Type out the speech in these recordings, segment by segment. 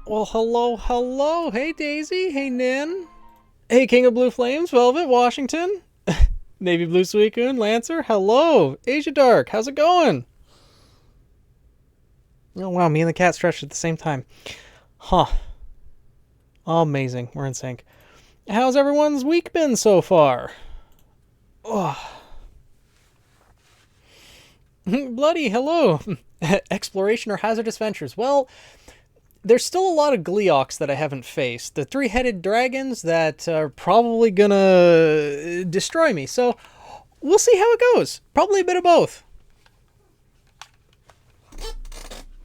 Well, hello, hello. Hey, Daisy. Hey, Nin. Hey, King of Blue Flames, Velvet, Washington. Navy Blue Suicune, Lancer. Hello. Asia Dark. How's it going? Oh, wow. Me and the cat stretched at the same time. Huh. Amazing. We're in sync. How's everyone's week been so far? Oh. Bloody, hello. Exploration or hazardous ventures? Well, there's still a lot of Gleeoks that I haven't faced. The three-headed dragons that are probably gonna destroy me. So we'll see how it goes. Probably a bit of both.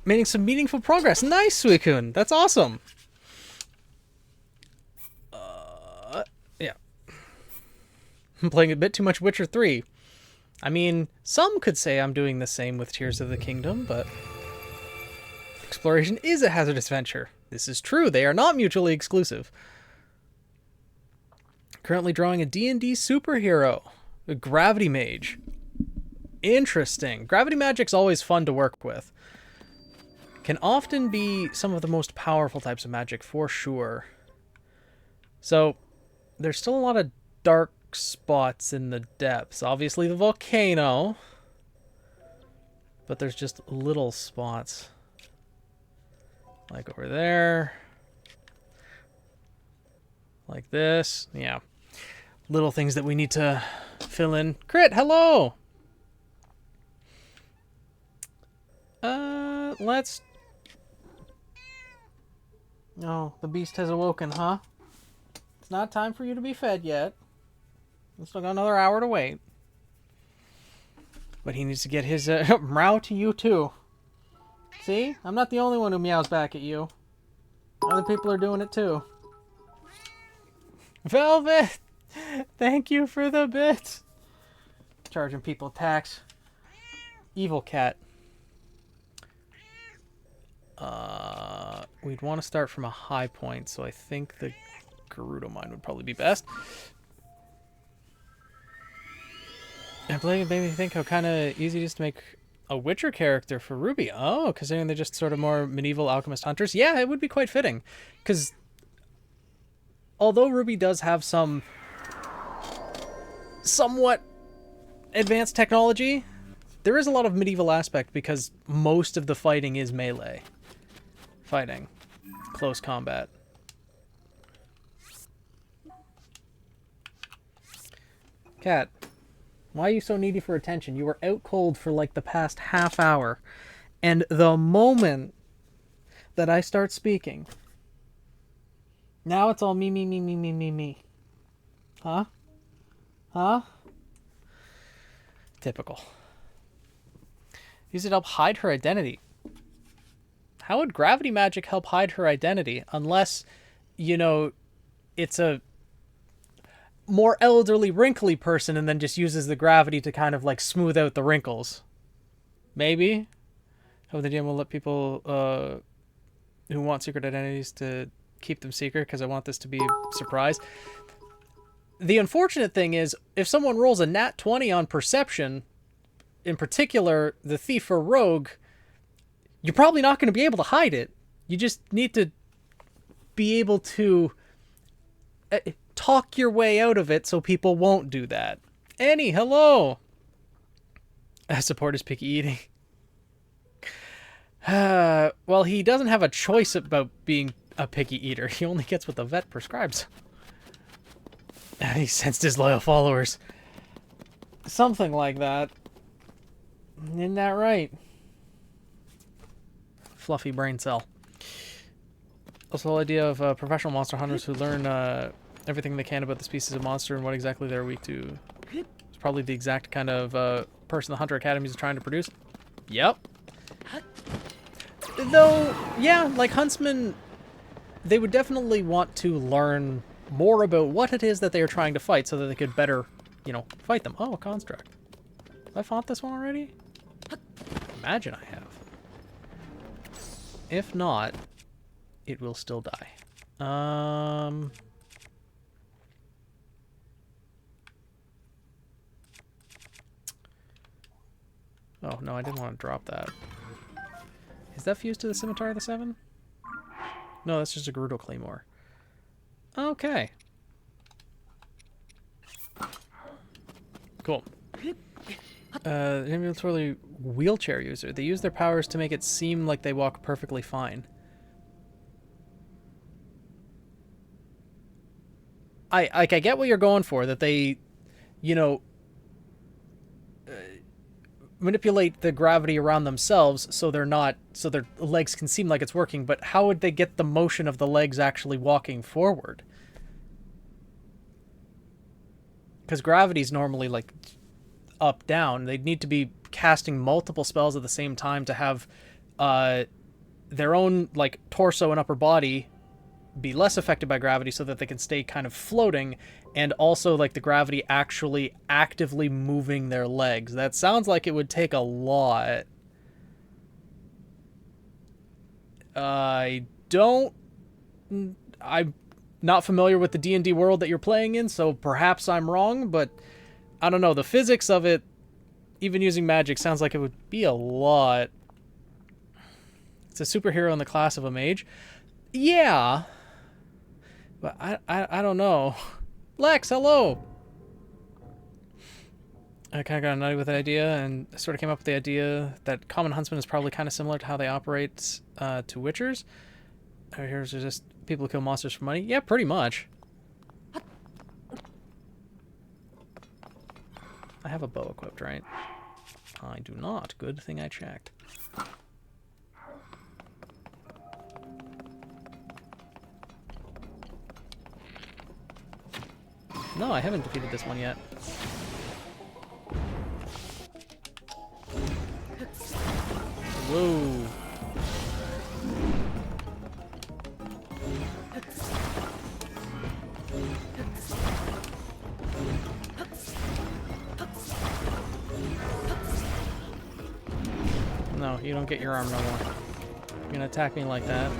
Making some meaningful progress. Nice, Suicune. That's awesome. Yeah. I'm playing a bit too much Witcher 3. I mean, some could say I'm doing the same with Tears of the Kingdom, but exploration is a hazardous venture. This is true. They are not mutually exclusive. Currently drawing a D&D superhero, a Gravity Mage. Interesting. Gravity Magic's always fun to work with. Can often be some of the most powerful types of magic, for sure. So, there's still a lot of dark spots in the depths. Obviously the volcano. But there's just little spots. Like over there. Like this. Yeah. Little things that we need to fill in. Crit, hello! Let's... Oh, the beast has awoken, huh? It's not time for you to be fed yet. We still got another hour to wait. But he needs to get his meow to you too. See? I'm not the only one who meows back at you. Other people are doing it too. Velvet! Thank you for the bits. Charging people tax. Evil cat. We'd want to start from a high point, so I think the Gerudo mine would probably be best. And playing made me think how kind of easy it is to make a Witcher character for Ruby. Oh, considering they're just sort of more medieval alchemist hunters. Yeah, it would be quite fitting. Because although Ruby does have some somewhat advanced technology, there is a lot of medieval aspect because most of the fighting is melee fighting. Close combat. Cat. Why are you so needy for attention? You were out cold for like the past half hour. And the moment that I start speaking, now it's all me, me, me, me, me, me, me. Huh? Huh? Typical. Use it to help hide her identity. How would gravity magic help hide her identity? Unless, you know, it's a more elderly, wrinkly person and then just uses the gravity to kind of like smooth out the wrinkles. Maybe. How the DM will let people who want secret identities to keep them secret because I want this to be a surprise. The unfortunate thing is, if someone rolls a nat 20 on perception, in particular the thief or rogue, you're probably not going to be able to hide it. You just need to be able to talk your way out of it so people won't do that. Annie, hello! Support is picky eating. Well, he doesn't have a choice about being a picky eater. He only gets what the vet prescribes. He sensed his loyal followers. Something like that. Isn't that right? Fluffy brain cell. Also, the whole idea of professional monster hunters who learn everything they can about the species of monster and what exactly they're weak to. It's probably the exact kind of person the Hunter Academies is trying to produce. Yep. Though, yeah, like Huntsmen, they would definitely want to learn more about what it is that they are trying to fight so that they could better, you know, fight them. Oh, a construct. Have I fought this one already? Imagine I have. If not, it will still die. Oh, no, I didn't want to drop that. Is that fused to the Scimitar of the Seven? No, that's just a Gerudo Claymore. Okay. Cool. Ambulatory wheelchair user. They use their powers to make it seem like they walk perfectly fine. I get what you're going for, that they, you know, manipulate the gravity around themselves so they're not, so their legs can seem like it's working, but how would they get the motion of the legs actually walking forward? Because gravity's normally like up, down. They'd need to be casting multiple spells at the same time to have their own like torso and upper body be less affected by gravity so that they can stay kind of floating, and also like the gravity actually actively moving their legs. That sounds like it would take a lot. I'm not familiar with the D&D world that you're playing in, so perhaps I'm wrong, but I don't know. The physics of it, even using magic, sounds like it would be a lot. It's a superhero in the class of a mage. Yeah. But I don't know. Lex, hello! I kind of got nutty with the idea and sort of came up with the idea that Common Huntsman is probably kind of similar to how they operate to Witchers. Here's just people who kill monsters for money. Yeah, pretty much. I have a bow equipped, right? I do not. Good thing I checked. No, I haven't defeated this one yet. Whoa. No, you don't get your arm no more. You're gonna attack me like that.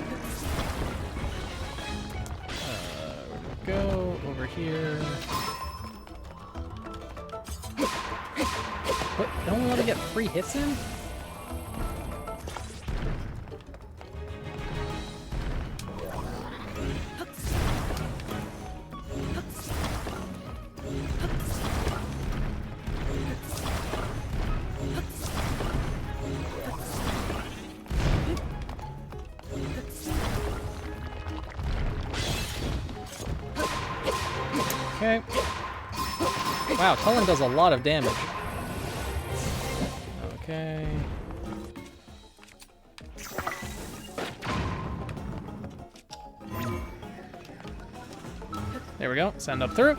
Go over here. What? Don't we want to get 3 hits in? Okay. Wow, Cullen does a lot of damage. Okay. There we go. Send up through.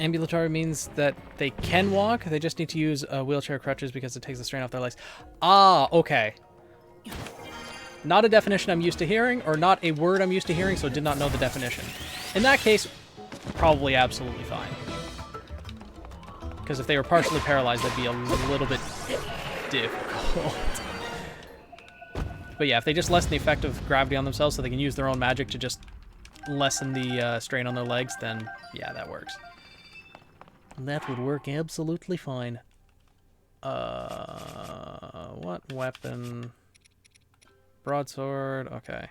Ambulatory means that they can walk. They just need to use wheelchair crutches because it takes the strain off their legs. Ah, okay. Not a definition I'm used to hearing, or not a word I'm used to hearing, so did not know the definition. In that case, probably absolutely fine. Because if they were partially paralyzed, that'd be a little bit difficult. But yeah, if they just lessen the effect of gravity on themselves so they can use their own magic to just lessen the strain on their legs, then yeah, that works. That would work absolutely fine. What weapon? Broadsword, okay.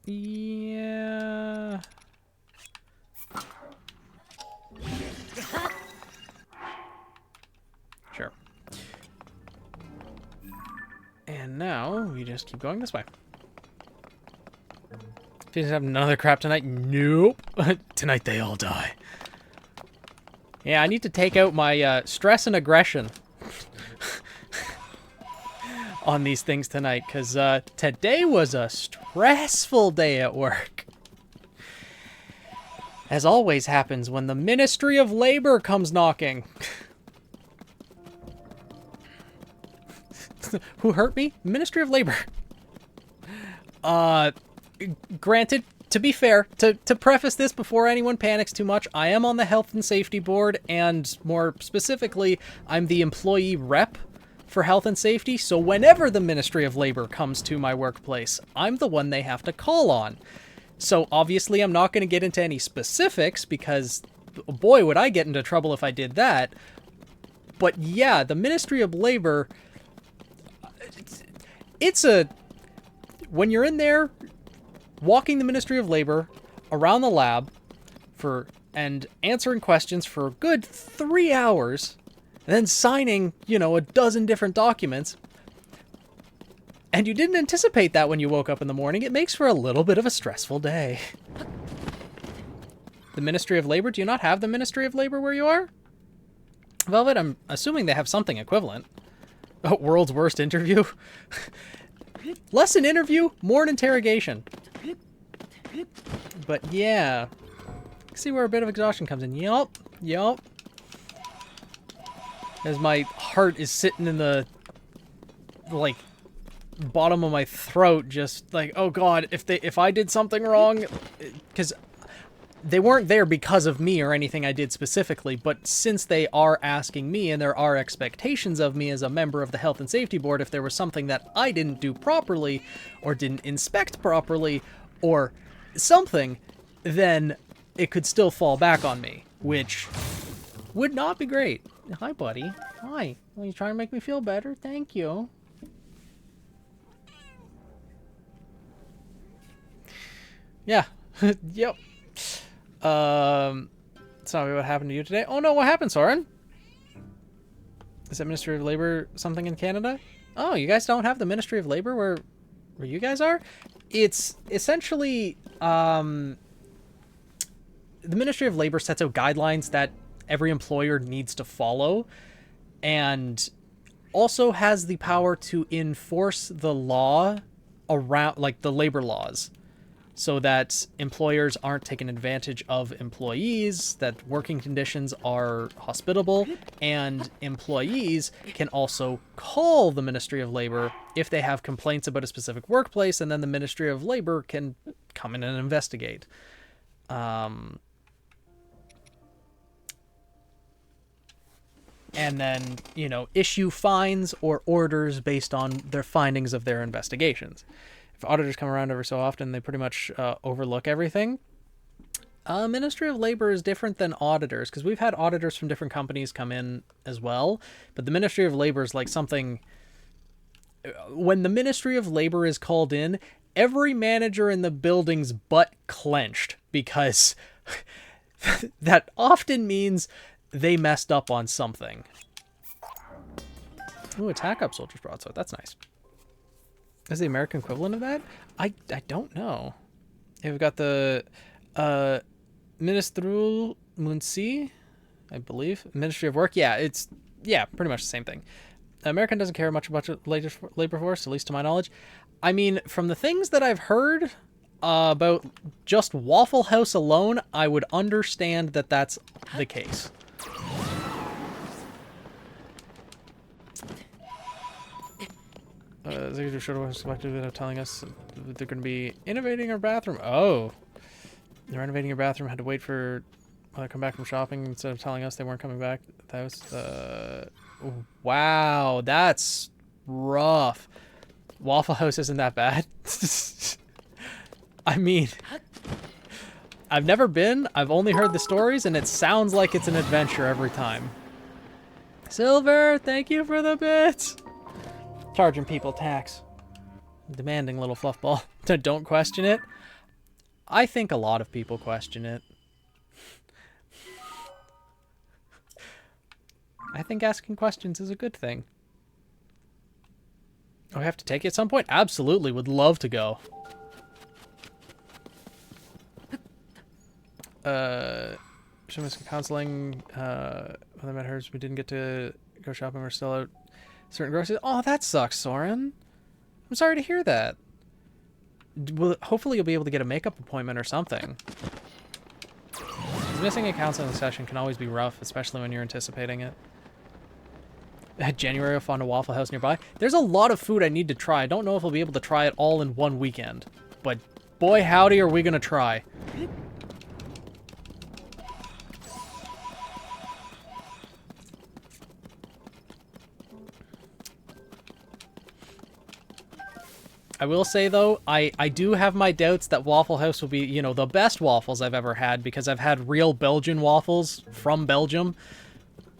Yeah. Sure. And now we just keep going this way. Do you have another crap tonight? Nope. Tonight they all die. Yeah, I need to take out my stress and aggression on these things tonight, because today was a stressful day at work. As always happens when the Ministry of Labor comes knocking. Who hurt me? Ministry of Labor. Granted, to be fair, to preface this before anyone panics too much, I am on the Health and Safety Board, and more specifically, I'm the employee rep for health and safety, so whenever the Ministry of Labor comes to my workplace, I'm the one they have to call on. So obviously I'm not going to get into any specifics, because boy would I get into trouble if I did that. But yeah, the Ministry of Labor It's a... When you're in there, walking the Ministry of Labor around the lab and answering questions for a good 3 hours, and then signing, you know, a dozen different documents, and you didn't anticipate that when you woke up in the morning, it makes for a little bit of a stressful day. The Ministry of Labor? Do you not have the Ministry of Labor where you are? Velvet, I'm assuming they have something equivalent. Oh, world's worst interview? Less an interview, more an interrogation. But yeah. See where a bit of exhaustion comes in. Yup. As my heart is sitting in the, like, bottom of my throat, just like, oh god, if I did something wrong, because they weren't there because of me or anything I did specifically, but since they are asking me and there are expectations of me as a member of the Health and Safety Board, if there was something that I didn't do properly or didn't inspect properly or something, then it could still fall back on me, which would not be great. Hi, buddy. Hi. Are you trying to make me feel better? Thank you. Yeah. Yep. Sorry, what happened to you today? Oh no, what happened, Soren? Is that Ministry of Labor something in Canada? Oh, you guys don't have the Ministry of Labor where you guys are? It's essentially, the Ministry of Labor sets out guidelines that every employer needs to follow, and also has the power to enforce the law around, like, the labor laws, so that employers aren't taking advantage of employees, that working conditions are hospitable, and employees can also call the Ministry of Labor if they have complaints about a specific workplace, and then the Ministry of Labor can come in and investigate. And then, you know, issue fines or orders based on their findings of their investigations. If auditors come around every so often, they pretty much overlook everything. Ministry of Labor is different than auditors, because we've had auditors from different companies come in as well. But the Ministry of Labor is like something... When the Ministry of Labor is called in, every manager in the building's butt clenched, because that often means they messed up on something. Ooh, attack up soldier's broadsword. That's nice. Is the American equivalent of that? I don't know. Yeah, we've got the Ministrul Munsi, I believe. Ministry of Work. Yeah, it's pretty much the same thing. American doesn't care much about labor force, at least to my knowledge. I mean, from the things that I've heard about just Waffle House alone, I would understand that that's the case. Executive Shuttle was selected telling us they're going to be innovating our bathroom. Oh, they're renovating your bathroom. Had to wait for come back from shopping instead of telling us they weren't coming back. That was wow, that's rough. Waffle House isn't that bad. I mean, I've never been. I've only heard the stories, and it sounds like it's an adventure every time. Silver, thank you for the bits. Charging people tax. Demanding little fluffball. Don't question it. I think a lot of people question it. I think asking questions is a good thing. Oh, we have to take it at some point? Absolutely, would love to go. She was counseling. When I met her, we didn't get to go shopping. We're still out certain groceries. Oh, that sucks, Soren. I'm sorry to hear that. Well, hopefully you'll be able to get a makeup appointment or something. Missing a counseling session can always be rough, especially when you're anticipating it. January, I'll find a Waffle House nearby. There's a lot of food I need to try. I don't know if I'll be able to try it all in one weekend, but boy howdy are we gonna try. I will say, though, I do have my doubts that Waffle House will be, you know, the best waffles I've ever had, because I've had real Belgian waffles from Belgium.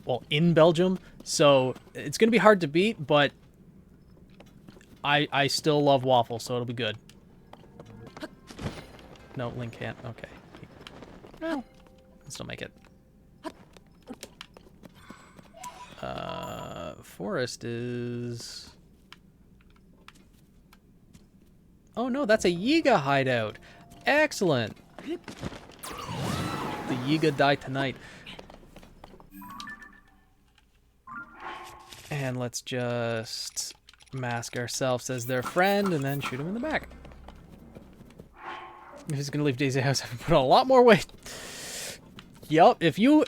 Well, in Belgium. So it's going to be hard to beat, but I still love waffles, so it'll be good. No, Link can't. Okay. Well, can still make it. Forest is... Oh no, that's a Yiga hideout. Excellent. The Yiga die tonight. And let's just mask ourselves as their friend and then shoot him in the back. If he's gonna leave Daisy's house, I've put on a lot more weight. Yup, if you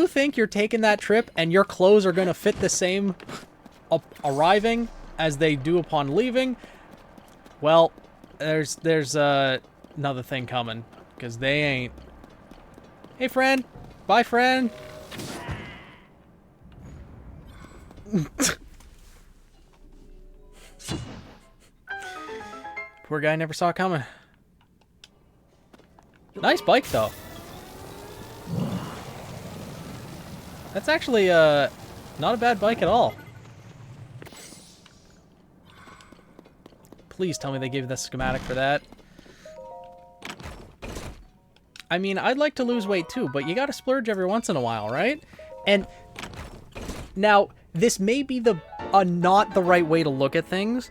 think you're taking that trip and your clothes are gonna fit the same arriving as they do upon leaving, well, there's another thing coming, because they ain't. Hey, friend. Bye, friend. Poor guy never saw it coming. Nice bike, though. That's actually not a bad bike at all. Please tell me they gave you the schematic for that. I mean, I'd like to lose weight too, but you gotta splurge every once in a while, right? And now, this may be not the right way to look at things,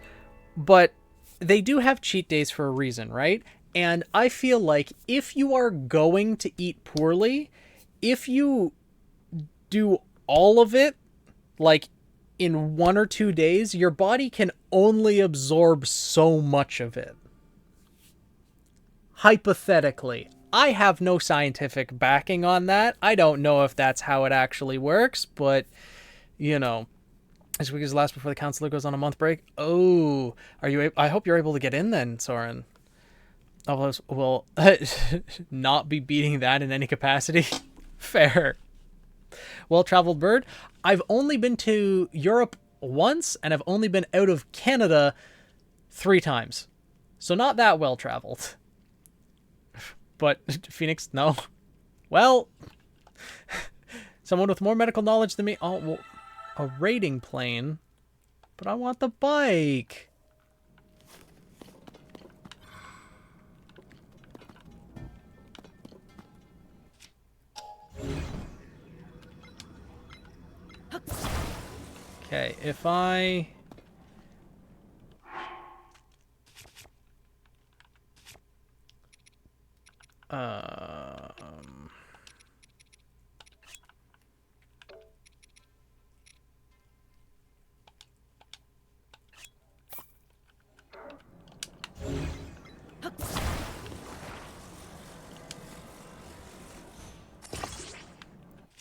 but they do have cheat days for a reason, right? And I feel like if you are going to eat poorly, if you do all of it, like, in 1 or 2 days, your body can only absorb so much of it. Hypothetically. I have no scientific backing on that. I don't know if that's how it actually works, but, you know, this week is last before the counselor goes on a month break. Oh, I hope you're able to get in then, Soren. I will not be beating that in any capacity. Fair. Well-traveled bird. I've only been to Europe once, and I've only been out of Canada 3 times. So not that well-traveled. But Phoenix, no. Well, someone with more medical knowledge than me. Oh, well, a raiding plane. But I want the bike. Okay, if I...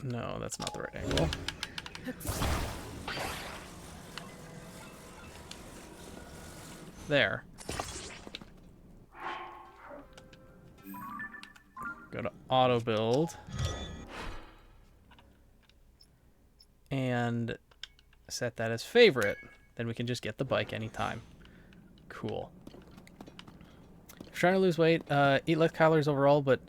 No, that's not the right angle. There. Go to auto build. And set that as favorite. Then we can just get the bike anytime. Cool. If you're trying to lose weight, eat less calories overall, but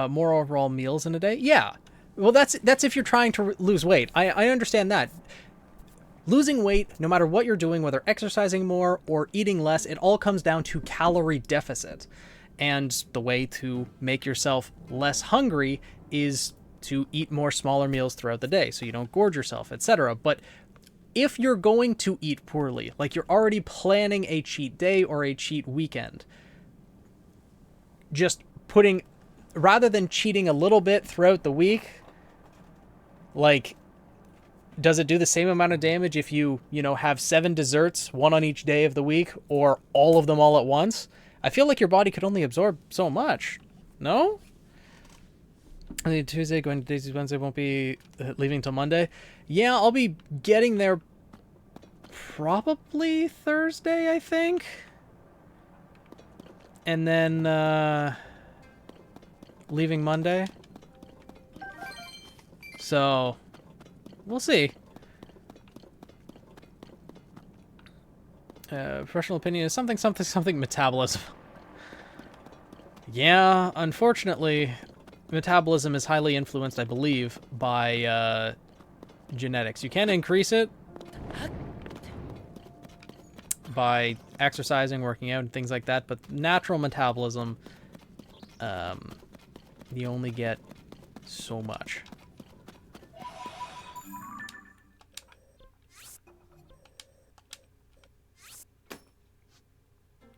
more overall meals in a day. Yeah. Well, that's if you're trying to lose weight. I understand that. Losing weight, no matter what you're doing, whether exercising more or eating less, it all comes down to calorie deficit. And the way to make yourself less hungry is to eat more smaller meals throughout the day so you don't gorge yourself, etc. But if you're going to eat poorly, like you're already planning a cheat day or a cheat weekend, just putting, rather than cheating a little bit throughout the week, like, does it do the same amount of damage if you have 7 desserts, 1 on each day of the week, or all of them all at once? I feel like your body could only absorb so much. No? I think Tuesday, going to Daisy's Wednesday, won't be leaving till Monday. Yeah, I'll be getting there probably Thursday, I think. And then leaving Monday. So, we'll see. Professional opinion is something metabolism. Yeah, unfortunately, metabolism is highly influenced, I believe, by genetics. You can increase it, by exercising, working out, and things like that. But natural metabolism, you only get so much.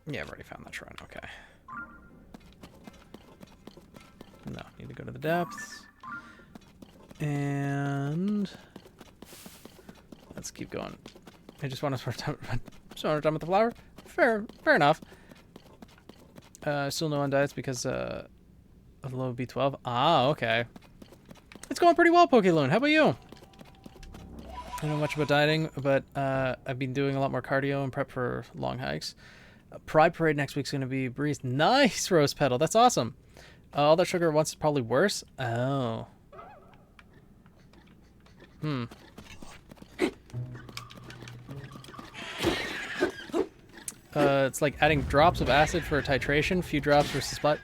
Yeah, I've already found that shrine. Okay. No, need to go to the depths. And let's keep going. I just want to start done with the flower. Fair enough. Still no on diets because of low B12. Ah, okay. It's going pretty well, Pokeloon. How about you? I don't know much about dieting, but I've been doing a lot more cardio and prep for long hikes. Pride Parade next week's going to be breezed. Nice, Rose Petal. That's awesome. All that sugar at once is probably worse. Oh. It's like adding drops of acid for titration, few drops versus spot.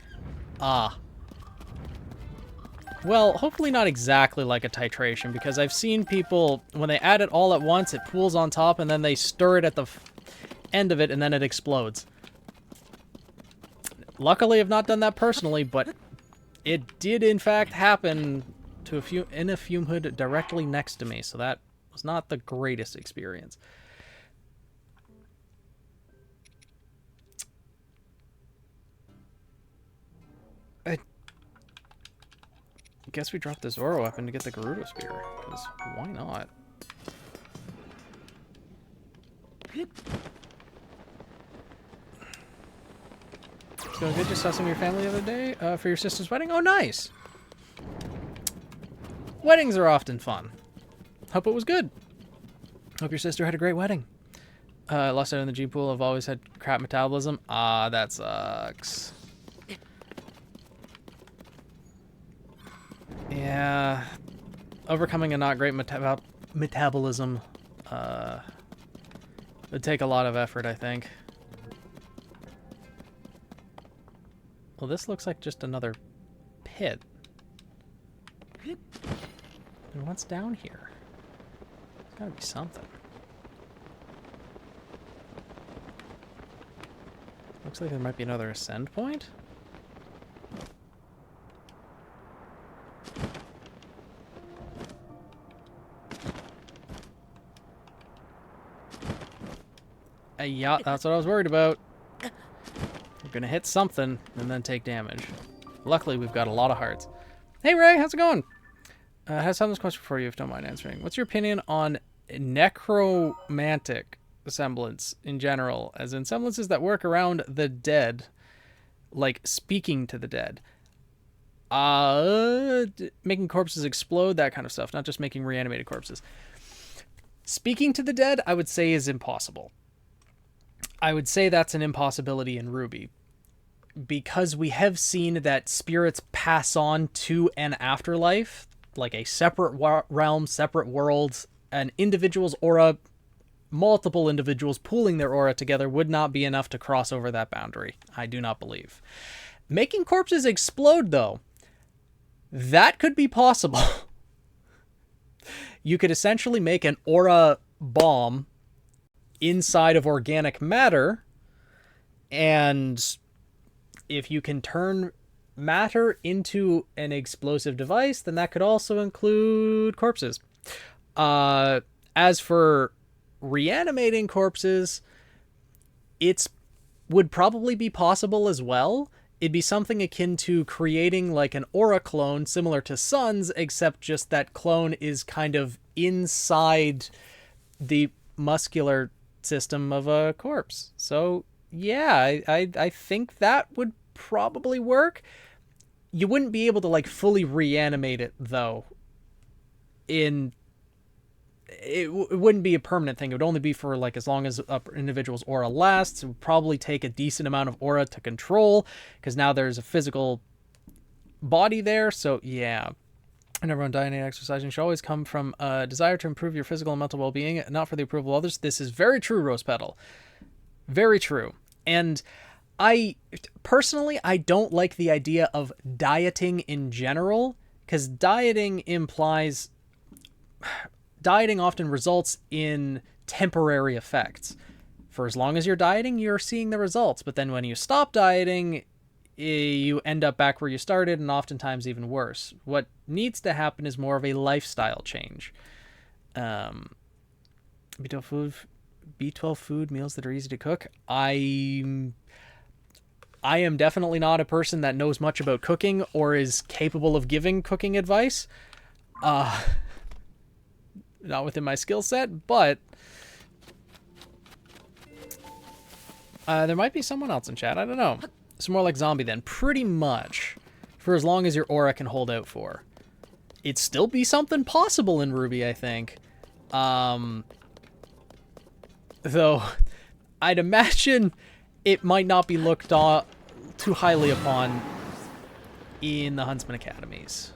Ah. Well, hopefully not exactly like a titration, because I've seen people, when they add it all at once, it pools on top, and then they stir it at the end of it, and then it explodes. Luckily, I've not done that personally, but it did in fact happen to in a fume hood directly next to me, so that was not the greatest experience. I guess we dropped the Zoro weapon to get the Gerudo Spear, because why not? It's going good. Just saw some of your family the other day for your sister's wedding. Oh, nice. Weddings are often fun. Hope it was good. Hope your sister had a great wedding. Lost out in the gene pool. I've always had crap metabolism. Ah, that sucks. Yeah. Overcoming a not great metabolism would take a lot of effort, I think. Well, this looks like just another pit. And what's down here? There's gotta be something. Looks like there might be another ascend point. Yeah, that's what I was worried about. We're gonna hit something and then take damage. Luckily, we've got a lot of hearts. Hey, Ray, how's it going? I have some question for you, if you don't mind answering. What's your opinion on necromantic semblance in general, as in semblances that work around the dead, like speaking to the dead? Making corpses explode, that kind of stuff, not just making reanimated corpses. Speaking to the dead, I would say, is impossible. I would say that's an impossibility in Ruby, because we have seen that spirits pass on to an afterlife, like a separate realm, separate worlds. An individual's aura, multiple individuals pooling their aura together would not be enough to cross over that boundary. I do not believe. Making corpses explode, though, that could be possible. You could essentially make an aura bomb inside of organic matter, and if you can turn matter into an explosive device, then that could also include corpses. As for reanimating corpses, it would probably be possible as well. It'd be something akin to creating like an aura clone similar to Sun's, except just that clone is kind of inside the muscular system of a corpse. So yeah, I think that would probably work. You wouldn't be able to like fully reanimate it though. It wouldn't be a permanent thing. It would only be for like as long as an individual's aura lasts. It would probably take a decent amount of aura to control, because now there's a physical body there. So yeah. And everyone dieting and exercising should always come from a desire to improve your physical and mental well-being, not for the approval of others. This is very true, Rose Petal. Very true. And I don't like the idea of dieting in general, because dieting often results in temporary effects. For as long as you're dieting, you're seeing the results. But then when you stop dieting, you end up back where you started, and oftentimes even worse. What needs to happen is more of a lifestyle change. B12 food meals that are easy to cook. I am definitely not a person that knows much about cooking or is capable of giving cooking advice. Not within my skill set, but there might be someone else in chat. I don't know. It's more like zombie then. Pretty much. For as long as your aura can hold out for. It'd still be something possible in Ruby, I think. Though, I'd imagine it might not be looked too highly upon in the Huntsman Academies.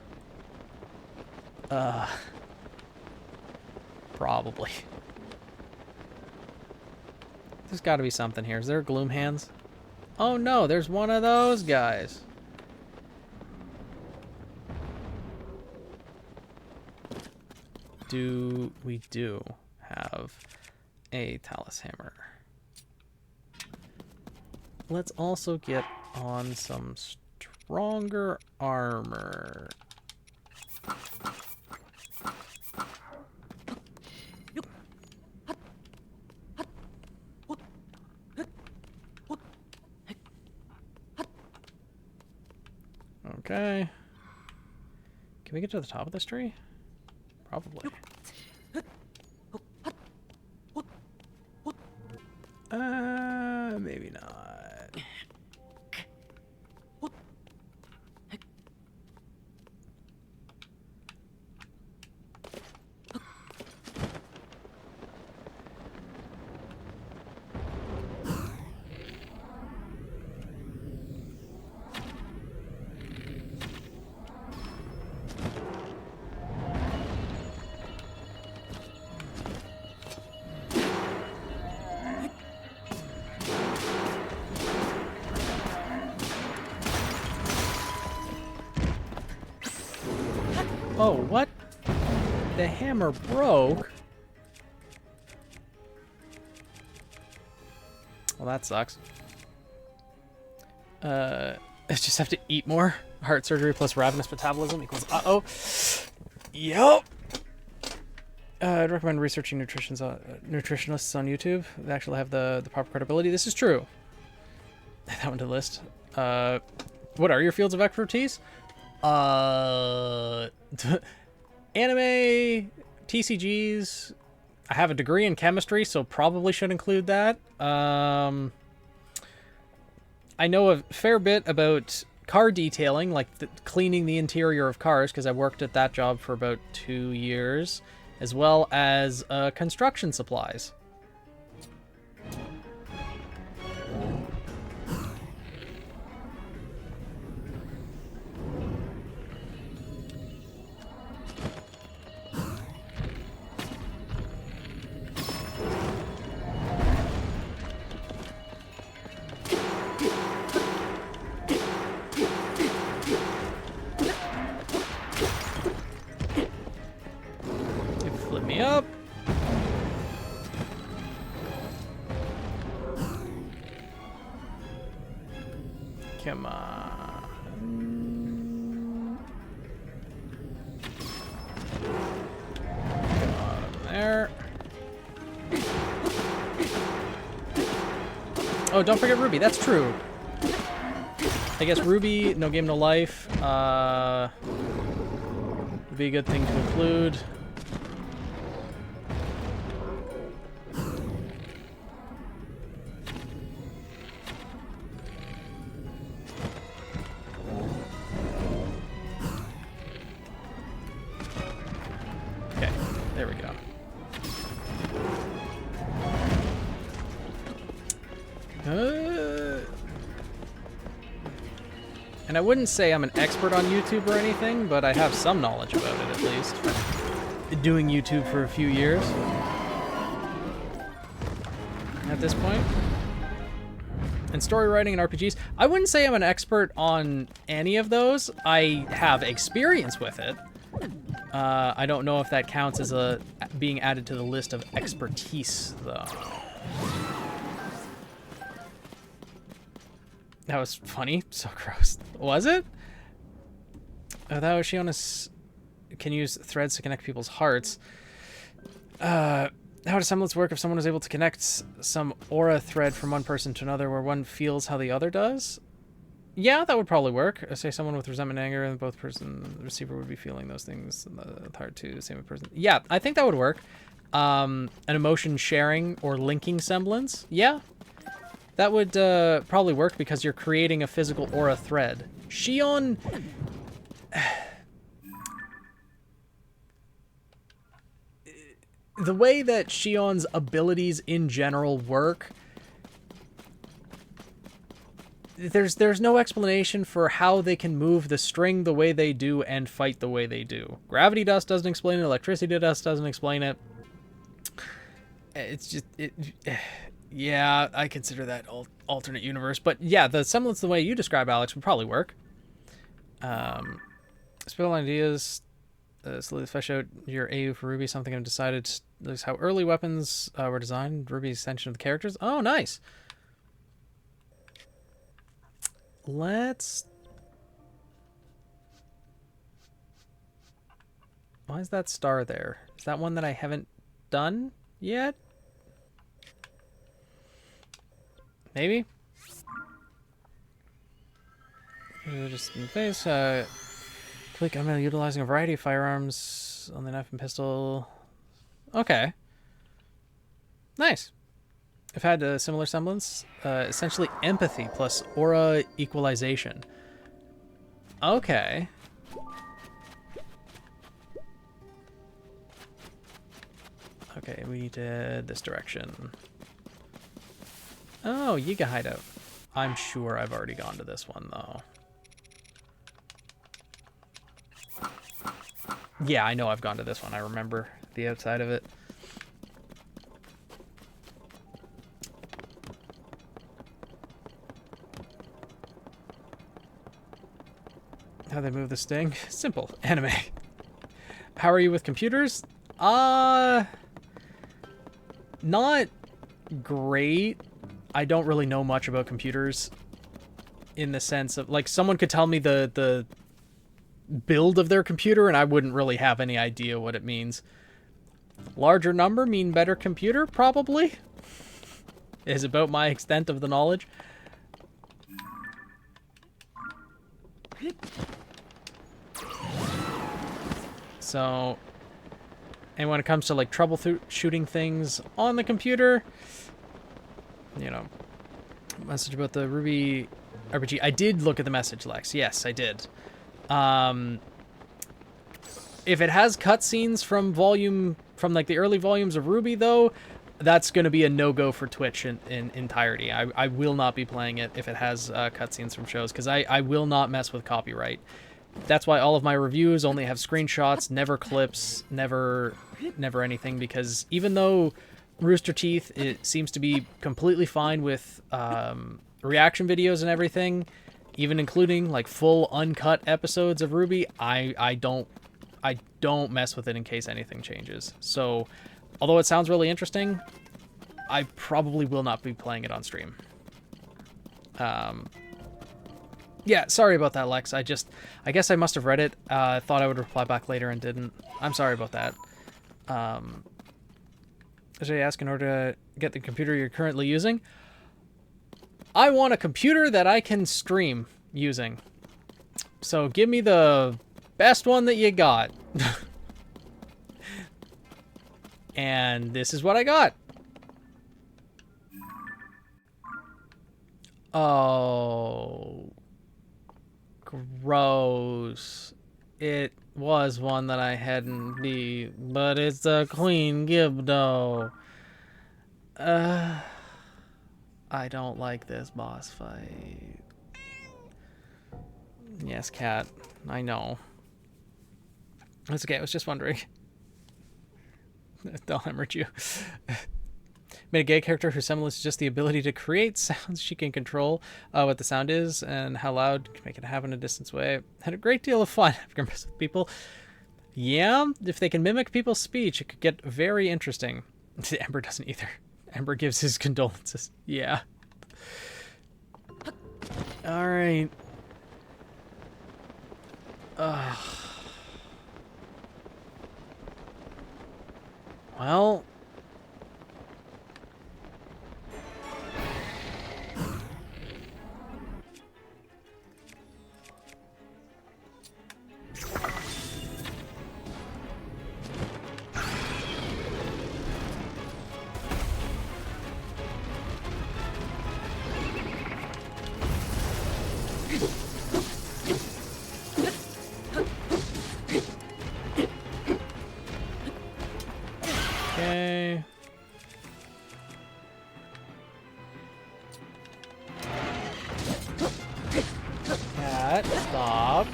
Probably. There's got to be something here. Is there Gloom Hands? Oh no, there's one of those guys. We do have a Talus Hammer. Let's also get on some stronger armor. Okay. Can we get to the top of this tree? Probably. Maybe not. Oh, what? The hammer broke? Well, that sucks. I just have to eat more. Heart surgery plus ravenous metabolism equals uh-oh. Yup. I'd recommend researching nutritionists on YouTube. They actually have the proper credibility. This is true. Add that one to the list. What are your fields of expertise? Anime, TCGs. I have a degree in chemistry, so probably should include that. I know a fair bit about car detailing, like cleaning the interior of cars, because I worked at that job for about 2 years, as well as construction supplies. Up. Come on. Come on there. Oh, don't forget Ruby. That's true. I guess Ruby, no game, no life. Would be a good thing to include. There we go. And I wouldn't say I'm an expert on YouTube or anything, but I have some knowledge about it at least. Been doing YouTube for a few years at this point. And story writing and RPGs. I wouldn't say I'm an expert on any of those. I have experience with it. I don't know if that counts as being added to the list of expertise, though. That was funny. So gross. Was it? Oh, that was Shiona's can use threads to connect people's hearts. How does semblance work if someone is able to connect some aura thread from one person to another where one feels how the other does? Yeah, that would probably work. Say someone with resentment, anger, and both person, the receiver would be feeling those things. The heart too, same person. Yeah, I think that would work. An emotion sharing or linking semblance. Yeah, that would probably work because you're creating a physical aura thread. Shion... the way that Shion's abilities in general work, there's no explanation for how they can move the string the way they do and fight the way they do. Gravity dust doesn't explain it. Electricity dust doesn't explain it. It's just yeah, I consider that alternate universe. But yeah, the semblance the way you describe, Alex, would probably work. Spill ideas. Slowly flesh out your AU for Ruby. Something I've decided is how early weapons were designed. Ruby's extension of the characters. Oh, nice. Let's... Why is that star there? Is that one that I haven't done yet? Maybe? Just in face. Click on utilizing a variety of firearms on the knife and pistol. Okay. Nice. I've had a similar semblance. Essentially empathy plus aura equalization. Okay. Okay, we need to this direction. Oh, Yiga Hideout. I'm sure I've already gone to this one, though. Yeah, I know I've gone to this one. I remember the outside of it. How they move the sting? Simple. Anime. How are you with computers? Not great. I don't really know much about computers in the sense of, like, someone could tell me the build of their computer and I wouldn't really have any idea what it means. Larger number mean better computer? Probably. Is about my extent of the knowledge. So, and when it comes to like troubleshooting things on the computer, you know, message about the Ruby RPG. I did look at the message, Lex. Yes, I did. If it has cutscenes from like the early volumes of Ruby, though, that's going to be a no-go for Twitch in entirety. I will not be playing it if it has cutscenes from shows, because I will not mess with copyright. That's why all of my reviews only have screenshots, never clips, never anything, because even though Rooster Teeth, it seems to be completely fine with reaction videos and everything, even including like full uncut episodes of Ruby, I don't mess with it in case anything changes. So, although it sounds really interesting, I probably will not be playing it on stream. Yeah, sorry about that, Lex. I guess I must have read it. Thought I would reply back later and didn't. I'm sorry about that. Should I ask in order to get the computer you're currently using? I want a computer that I can stream using. So give me the best one that you got. And this is what I got. Oh, gross. It was one that I hadn't beat, but it's a Queen Gibdo. I don't like this boss fight. Yes, Cat. I know. That's okay, I was just wondering. Don't hemorrhage you. Made a gay character whose semblance is just the ability to create sounds. She can control what the sound is and how loud, can make it happen in a distance way. Had a great deal of fun after messing with people. Yeah, if they can mimic people's speech, it could get very interesting. Ember doesn't either. Ember gives his condolences. Yeah. Alright. Ugh. Well... Okay. Cat, stop.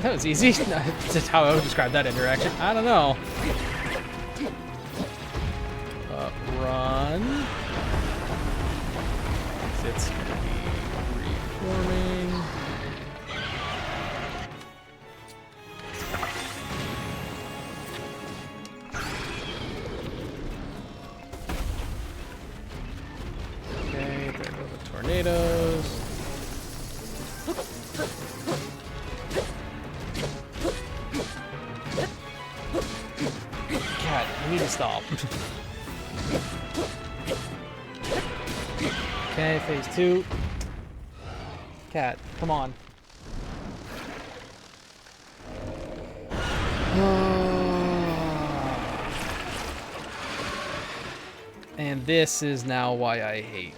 That was easy. That's how I would describe that interaction. I don't know. Run. It's gonna be reforming. Okay, there go the tornadoes. God, I need to stop. Okay, phase 2. Cat, come on. And this is now why I hate.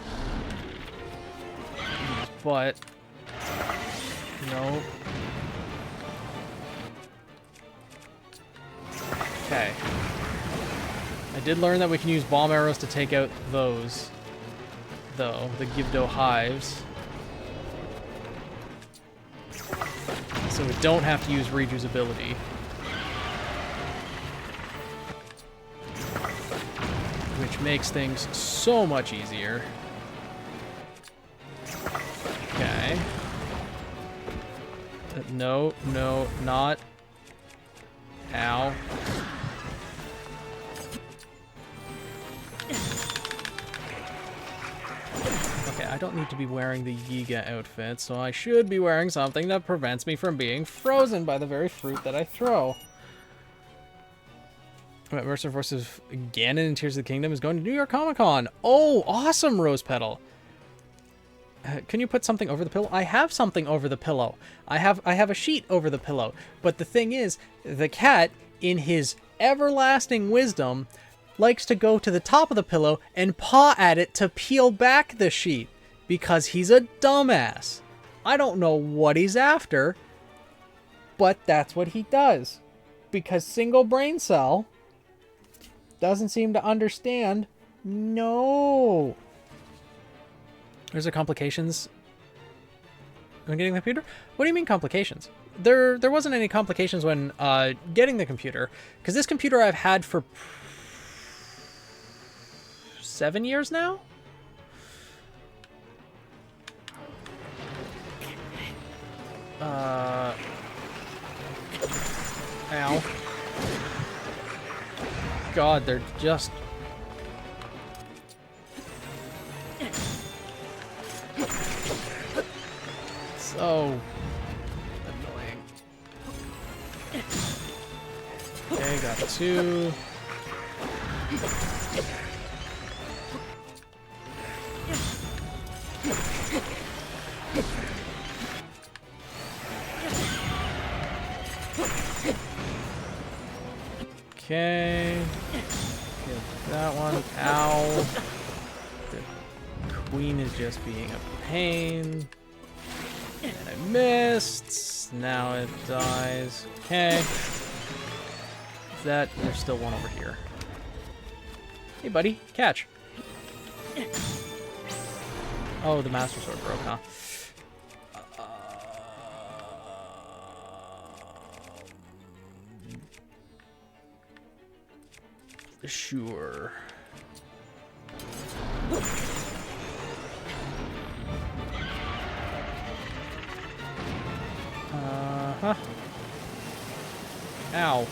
But no. Okay. I did learn that we can use bomb arrows to take out those, though, the Gibdo hives. So we don't have to use Riju's ability. Which makes things so much easier. Okay. No, no, not. Ow. Okay, I don't need to be wearing the Yiga outfit, so I should be wearing something that prevents me from being frozen by the very fruit that I throw. Mercer versus Ganon in Tears of the Kingdom is going to New York Comic Con. Oh, awesome, Rose Petal. Can you put something over the pillow? I have something over the pillow. I have a sheet over the pillow. But the thing is, the cat, in his everlasting wisdom, likes to go to the top of the pillow and paw at it to peel back the sheet because he's a dumbass. I don't know what he's after, but that's what he does. Because single brain cell doesn't seem to understand. No. There's a complications. When getting the computer? What do you mean complications? There wasn't any complications when getting the computer, because this computer I've had for 7 years now. Ow. God, they're just... so annoying. Okay, got 2. Okay. Get that one. Ow. The queen is just being a pain. And I missed. Now it dies. Okay. There's still one over here. Hey, buddy. Catch. Oh, the Master Sword broke, huh? Sure. Uh-huh. Ow.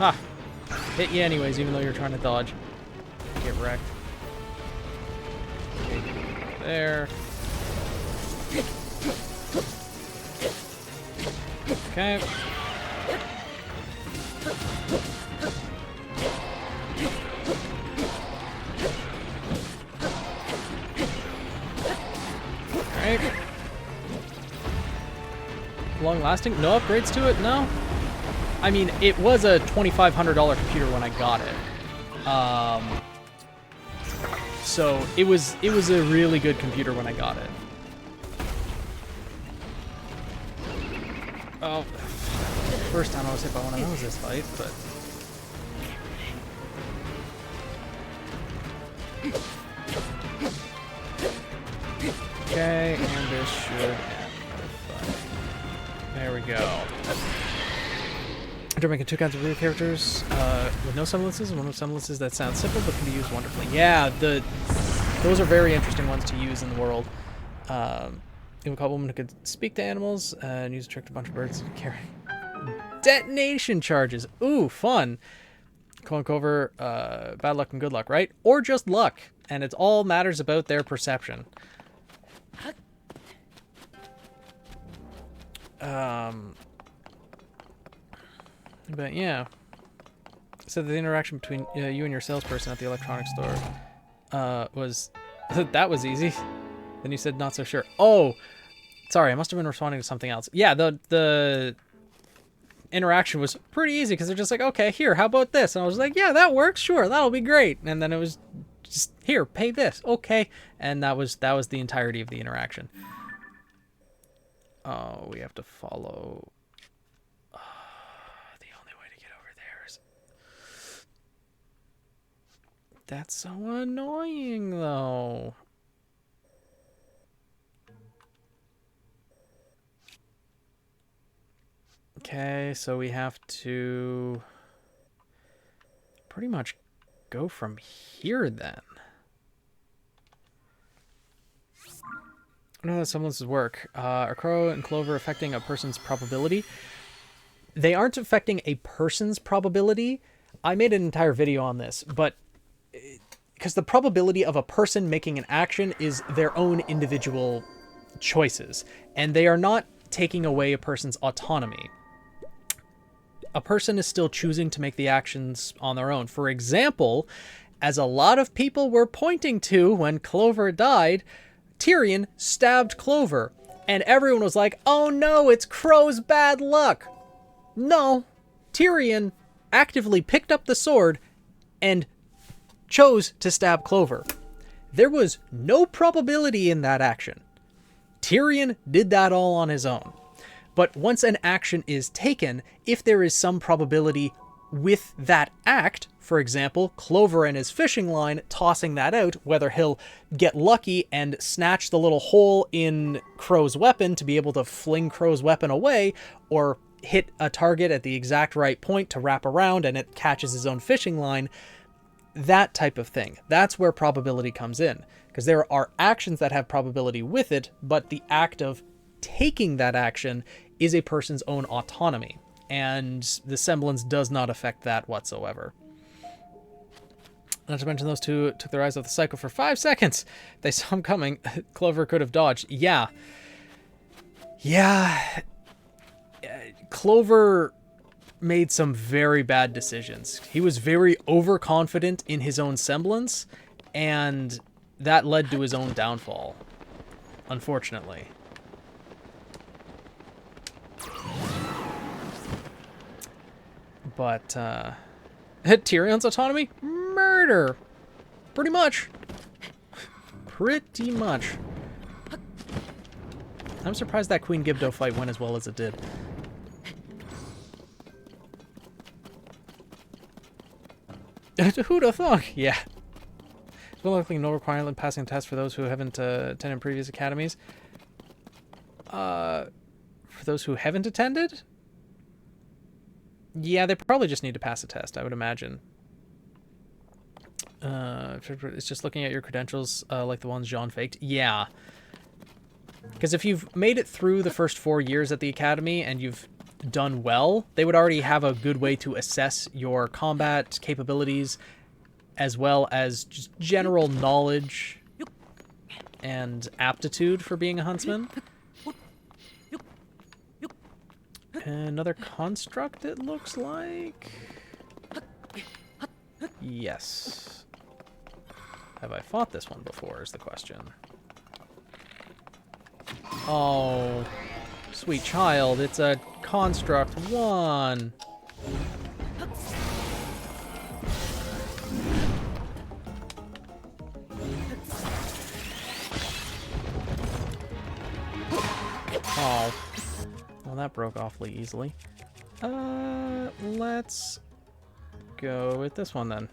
Ha! Hit you anyways, even though you're trying to dodge. Get wrecked. Okay, there. Okay. Alright. Long lasting? No upgrades to it? No? I mean, it was a $2,500 computer when I got it. So it was a really good computer when I got it. Oh, first time I was hit by one of those this fight, but okay, and this should end the fight. There we go. After making two kinds of real characters with no semblances, and one with semblances that sound simple but can be used wonderfully. Yeah, those are very interesting ones to use in the world. It would call a woman who could speak to animals and use a trick to a bunch of birds to carry detonation charges. Ooh, fun. Clunk over, bad luck and good luck, right? Or just luck, and it all matters about their perception. But yeah. So the interaction between you and your salesperson at the electronics store was... that was easy. Then you said not so sure. Oh! Sorry, I must have been responding to something else. Yeah, the interaction was pretty easy because they're just like, okay, here, how about this? And I was like, yeah, that works, sure, that'll be great. And then it was just, here, pay this, okay. And that was the entirety of the interaction. Oh, we have to follow... the only way to get over there is... That's so annoying, though. Okay, so we have to pretty much go from here then. I don't know how semblances work. Are Crow and Clover affecting a person's probability? They aren't affecting a person's probability. I made an entire video on this, but because the probability of a person making an action is their own individual choices, and they are not taking away a person's autonomy. A person is still choosing to make the actions on their own. For example, as a lot of people were pointing to when Clover died, Tyrion stabbed Clover, and everyone was like, oh no, it's Crow's bad luck. No, Tyrion actively picked up the sword and chose to stab Clover. There was no probability in that action. Tyrion did that all on his own. But once an action is taken, if there is some probability with that act, for example, Clover and his fishing line tossing that out, whether he'll get lucky and snatch the little hole in Crow's weapon to be able to fling Crow's weapon away, or hit a target at the exact right point to wrap around and it catches his own fishing line, that type of thing. That's where probability comes in. Because there are actions that have probability with it, but the act of taking that action is a person's own autonomy, and the semblance does not affect that whatsoever. Not to mention those two took their eyes off the cycle for 5 seconds. They saw him coming. Clover could have dodged. Yeah. Clover made some very bad decisions. He was very overconfident in his own semblance, and that led to his own downfall, unfortunately. But, Tyrion's autonomy? Murder! Pretty much. Pretty much. I'm surprised that Queen Gibdo fight went as well as it did. Who'da thunk? Yeah. Well, likely no requirement passing tests for those who haven't attended previous academies. For those who haven't attended? Yeah, they probably just need to pass a test, I would imagine. It's just looking at your credentials like the ones Jean faked. Yeah. Because if you've made it through the first 4 years at the academy and you've done well, they would already have a good way to assess your combat capabilities as well as just general knowledge and aptitude for being a huntsman. Another construct, it looks like. Yes. Have I fought this one before is the question. Oh, sweet child, it's a construct 1. Oh, well, that broke awfully easily. Let's go with this one then.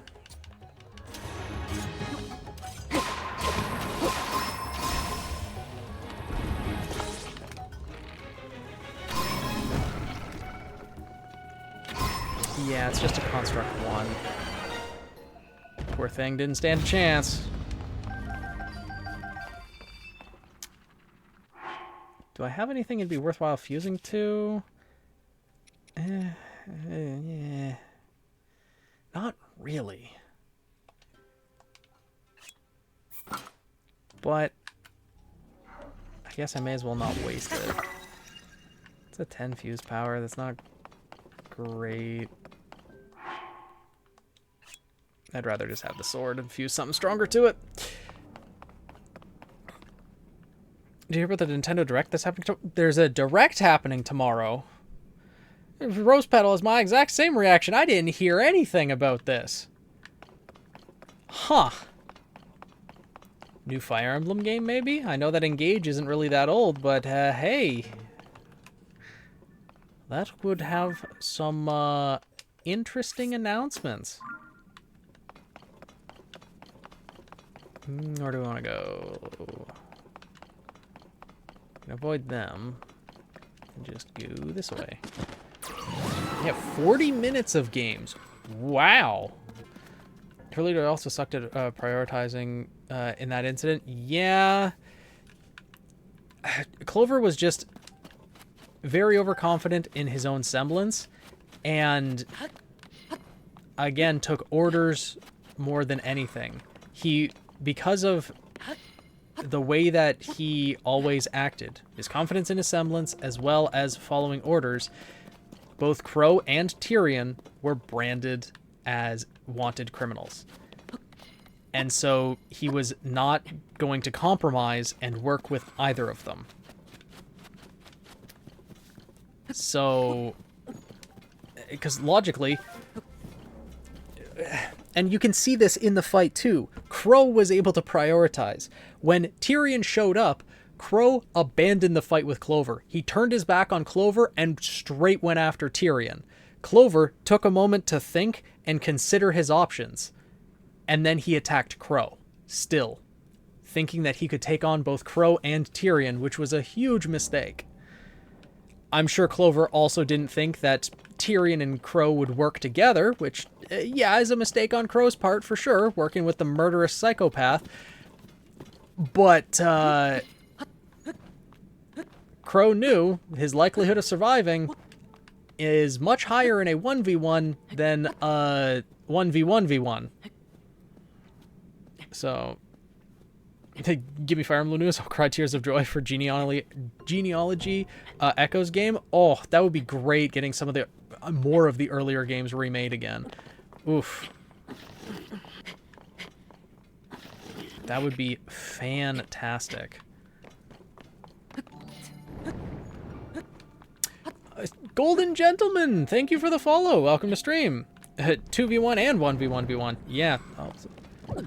Yeah, it's just a construct 1. Poor thing didn't stand a chance. Do I have anything it'd be worthwhile fusing to? Yeah. Not really. But I guess I may as well not waste it. It's a 10 fuse power. That's not great. I'd rather just have the sword and fuse something stronger to it. Did you hear about the Nintendo Direct that's happening? There's a Direct happening tomorrow. Rose Petal has my exact same reaction. I didn't hear anything about this. Huh. New Fire Emblem game, maybe? I know that Engage isn't really that old, but hey. That would have some interesting announcements. Where do we want to go? Avoid them. And just go this way. Yeah, 40 minutes of games. Wow. Her leader also sucked at prioritizing in that incident. Yeah. Clover was just very overconfident in his own semblance. And again, took orders more than anything. Because of the way that he always acted, his confidence in his semblance, as well as following orders, both Crow and Tyrion were branded as wanted criminals. And so he was not going to compromise and work with either of them. So, because logically, and you can see this in the fight too, Crow was able to prioritize. When Tyrion showed up, Crow abandoned the fight with Clover. He turned his back on Clover and straight went after Tyrion. Clover took a moment to think and consider his options. And then he attacked Crow, still, thinking that he could take on both Crow and Tyrion, which was a huge mistake. I'm sure Clover also didn't think that Tyrion and Crow would work together, which, yeah, is a mistake on Crow's part for sure, working with the murderous psychopath. But Crow knew his likelihood of surviving is much higher in a 1v1 than a 1v1v1. So, give me Fire Emblem news. I'll cry tears of joy for Genealogy Echoes game. Oh, that would be great, getting some of the more of the earlier games remade again. Oof. That would be fantastic. Golden Gentleman, thank you for the follow. Welcome to stream. 2v1 and 1v1v1. Yeah. Oh,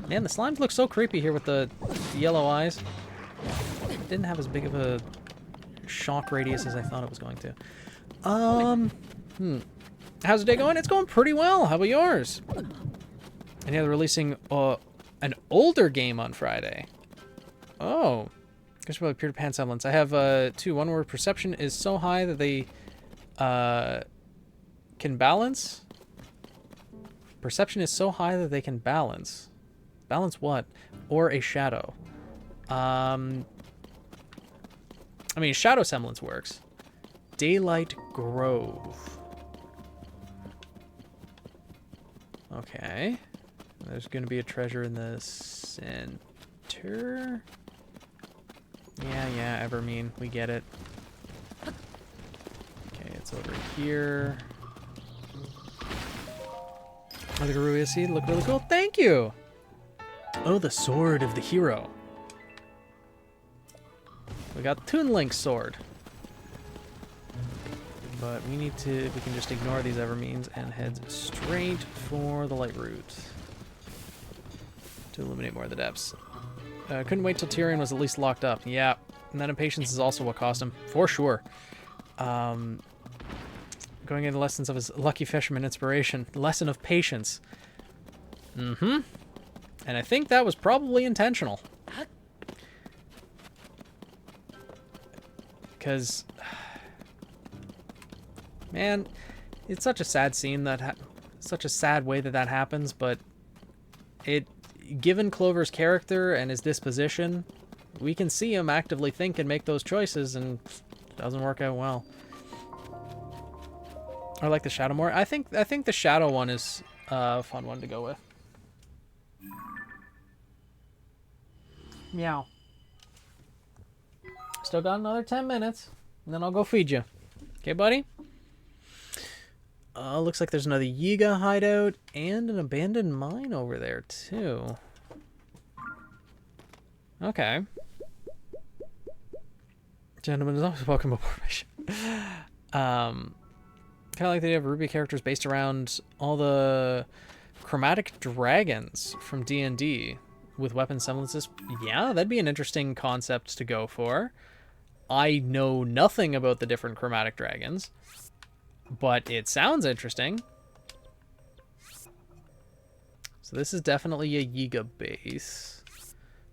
man, the slimes look so creepy here with the yellow eyes. It didn't have as big of a shock radius as I thought it was going to. How's the day going? It's going pretty well. How about yours? And yeah, they're releasing an older game on Friday. Oh. Guess probably Peter Pan semblance. I have two. One where perception is so high that they can balance. Perception is so high that they can balance. Balance what? Or a shadow. I mean, shadow semblance works. Daylight Grove. Okay. There's going to be a treasure in the center. Yeah, Evermean. We get it. Okay, it's over here. Oh, the Garuia seed look really cool. Thank you! Oh, the sword of the hero. We got Toon Link's sword. But we can just ignore these Evermeans and head straight for the light route. To illuminate more of the depths. Couldn't wait till Tyrion was at least locked up. Yeah, and that impatience is also what cost him, for sure. Going into lessons of his lucky fisherman inspiration. Lesson of patience. Mm-hmm. And I think that was probably intentional. Because, man, it's such a sad scene that, such a sad way that happens, but given Clover's character and his disposition, we can see him actively think and make those choices, and it doesn't work out well. I like the Shadow more. I think the Shadow one is a fun one to go with. Meow. Still got another 10 minutes, and then I'll go feed you. Okay, buddy? Looks like there's another Yiga hideout and an abandoned mine over there, too. Okay. Gentlemen, is always welcome aboard my ship. Kind of like the idea of Ruby characters based around all the chromatic dragons from D&D with weapon semblances. Yeah, that'd be an interesting concept to go for. I know nothing about the different chromatic dragons, but it sounds interesting. So this is definitely a Yiga base.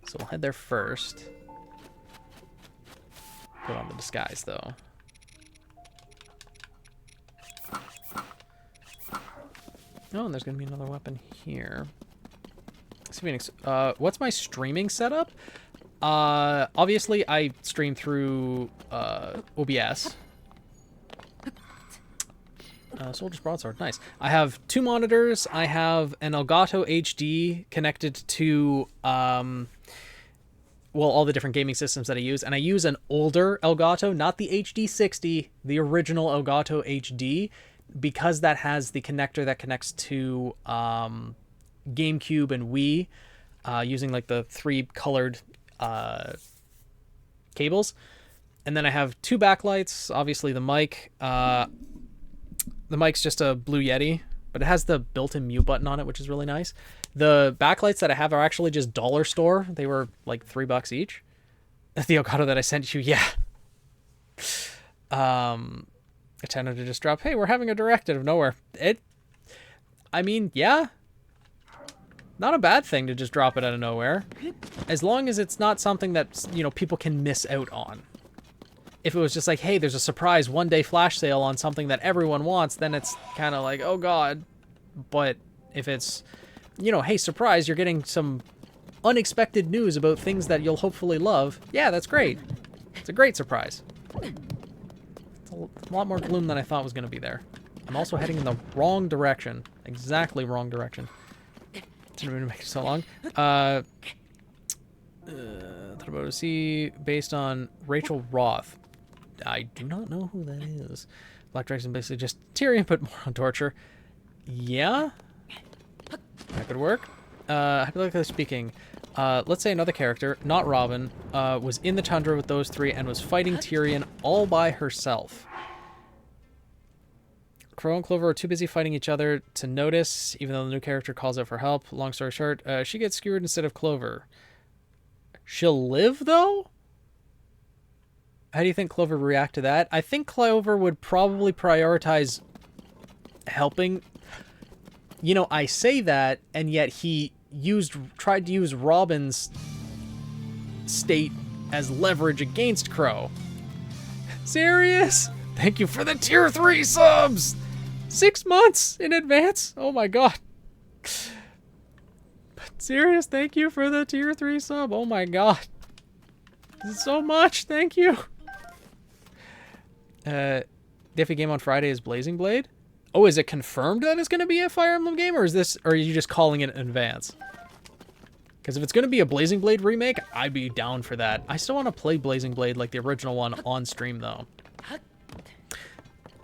So we'll head there first. Put on the disguise, though. Oh, and there's going to be another weapon here. Phoenix, what's my streaming setup? Obviously, I stream through OBS. Soldier's Broadsword, nice. I have 2 monitors. I have an Elgato HD connected to, well, all the different gaming systems that I use. And I use an older Elgato, not the HD60, the original Elgato HD, because that has the connector that connects to GameCube and Wii, using like the 3 colored cables. And then I have 2 backlights, obviously the mic. The mic's just a Blue Yeti, but it has the built-in mute button on it, which is really nice. The backlights that I have are actually just dollar store. They were like $3 each. The Elgato that I sent you, yeah. I tended to just drop, hey, we're having a direct out of nowhere. I mean, yeah. Not a bad thing to just drop it out of nowhere. As long as it's not something that, you know, people can miss out on. If it was just like, hey, there's a surprise one-day flash sale on something that everyone wants, then it's kind of like, oh god. But if it's, you know, hey, surprise, you're getting some unexpected news about things that you'll hopefully love, yeah, that's great. It's a great surprise. It's a lot more gloom than I thought was going to be there. I'm also heading in the wrong direction. Exactly wrong direction. Didn't mean to make it so long. See, based on Rachel Roth. I do not know who that is. Black Dragon basically just Tyrion, but more on torture. Yeah? That could work. Hypothetically speaking, let's say another character, not Robin, was in the tundra with those 3 and was fighting Tyrion all by herself. Crow and Clover are too busy fighting each other to notice, even though the new character calls out for help. Long story short, she gets skewered instead of Clover. She'll live, though? How do you think Clover would react to that? I think Clover would probably prioritize helping. You know, I say that, and yet he tried to use Robin's state as leverage against Crow. Serious? Thank you for the tier 3 subs! 6 months in advance? Oh my god. But serious, thank you for the tier 3 sub. Oh my god. This is so much, thank you. Diffie game on Friday is Blazing Blade. Oh, is it confirmed that it's going to be a Fire Emblem game, or are you just calling it in advance? Because if it's going to be a Blazing Blade remake, I'd be down for that. I still want to play Blazing Blade like the original one on stream, though.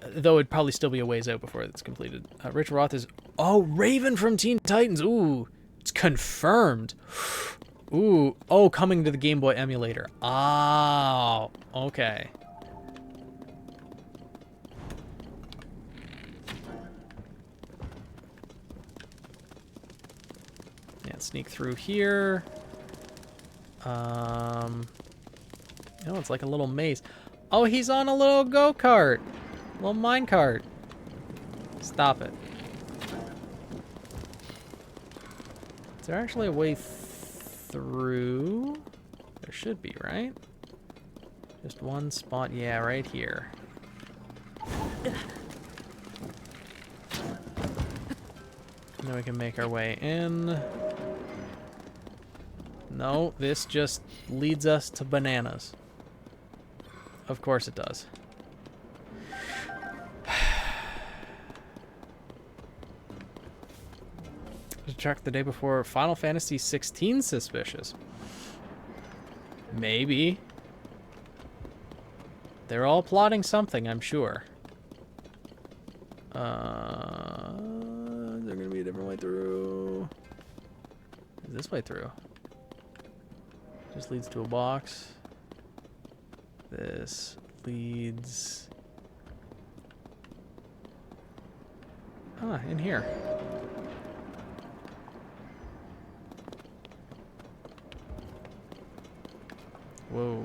Though it'd probably still be a ways out before it's completed. Rich Roth is... Oh, Raven from Teen Titans. Ooh, it's confirmed. Ooh, oh, coming to the Game Boy emulator. Oh, okay. Yeah, sneak through here. You know, it's like a little maze. Oh, he's on a little go-kart. Little minecart. Stop it. Is there actually a way through? There should be, right? Just one spot. Yeah, right here. And then we can make our way in. No, this just leads us to bananas. Of course it does. Check the day before Final Fantasy 16 suspicious. Maybe. They're all plotting something, I'm sure. Is there gonna be a different way through? Is this way through? Just leads to a box. This leads... Ah, in here. Whoa.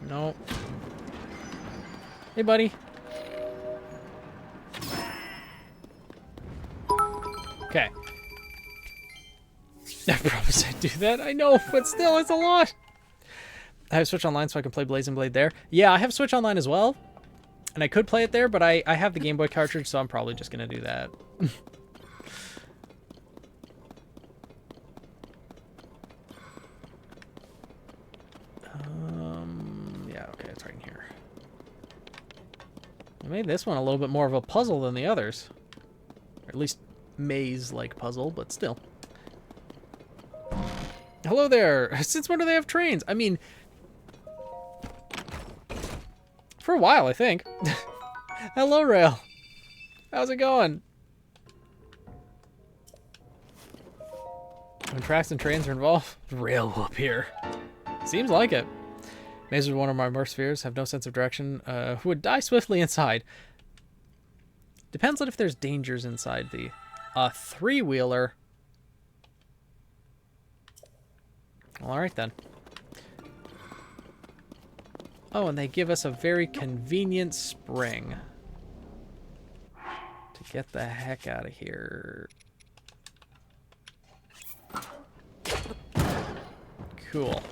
Nope. Hey, buddy. Okay. I promise I'd do that. I know, but still, it's a lot. I have Switch Online so I can play Blazing Blade there. Yeah, I have Switch Online as well. And I could play it there, but I have the Game Boy cartridge, so I'm probably just going to do that. Yeah, okay, it's right in here. I made this one a little bit more of a puzzle than the others. Or at least maze-like puzzle, but still. Hello there! Since when do they have trains? I mean... For a while, I think. Hello, Rail. How's it going? When tracks and trains are involved, Rail will appear. Seems like it. Mazes with one of my more spheres have no sense of direction. Who would die swiftly inside. Depends on if there's dangers inside the three-wheeler. Well, all right then. Oh, and they give us a very convenient spring. To get the heck out of here. Cool.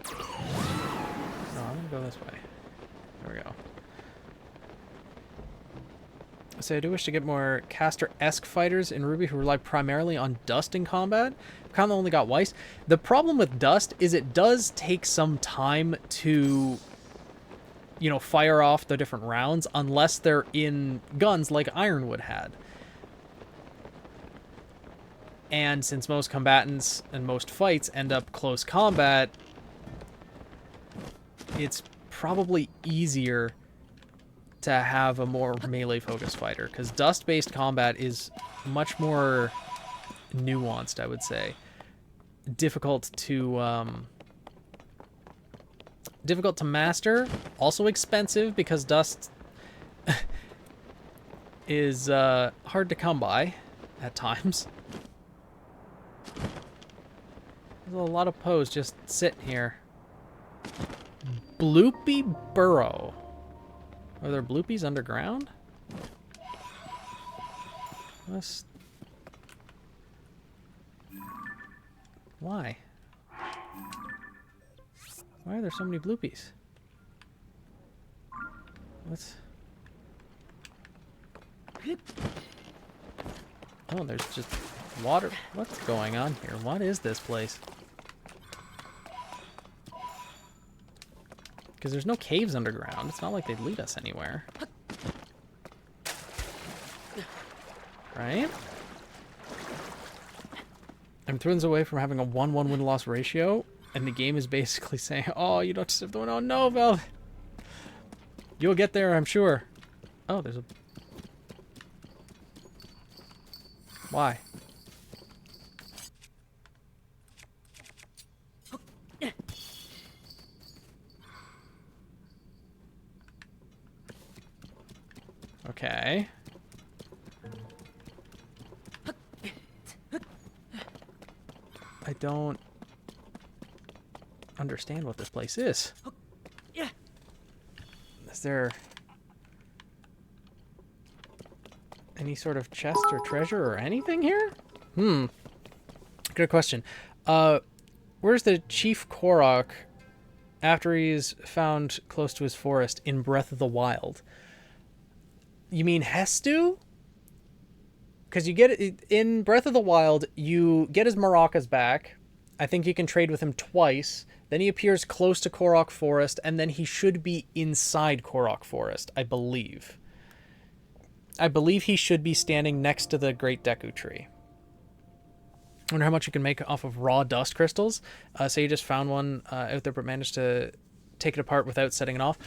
No, I'm gonna go this way. There we go. So I do wish to get more caster-esque fighters in Ruby who rely primarily on dust in combat. I've kind of only got Weiss. The problem with dust is it does take some time to, you know, fire off the different rounds unless they're in guns like Ironwood had. And since most combatants and most fights end up close combat, it's probably easier to have a more melee-focused fighter, because dust-based combat is much more nuanced, I would say. Difficult to master, also expensive because dust is hard to come by at times. There's a lot of Poes just sitting here. Bloopy Burrow. Are there bloopies underground? Why? Why are there so many bloopies? What's... Oh, there's just water. What's going on here? What is this place? Because there's no caves underground. It's not like they'd lead us anywhere. Right? I'm thrones away from having a 1-1 win-loss ratio, and the game is basically saying, oh, you don't deserve the win. Oh, no, Val. You'll get there, I'm sure. Oh, there's a... Why? Okay. I don't understand what this place is. Is there any sort of chest or treasure or anything here? Good question. Where's the Chief Korok after he's found close to his forest in Breath of the Wild? You mean Hestu? Because you get it in Breath of the Wild, you get his maracas back. I think you can trade with him twice. Then he appears close to Korok Forest, and then he should be inside Korok Forest, I believe. I believe he should be standing next to the Great Deku Tree. I wonder how much you can make off of raw dust crystals. Say you just found one out there but managed to take it apart without setting it off.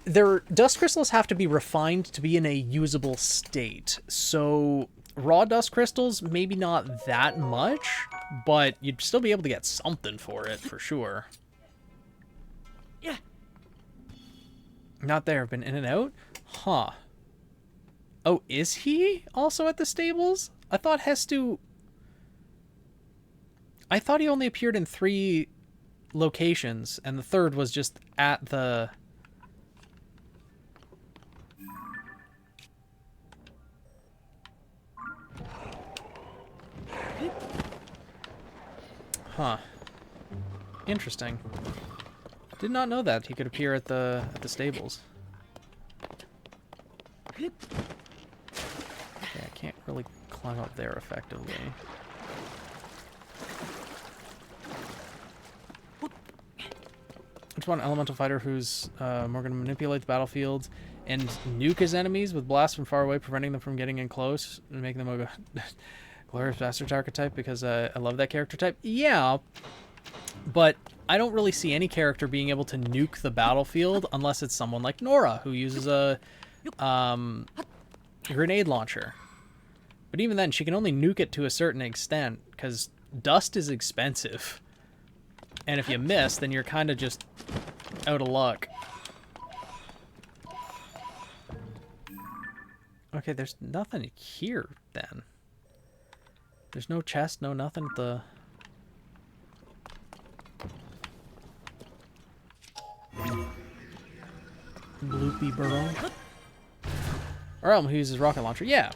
Their dust crystals have to be refined to be in a usable state. So raw dust crystals, maybe not that much, but you'd still be able to get something for it, for sure. Yeah. Not there. Been in and out? Huh. Oh, is he also at the stables? I thought Hestu... I thought he only appeared in 3 locations, and the third was just at the... Huh. Interesting. Did not know that he could appear at the stables. Okay, I can't really climb up there effectively. Just one elemental fighter who's more going to manipulate the battlefield and nuke his enemies with blasts from far away, preventing them from getting in close and making them a glorious bastard archetype, because I love that character type. Yeah, but I don't really see any character being able to nuke the battlefield unless it's someone like Nora, who uses a grenade launcher. But even then, she can only nuke it to a certain extent, because dust is expensive. And if you miss, then you're kind of just out of luck. Okay, there's nothing here, then. There's no chest, no nothing at the... Bloopy burrow. Or Elm, who uses rocket launcher. Yeah.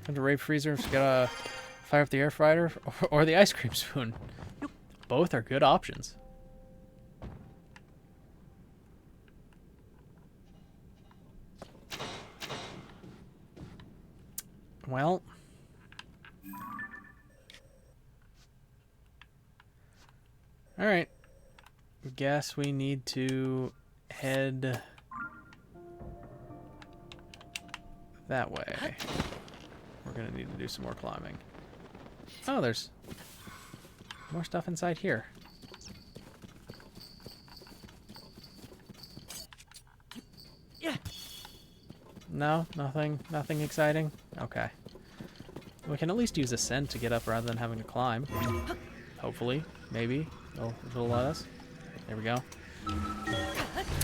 Time to raid freezer, so gotta fire up the air fryer or the ice cream spoon. Both are good options. Well... Alright. Guess we need to head that way. We're gonna need to do some more climbing. Oh, there's more stuff inside here. Yeah. No, nothing exciting. Okay. We can at least use Ascent to get up rather than having to climb. Hopefully, maybe. Oh, it'll let us. There we go.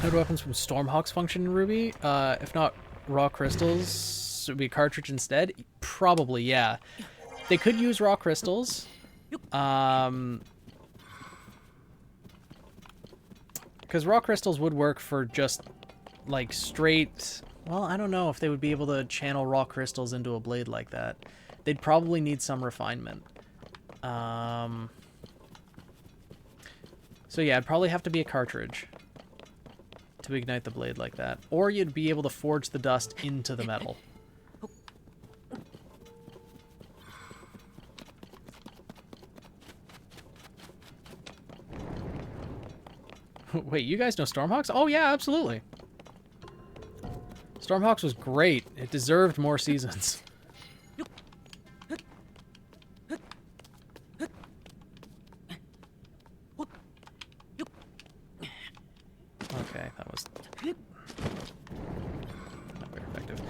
How do weapons from Stormhawks function in Ruby? If not raw crystals, it would be a cartridge instead? Probably, yeah. They could use raw crystals. Because raw crystals would work for just, like, straight... Well, I don't know if they would be able to channel raw crystals into a blade like that. They'd probably need some refinement. So yeah, it'd probably have to be a cartridge to ignite the blade like that. Or you'd be able to forge the dust into the metal. Wait, you guys know Stormhawks? Oh yeah, absolutely. Stormhawks was great. It deserved more seasons. Okay, that was not very effective.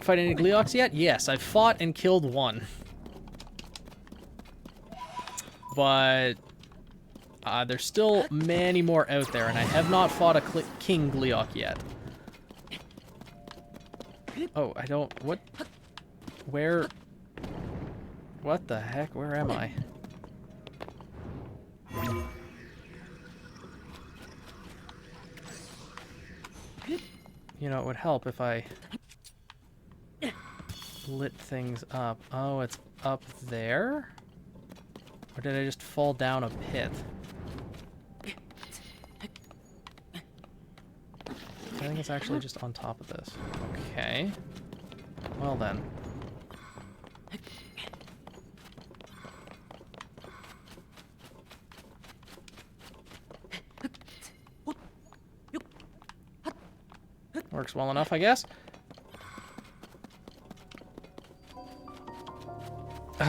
Fight any Gleeoks yet? Yes, I've fought and killed one. But there's still many more out there, and I have not fought a King Gleeok yet. Oh, I don't... What? Where? What the heck? Where am I? You know, it would help if I lit things up. Oh, it's up there? Or did I just fall down a pit? I think it's actually just on top of this. Okay. Well then. Works well enough, I guess.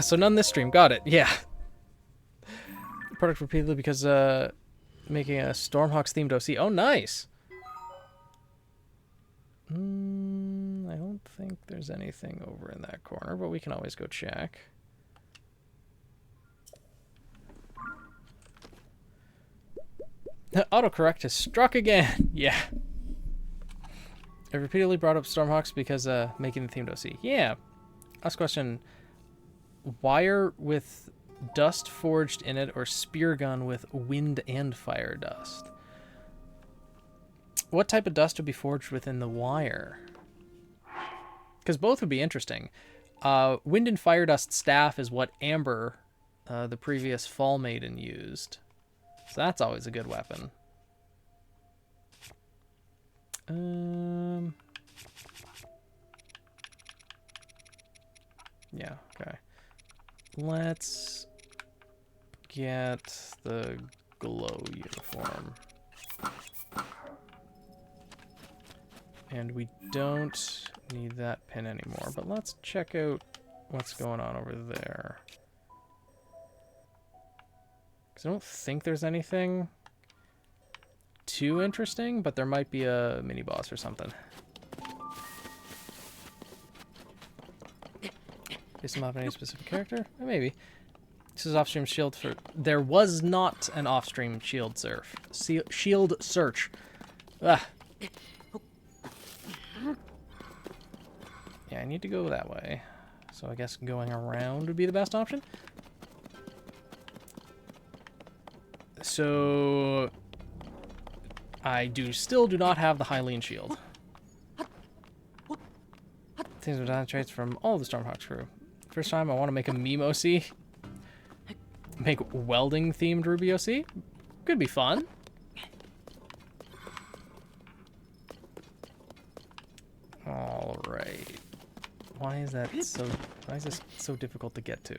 So none this stream. Got it. Yeah. Product repeatedly because making a Stormhawks themed OC. Oh, nice. I don't think there's anything over in that corner, but we can always go check. Autocorrect has struck again. Yeah. I repeatedly brought up Stormhawks because making the themed OC. Yeah. Last question. Wire with dust forged in it or spear gun with wind and fire dust? What type of dust would be forged within the wire? Because both would be interesting. Wind and fire dust staff is what Amber, the previous Fall Maiden, used. So that's always a good weapon. Yeah, okay. Let's get the glow uniform. And we don't need that pin anymore, but let's check out what's going on over there. Because I don't think there's anything too interesting, but there might be a mini boss or something. Based on any specific character? Maybe. This is off-stream shield for... There was not an off-stream shield surf. Shield search. Ah. Yeah, I need to go that way. So I guess going around would be the best option. So... I still do not have the Hylian shield. Things with data traits from all the Stormhawks crew. First time I want to make a meme OC. Make welding themed Ruby OC. Could be fun. Alright. Why is this so difficult to get to?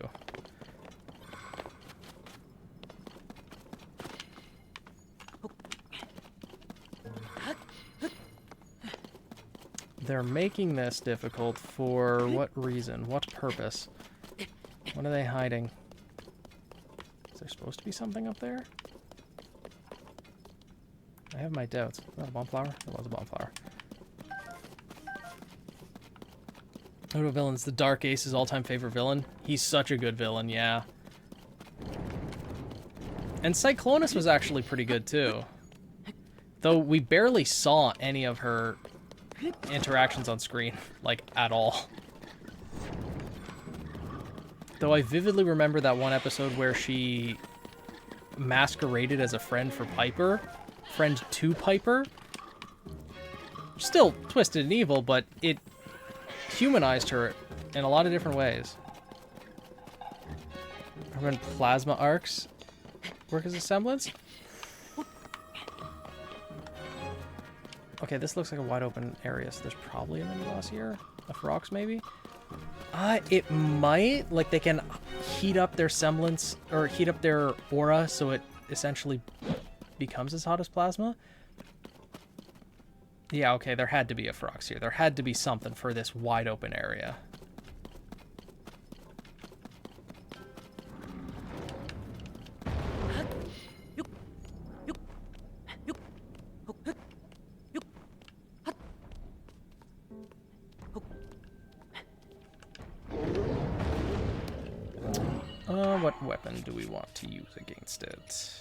They're making this difficult for what reason? What purpose? What are they hiding? Is there supposed to be something up there? I have my doubts. Is that a bomb flower? It was a bomb flower. Odo villains. The Dark Ace's all-time favorite villain. He's such a good villain, yeah. And Cyclonus was actually pretty good too. Though we barely saw any of her interactions on screen, like, at all. Though I vividly remember that one episode where she masqueraded as a friend for Piper. Friend to Piper. Still twisted and evil, but it humanized her in a lot of different ways. When plasma arcs work as a semblance? Okay, this looks like a wide open area, so there's probably a mini boss here. Of rocks, maybe? It might. Like, they can heat up their semblance, or heat up their aura, so it essentially becomes as hot as plasma. Yeah, okay, there had to be a Frox here. There had to be something for this wide open area. What weapon do we want to use against it?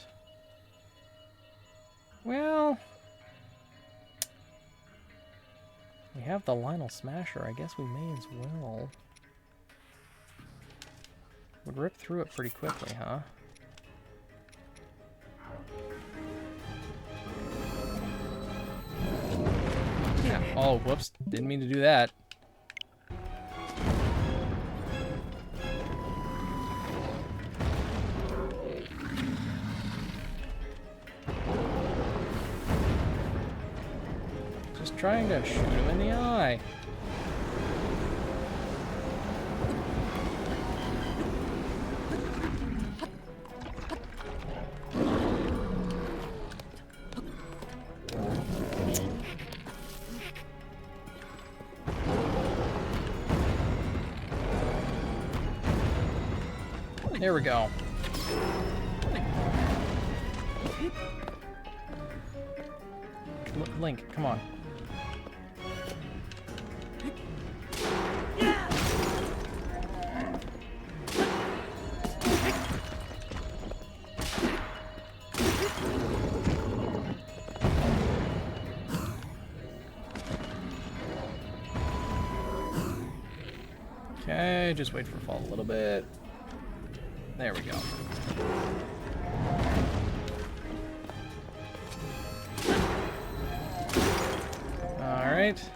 Well, we have the Lionel Smasher. I guess we may as well. Would rip through it pretty quickly, huh? Yeah. Oh, whoops. Didn't mean to do that. Just trying to shoot him in the eye. There we go. Link, come on. Okay, just wait for it to fall a little bit. There we go. All right.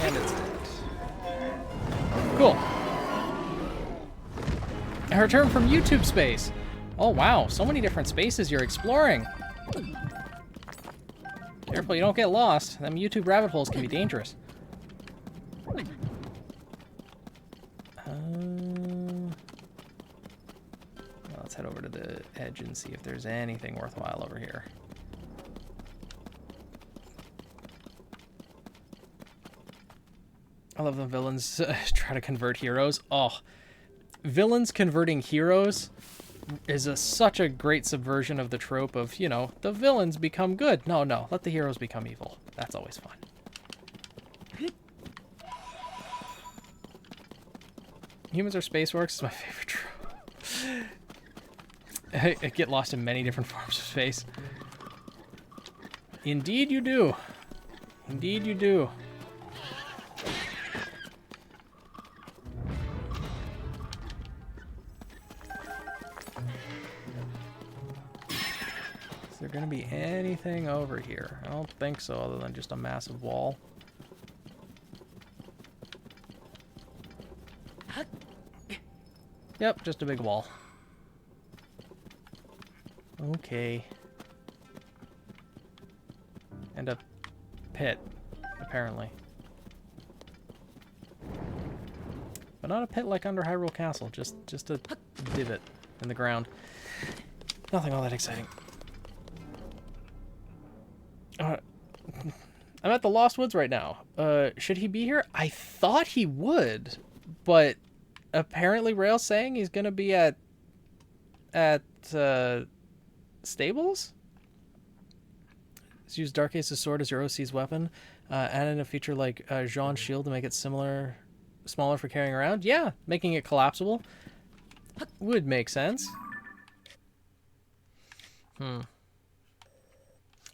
And it's dead. Cool. A return from YouTube space. Oh, wow. So many different spaces you're exploring. Careful you don't get lost. Them YouTube rabbit holes can be dangerous. Let's head over to the edge and see if there's anything worthwhile over here. I love the villains try to convert heroes. Oh, villains converting heroes is such a great subversion of the trope of, you know, the villains become good. No, no, let the heroes become evil. That's always fun. Humans are spaceworks is my favorite trope. I get lost in many different forms of space. Indeed you do. Indeed you do. Is there going to be anything over here? I don't think so, other than just a massive wall. Yep, just a big wall. Okay. And a pit, apparently. But not a pit like under Hyrule Castle, just a divot in the ground. Nothing all that exciting. I'm at the Lost Woods right now. Should he be here? I thought he would, but apparently Rail's saying he's gonna be at stables? Let's use Dark Ace's sword as your OC's weapon. Add in a feature like Jean's shield to make it smaller for carrying around. Yeah, making it collapsible would make sense.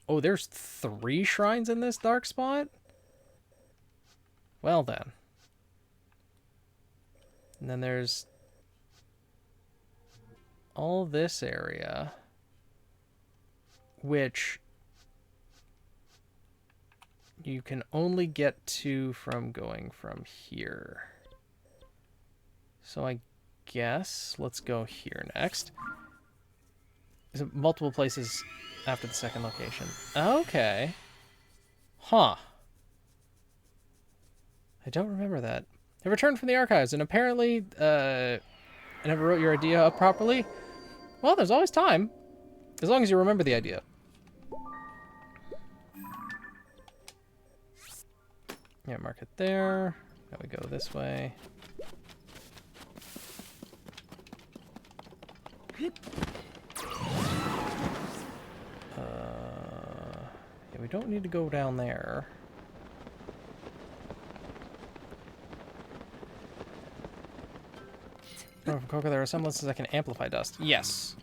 Oh, there's 3 shrines in this dark spot? Well then. And then there's all this area, which you can only get to from going from here. So I guess let's go here next. There's multiple places after the second location. Okay. Huh. I don't remember that. I returned from the archives, and apparently, I never wrote your idea up properly. Well, there's always time. As long as you remember the idea. Yeah, mark it there. Now we go this way. Yeah, we don't need to go down there. Oh, from Coco, there are semblances that can amplify dust. Yes.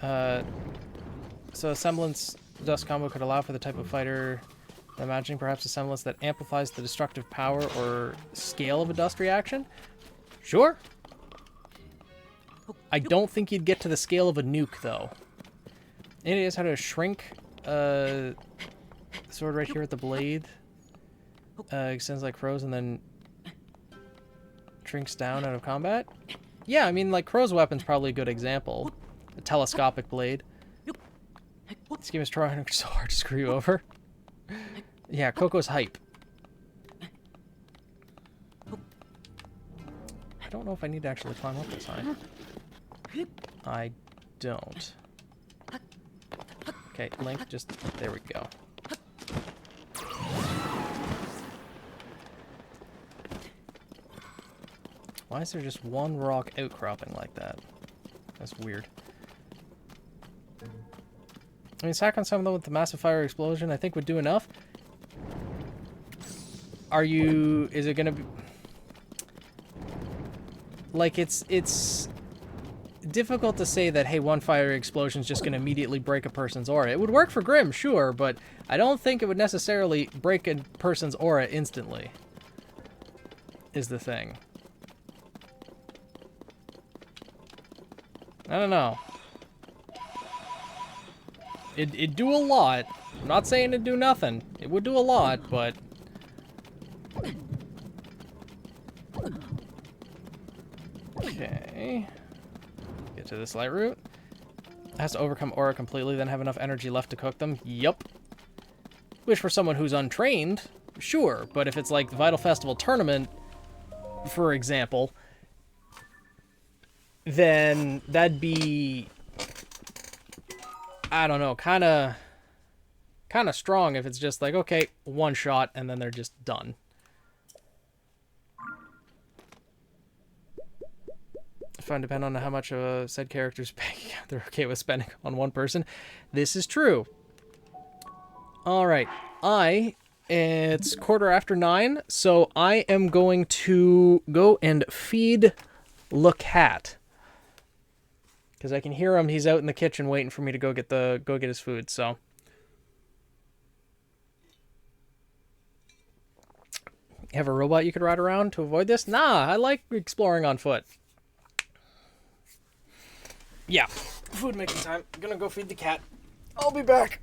So a semblance dust combo could allow for the type of fighter. Imagining perhaps a semblance that amplifies the destructive power or scale of a dust reaction? Sure. I don't think you'd get to the scale of a nuke, though. Any ideas how to shrink the sword right here at the blade? Extends like Crow's and then shrinks down out of combat? Yeah, I mean, like, Crow's weapon's probably a good example. A telescopic blade. This game is trying so hard to screw you over. Yeah, Coco's hype. I don't know if I need to actually climb up this high. I don't. Okay, Link, just... There we go. Why is there just one rock outcropping like that? That's weird. I mean, sack on some of them with the massive fire explosion, I think would do enough. Are you... Is it gonna be... Like, it's difficult to say that, hey, one fire explosion is just going to immediately break a person's aura. It would work for Grimm, sure, but I don't think it would necessarily break a person's aura instantly, is the thing. I don't know. It'd do a lot. I'm not saying it'd do nothing. It would do a lot, but... Okay. Get to this light route. Has to overcome aura completely, then have enough energy left to cook them. Yup. Which for someone who's untrained, sure. But if it's like the Vital Festival tournament, for example, then that'd be... I don't know, kind of strong if it's just like, okay, one shot, and then they're just done. Fun depend on how much said character's paying. They're okay with spending on one person. This is true. All right, it's 9:15, so I am going to go and feed the cat because I can hear him. He's out in the kitchen waiting for me to go get his food. So. You have a robot you could ride around to avoid this? Nah, I like exploring on foot. Yeah, food making time. I'm gonna go feed the cat. I'll be back.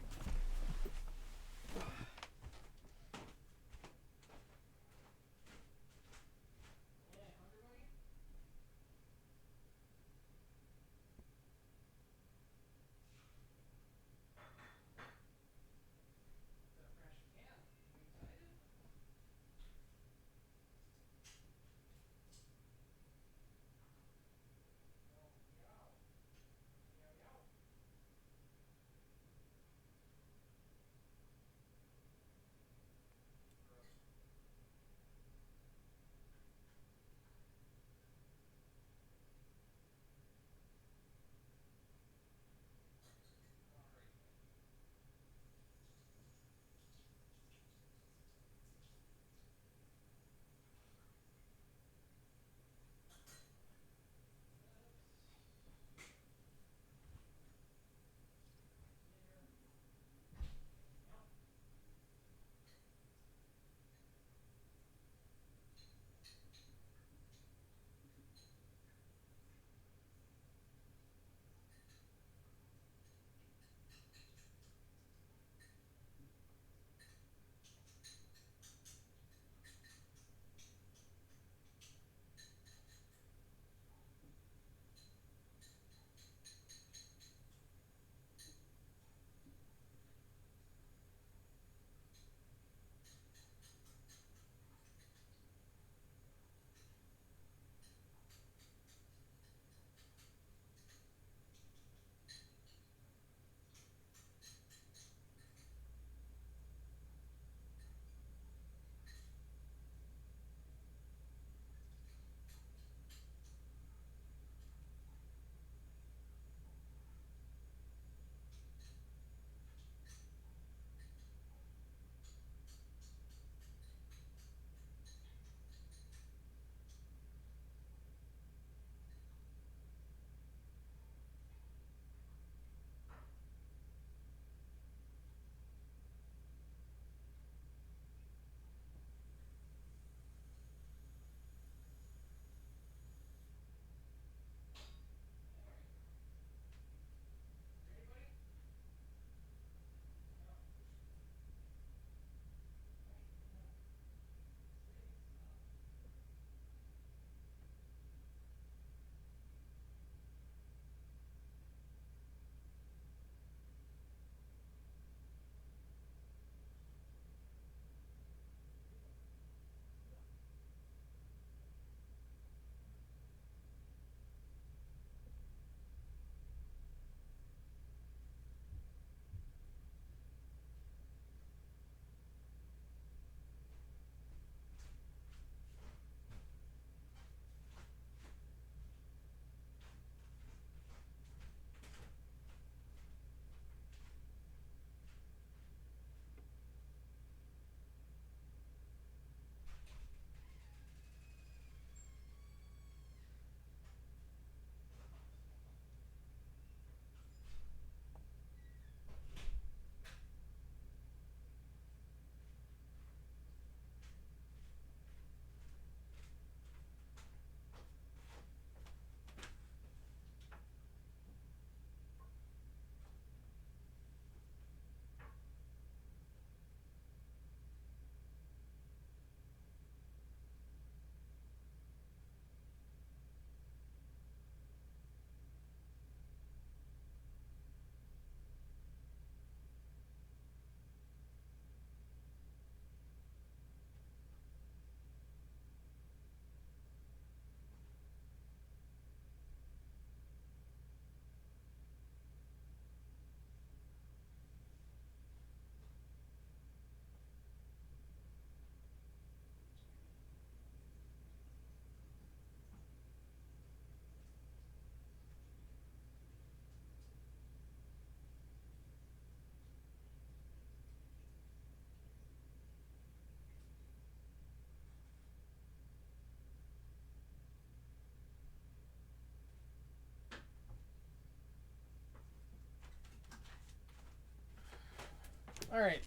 Alright.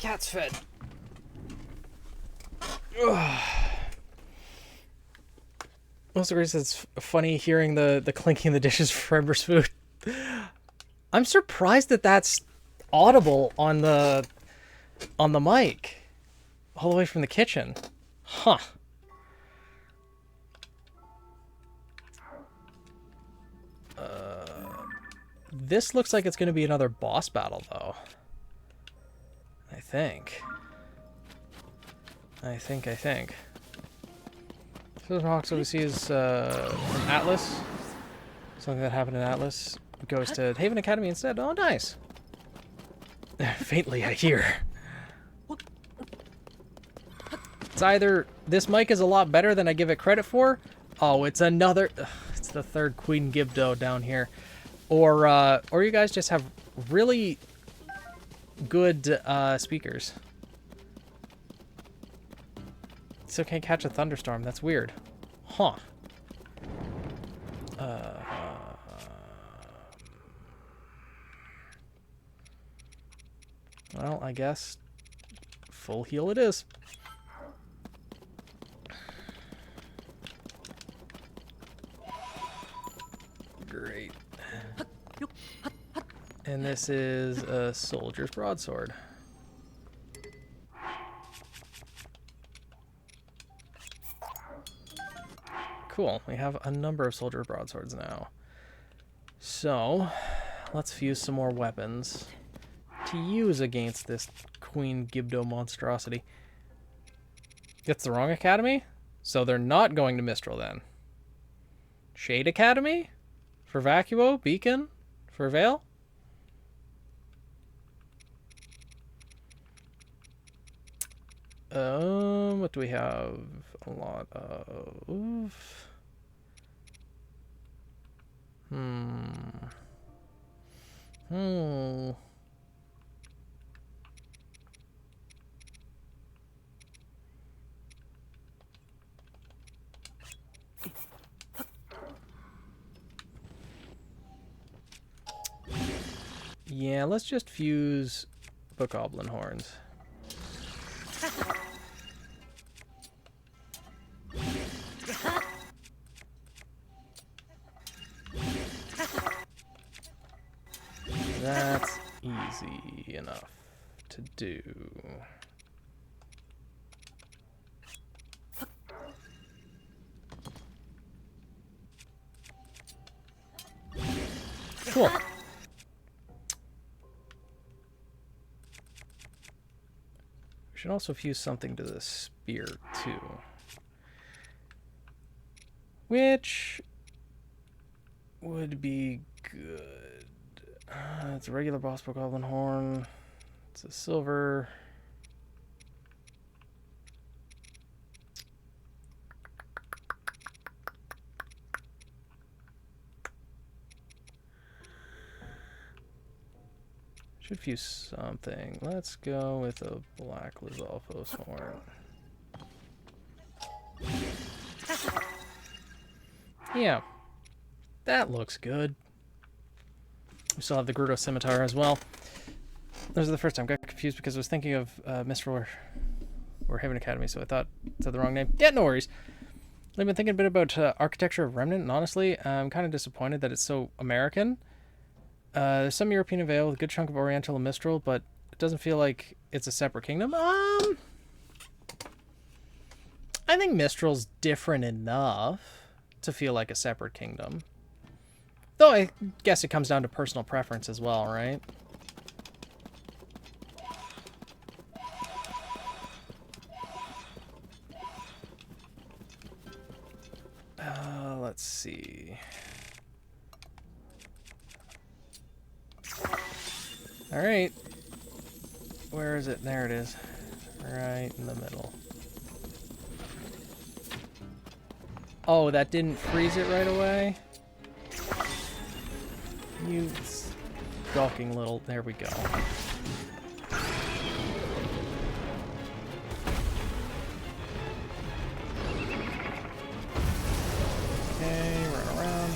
Cat's fed. Ugh. Also, Grace, it's funny hearing the clinking of the dishes for Ember's food. I'm surprised that that's audible on the mic, all the way from the kitchen. Huh. This looks like it's going to be another boss battle, though. I think. So Hawks obviously is from Atlas. Something that happened in Atlas goes to Haven Academy instead. Oh, nice. Faintly, I hear. It's either this mic is a lot better than I give it credit for. Oh, it's another. It's the third Queen Gibdo down here, or you guys just have really good speakers. Still can't catch a thunderstorm. That's weird. Huh. Well, I guess full heal it is. Great. And this is a soldier's broadsword. Cool. We have a number of soldier broadswords now. So, let's fuse some more weapons to use against this Queen Gibdo monstrosity. It's the wrong academy? So they're not going to Mistral then. Shade Academy? For Vacuo? Beacon? For Vale? What do we have? A lot of... Yeah, let's just fuse Bokoblin horns. That's easy enough to do. Cool. We should also fuse something to the spear, too. Which would be good. It's a regular boss Bokoblin horn. It's a silver. Should fuse something. Let's go with a black Lizalfos horn. Yeah, that looks good. We still have the Gerudo Scimitar as well. This is the first time I got confused because I was thinking of Mistral or Haven Academy, so I thought I said the wrong name. Yeah, no worries. I've been thinking a bit about Architecture of Remnant, and honestly, I'm kind of disappointed that it's so American. There's some European in Vale with a good chunk of Oriental and Mistral, but it doesn't feel like it's a separate kingdom. I think Mistral's different enough to feel like a separate kingdom. Though I guess it comes down to personal preference as well, right? Let's see. All right. Where is it? There it is. Right in the middle. Oh, that didn't freeze it right away? You gawking little... There we go. Okay, run around.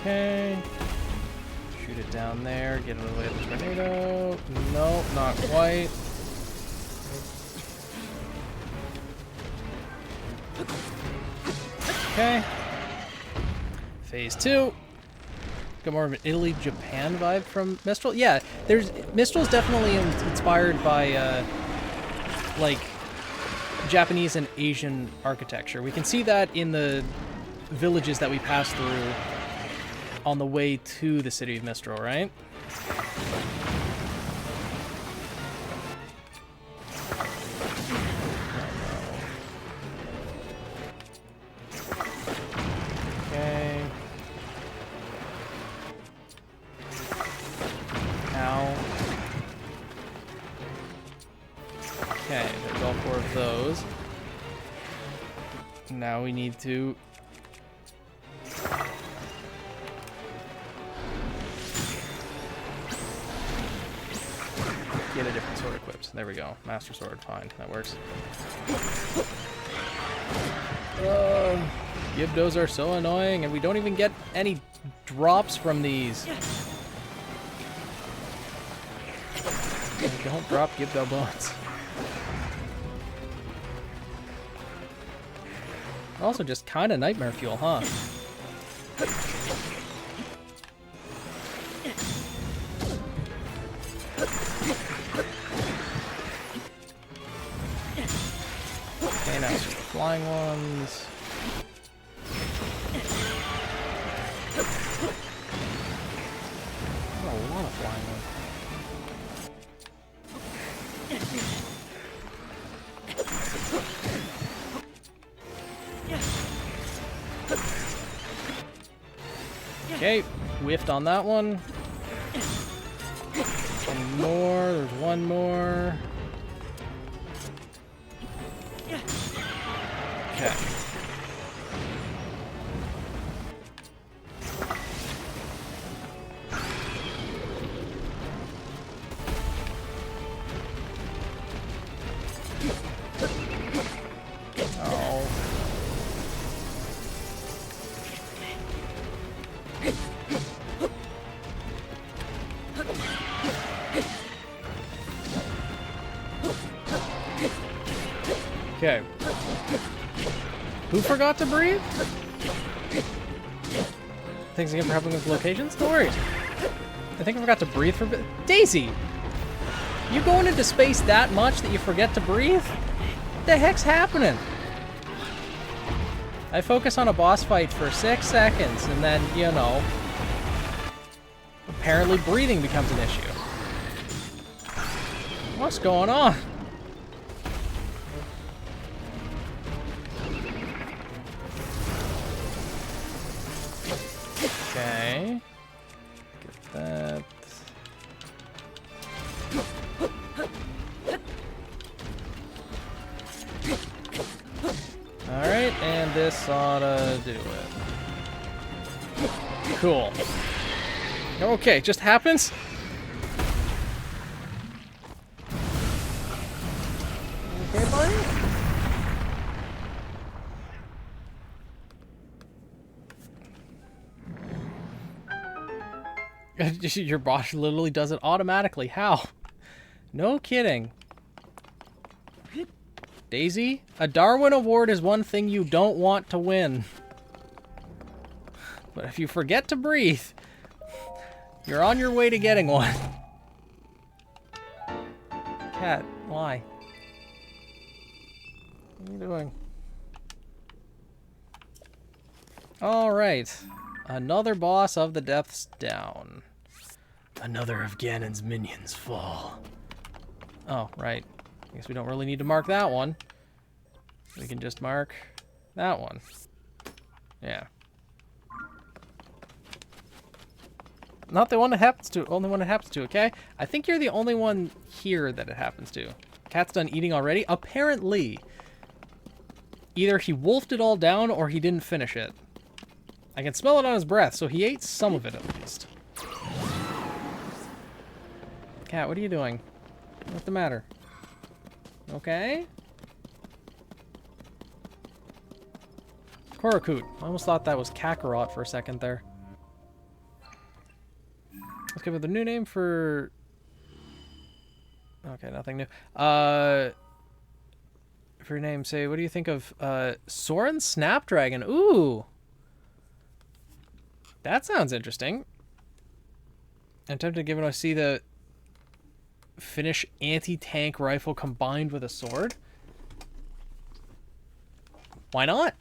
Okay. Shoot it down there. Get out of the way of the tornado. Nope, not quite. Okay. Phase 2. Got more of an Italy-Japan vibe from Mistral. Yeah, Mistral's definitely inspired by like Japanese and Asian architecture. We can see that in the villages that we pass through on the way to the city of Mistral, right? Okay. Ow. Okay, there's all 4 of those. Now we need to get a different sword equipped. There we go. Master Sword. Fine. That works. Gibdos are so annoying, and we don't even get any drops from these. Don't drop Gibdo bones. Also just kind of nightmare fuel, huh? Okay, now it's flying ones. Oh, a lot of flying ones. Okay, whiffed on that one. One more, there's one more. Okay. Oh. Okay. Who forgot to breathe? Thanks again for helping with locations. No worries. I think I forgot to breathe for a bit. Daisy! You going into space that much that you forget to breathe? What the heck's happening? I focus on a boss fight for 6 seconds, and then, you know, apparently breathing becomes an issue. What's going on? Okay. Get that. Alright, and this ought to do it. Cool. Okay, just happens. Okay, buddy? Your boss literally does it automatically. How? No kidding. Daisy, a Darwin Award is one thing you don't want to win. But if you forget to breathe, you're on your way to getting one. Cat, why? What are you doing? Alright. Another boss of the depths down. Another of Ganon's minions fall. Oh, right. I guess we don't really need to mark that one. We can just mark that one. Yeah. Not the one it happens to, only one it happens to, okay? I think you're the only one here that it happens to. Cat's done eating already? Apparently. Either he wolfed it all down or he didn't finish it. I can smell it on his breath, so he ate some of it at least. Cat, what are you doing? What's the matter? Okay. Korokut. I almost thought that was Kakarot for a second there. Let's give it the new name for... Okay, nothing new. For your name, say, what do you think of Soren Snapdragon? Ooh! That sounds interesting. I'm tempted to give it a see the Finnish anti-tank rifle combined with a sword. Why not?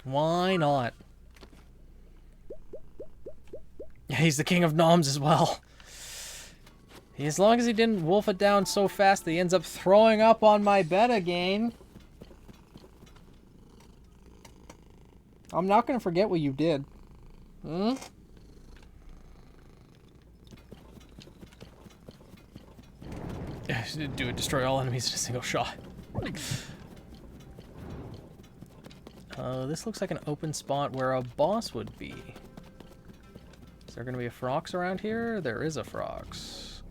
Why not? Yeah, he's the king of noms as well. As long as he didn't wolf it down so fast that he ends up throwing up on my bed again. I'm not going to forget what you did. Hmm? Do it, destroy all enemies in a single shot. This looks like an open spot where a boss would be. Is there going to be a Frox around here? There is a Frox.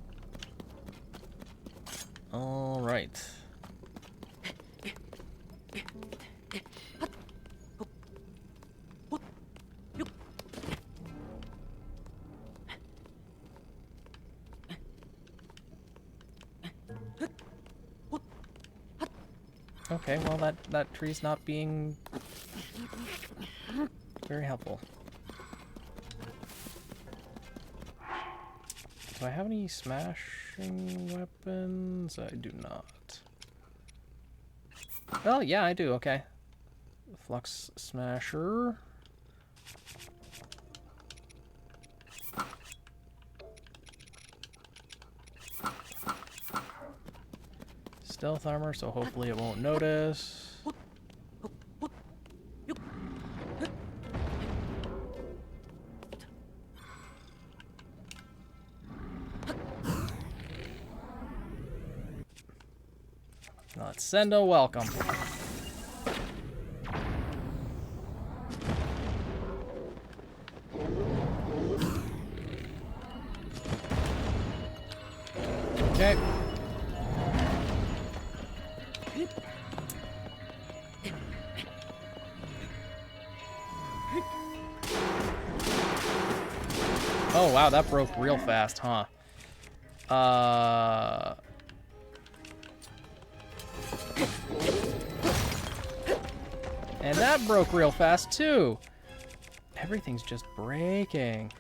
Alright. Okay, well that tree's not being very helpful. Do I have any smashing weapons? I do not. Oh, yeah, I do, okay. Flux Smasher. Stealth armor, so hopefully it won't notice. Let's send a welcome. Okay. Oh, wow, that broke real fast, huh? And that broke real fast, too. Everything's just breaking.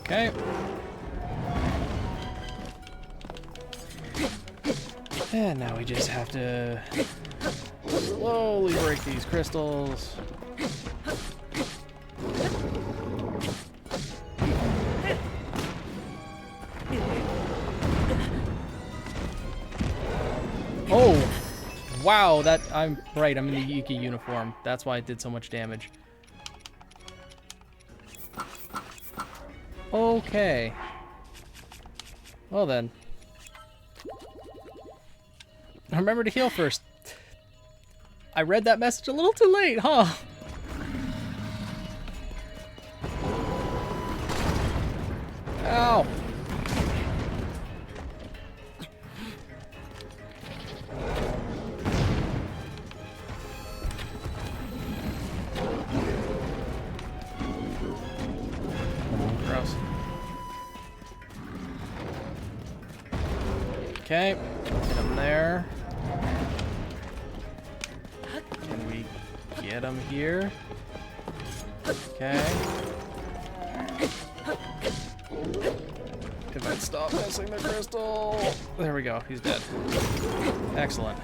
Okay. And now we just have to slowly break these crystals. Oh! Wow, that... I'm right, I'm in the Yuki uniform. That's why it did so much damage. Okay. Well then. Remember to heal first. I read that message a little too late, huh? Ow. Gross. Okay, get him there. Can we get him here? Okay. If I'd stop missing the crystal. There we go, he's dead. Excellent.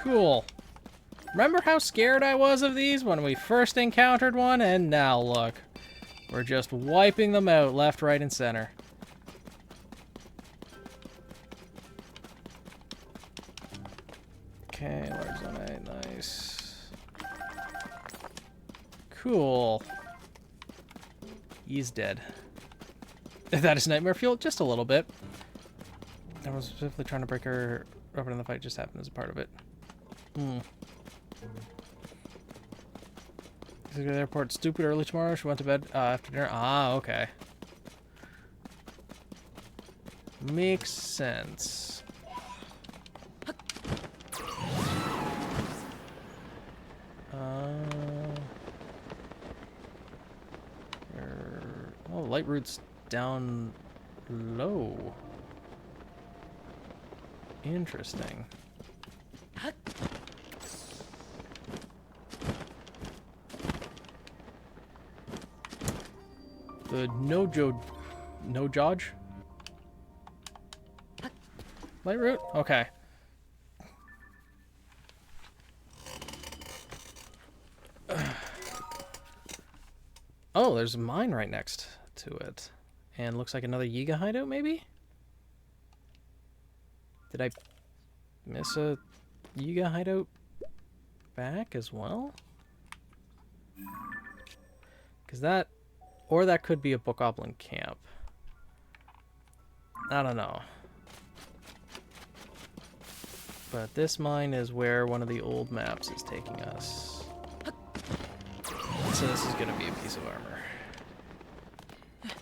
Cool. Remember how scared I was of these when we first encountered one? And now look. We're just wiping them out left, right, and center. Okay, large zonite, nice. Cool. He's dead. That is nightmare fuel? Just a little bit. I was specifically trying to break her open in the fight, just happened as a part of it. to go to the airport stupid early tomorrow. She went to bed after dinner. Ah, okay. Makes sense. Oh, light route's down low. Interesting. The no Jodge? Light route? Okay. Oh, there's a mine right next to it. And looks like another Yiga hideout, maybe? Did I miss a Yiga hideout back as well? Because that... Or that could be a Bokoblin camp. I don't know. But this mine is where one of the old maps is taking us. So this is going to be a piece of armor.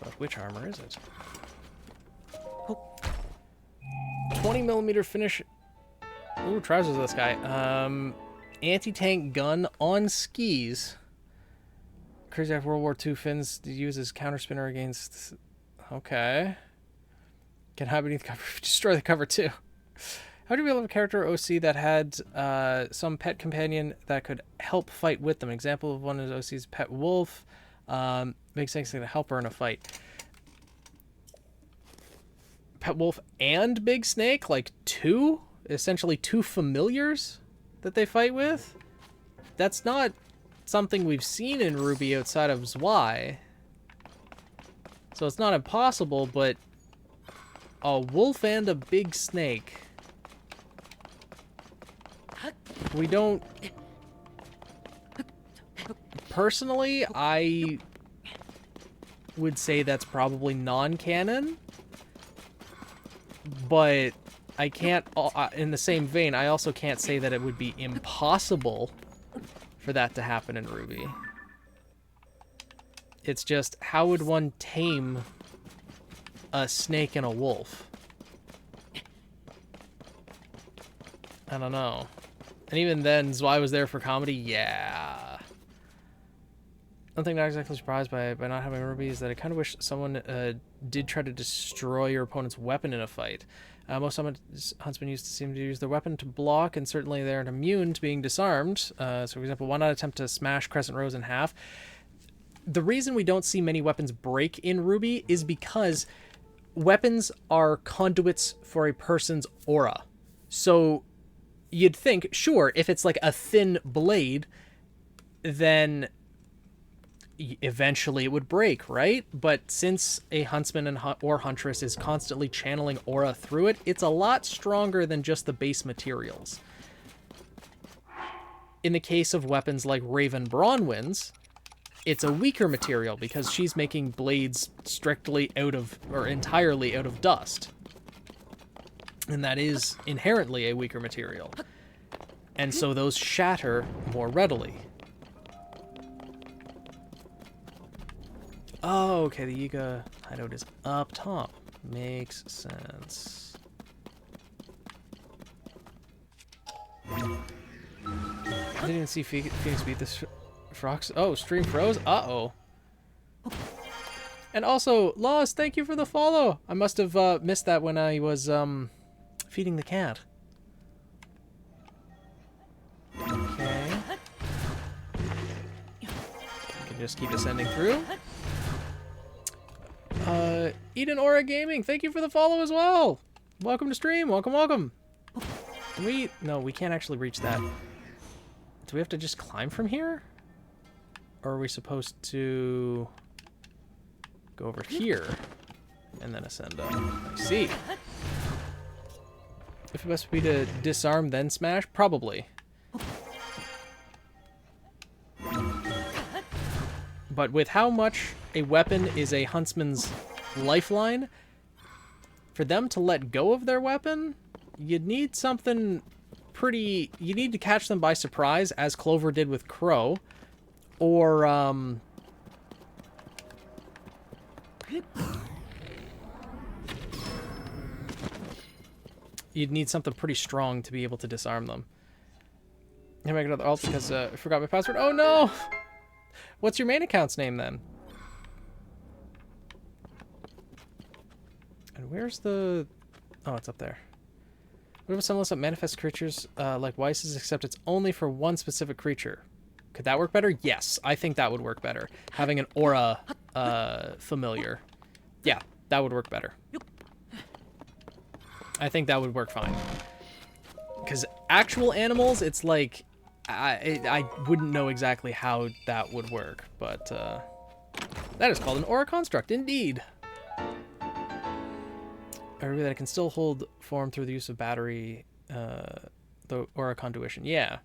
But which armor is it? 20mm finish. Ooh, trousers of this guy. Anti-tank gun on skis. Crazy after World War II, Finns use as counter spinner against... Okay. Can hide beneath cover. Destroy the cover too. How do you have a character OC that had some pet companion that could help fight with them? An example of one is OC's pet wolf. Makes sense to help her in a fight. Pet wolf and big snake? Like two? Essentially two familiars that they fight with? That's not something we've seen in Ruby outside of Zwei. So it's not impossible, but a wolf and a big snake. We don't... Personally, I would say that's probably non-canon. But I can't... in the same vein, I also can't say that it would be impossible for that to happen in Ruby. It's just, how would one tame a snake and a wolf? I don't know. And even then, Zwei was there for comedy? Yeah. One thing not exactly surprised by not having Ruby is that I kind of wish someone did try to destroy your opponent's weapon in a fight. Most huntsmen used to seem to use their weapon to block, and certainly they aren't immune to being disarmed. So, for example, why not attempt to smash Crescent Rose in half? The reason we don't see many weapons break in Ruby is because weapons are conduits for a person's aura. So you'd think, sure, if it's like a thin blade, then eventually it would break, right? But since a huntsman or huntress is constantly channeling aura through it, it's a lot stronger than just the base materials. In the case of weapons like Raven Bronwyn's, it's a weaker material because she's making blades strictly out of, or entirely out of dust. And that is inherently a weaker material. And so those shatter more readily. Oh, okay, the Yiga hideout is up top. Makes sense. I didn't even see Phoenix beat this Frox. Oh, stream froze? Uh-oh. And also, Laws, thank you for the follow. I must have missed that when I was feeding the cat. Okay. You can just keep ascending through. Eden Aura Gaming, thank you for the follow as well. Welcome to stream. Welcome, welcome. No, we can't actually reach that. Do we have to just climb from here? Or are we supposed to go over here and then ascend up? I see. If it must be to disarm then smash? Probably. But with how much a weapon is a huntsman's lifeline, for them to let go of their weapon, you'd need something pretty... You need to catch them by surprise, as Clover did with Crow, Or, you'd need something pretty strong to be able to disarm them. I make another alt because I forgot my password. Oh no! What's your main account's name then? And where's the... Oh, it's up there. What about some list that manifest creatures like Weiss's, except it's only for one specific creature? Could that work better? Yes, I think that would work better. Having an aura familiar. Yeah, that would work better. I think that would work fine. Because actual animals, it's like... I wouldn't know exactly how that would work, but that is called an aura construct, indeed. A ruby that can still hold form through the use of battery, the aura conduition. Yeah.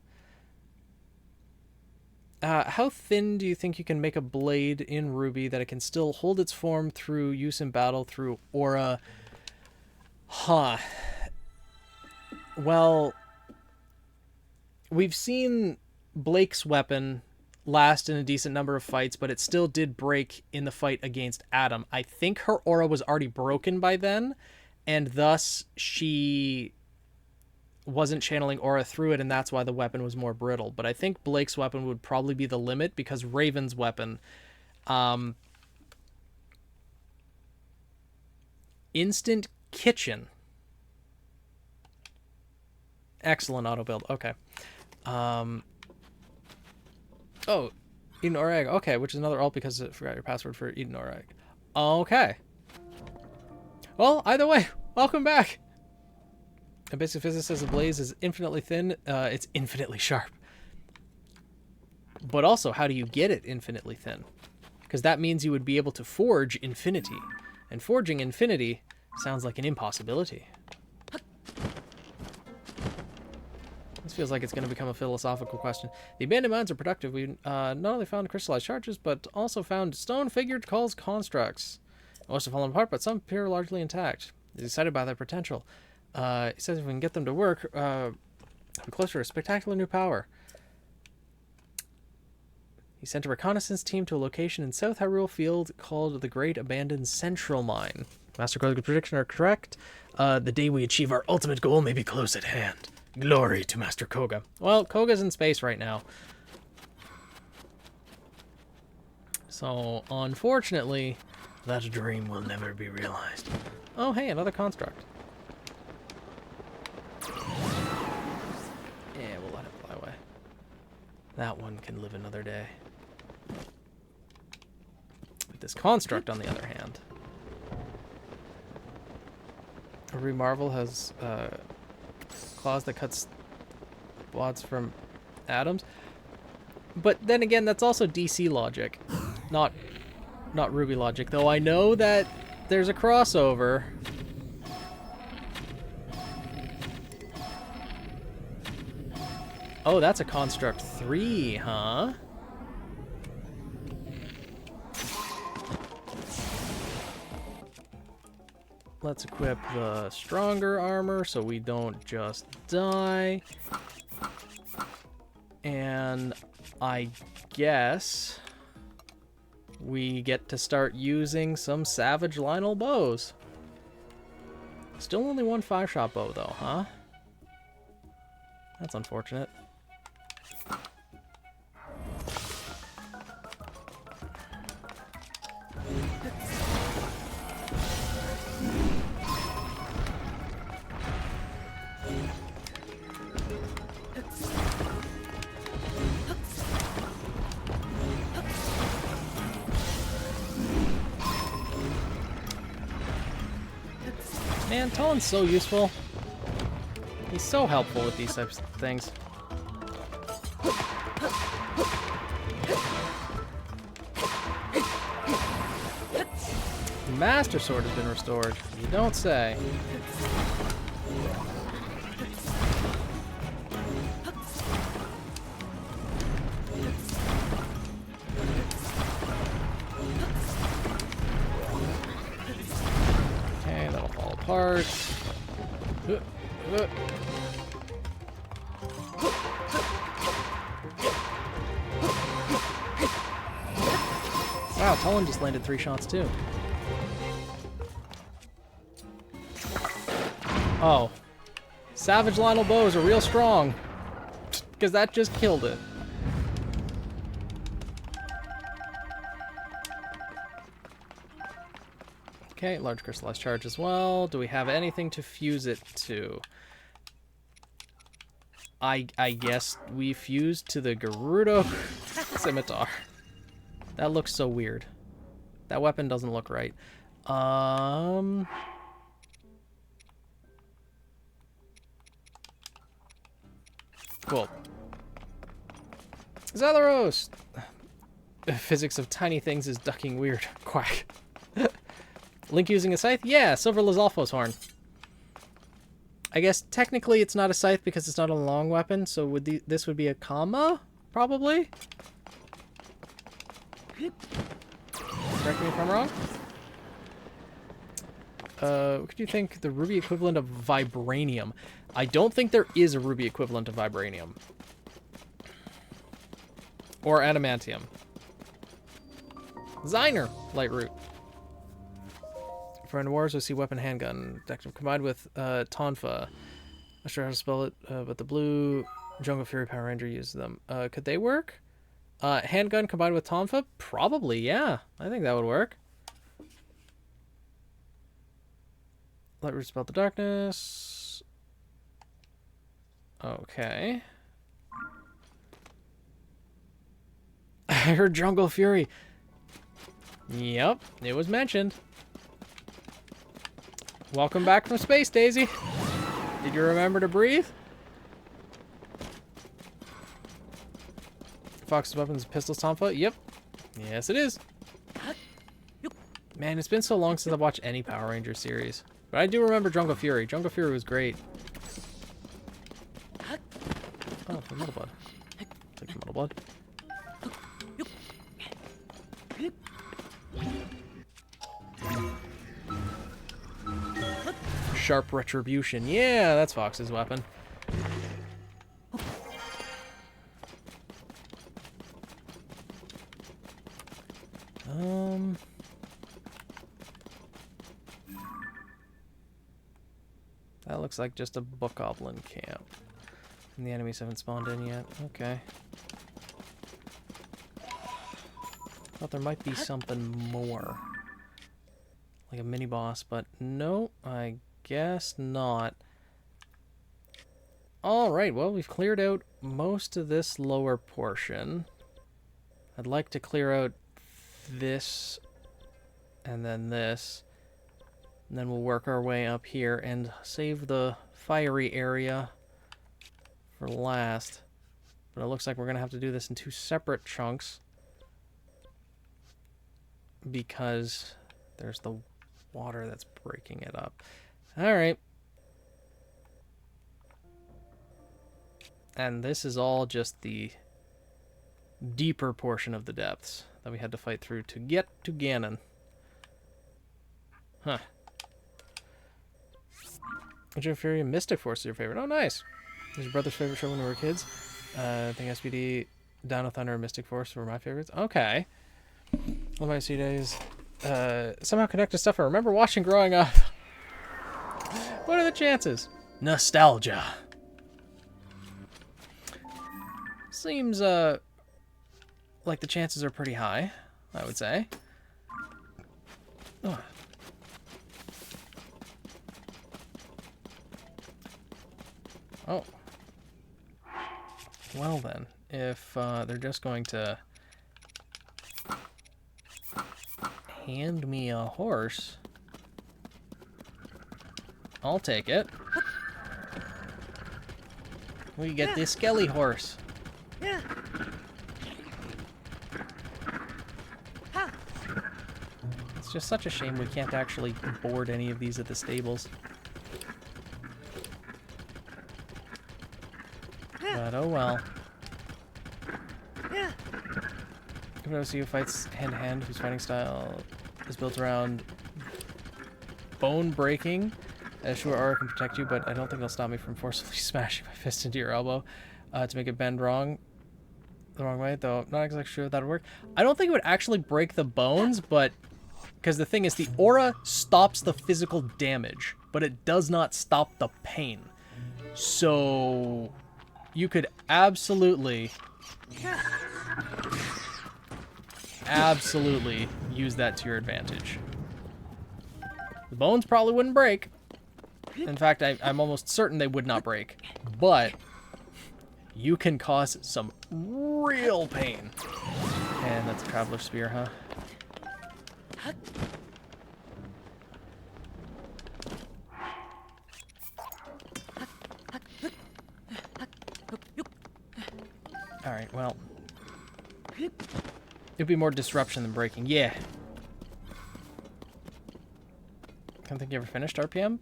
How thin do you think you can make a blade in ruby that it can still hold its form through use in battle through aura? Huh. Well, we've seen Blake's weapon last in a decent number of fights, but it still did break in the fight against Adam. I think her aura was already broken by then, and thus she wasn't channeling aura through it, and that's why the weapon was more brittle. But I think Blake's weapon would probably be the limit, because Raven's weapon... Instant Kitchen. Excellent auto build. Okay. Oh, Eden or Egg. Okay, which is another alt because I forgot your password for Eden or Egg. Okay. Well, either way, welcome back. A basic physics says the blaze is infinitely thin. It's infinitely sharp. But also, how do you get it infinitely thin? Because that means you would be able to forge infinity. And forging infinity sounds like an impossibility. This feels like it's going to become a philosophical question. The abandoned mines are productive. We not only found crystallized charges, but also found stone-figured calls constructs. Most have fallen apart, but some appear largely intact. He's excited by their potential. He says if we can get them to work, we're closer to a spectacular new power. He sent a reconnaissance team to a location in South Hyrule Field called the Great Abandoned Central Mine. Master Koga's prediction are correct. The day we achieve our ultimate goal may be close at hand. Glory to Master Koga. Well, Koga's in space right now. So, unfortunately, that dream will never be realized. Oh, hey, another construct. Yeah, we'll let it fly away. That one can live another day. With this construct, on the other hand. Ruby Marvel has claws that cuts wads from atoms. But then again, that's also DC logic, not Ruby logic. Though I know that there's a crossover. Oh, that's a construct 3, huh? Let's equip the stronger armor so we don't just die. And I guess we get to start using some Savage Lionel bows. Still only one 5-shot bow though, huh? That's unfortunate. Man, Tolan's so useful. He's so helpful with these types of things. The Master Sword has been restored. You don't say. Okay, that'll fall apart. Wow, Tullen just landed 3 shots too. Oh. Savage Lionel bows are real strong. Because that just killed it. Okay, large crystallized charge as well. Do we have anything to fuse it to? I guess we fused to the Gerudo Scimitar. That looks so weird. That weapon doesn't look right. Cool. Zalaros! Physics of tiny things is ducking weird. Quack. Link using a scythe? Yeah, Silver Lizalfo's horn. I guess technically it's not a scythe because it's not a long weapon, so this would be a comma? Probably? Correct me if I'm wrong. What do you think the ruby equivalent of vibranium? I don't think there is a ruby equivalent of vibranium. Or adamantium. Zyner, light root. For in wars, we see weapon handgun. Detective combined with Tonfa. Not sure how to spell it, but the blue Jungle Fury Power Ranger uses them. Could they work? Handgun combined with Tonfa? Probably, yeah. I think that would work. Light root spell the darkness. Okay. I heard Jungle Fury. Yep, it was mentioned. Welcome back from space, Daisy. Did you remember to breathe? Fox's weapons, pistols, Tonfa? Yep. Yes, it is. Man, it's been so long since I've watched any Power Ranger series. But I do remember Jungle Fury. Jungle Fury was great. Oh, the Metal Blood. Take the Metal Blood. Sharp Retribution. Yeah, that's Fox's weapon. That looks like just a book goblin camp. And the enemies haven't spawned in yet. Okay. Thought there might be something more. Like a mini boss, but no, I guess not. Alright, well, we've cleared out most of this lower portion. I'd like to clear out this and then this. And then we'll work our way up here and save the fiery area for last. But it looks like we're going to have to do this in 2 separate chunks. Because there's the water that's breaking it up. Alright. And this is all just the deeper portion of the depths that we had to fight through to get to Ganon. Huh. Jim Fury and Mystic Force is your favorite. Oh, nice. Was your brother's favorite show when we were kids? I think SPD, Down with Thunder, and Mystic Force were my favorites. Okay. One of my C days. Somehow connected stuff I remember watching growing up. What are the chances? Nostalgia. Seems, like the chances are pretty high, I would say. Oh. Oh. Well then, if they're just going to hand me a horse, I'll take it. We get this skelly horse. It's just such a shame we can't actually board any of these at the stables. But oh well. If I see who fights hand to hand, whose fighting style is built around bone breaking, sure aura can protect you, but I don't think it'll stop me from forcefully smashing my fist into your elbow to make it bend wrong. the wrong way, though. Not exactly sure if that would work. I don't think it would actually break the bones, but... Because the thing is, the aura stops the physical damage, but it does not stop the pain. So... You could absolutely... Absolutely use that to your advantage. The bones probably wouldn't break. In fact, I'm almost certain they would not break. But you can cause some real pain. And that's a Traveler's Spear, huh? Alright, well. It'd be more disruption than breaking. Yeah. I don't think you ever finished RPM?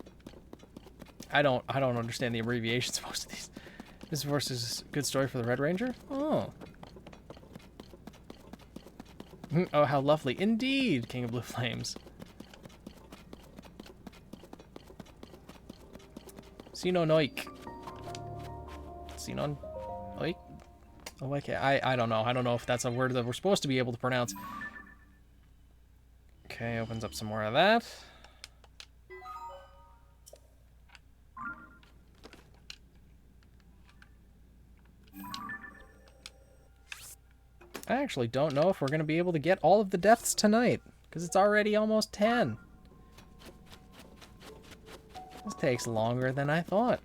I don't understand the abbreviations of most of these. This verse is a good story for the Red Ranger? Oh. Oh, how lovely. Indeed, King of Blue Flames. Sino Noik. Sino Noik? Oh, okay. I don't know. I don't know if that's a word that we're supposed to be able to pronounce. Okay, opens up some more of that. I actually don't know if we're going to be able to get all of the deaths tonight, because it's already almost 10. This takes longer than I thought.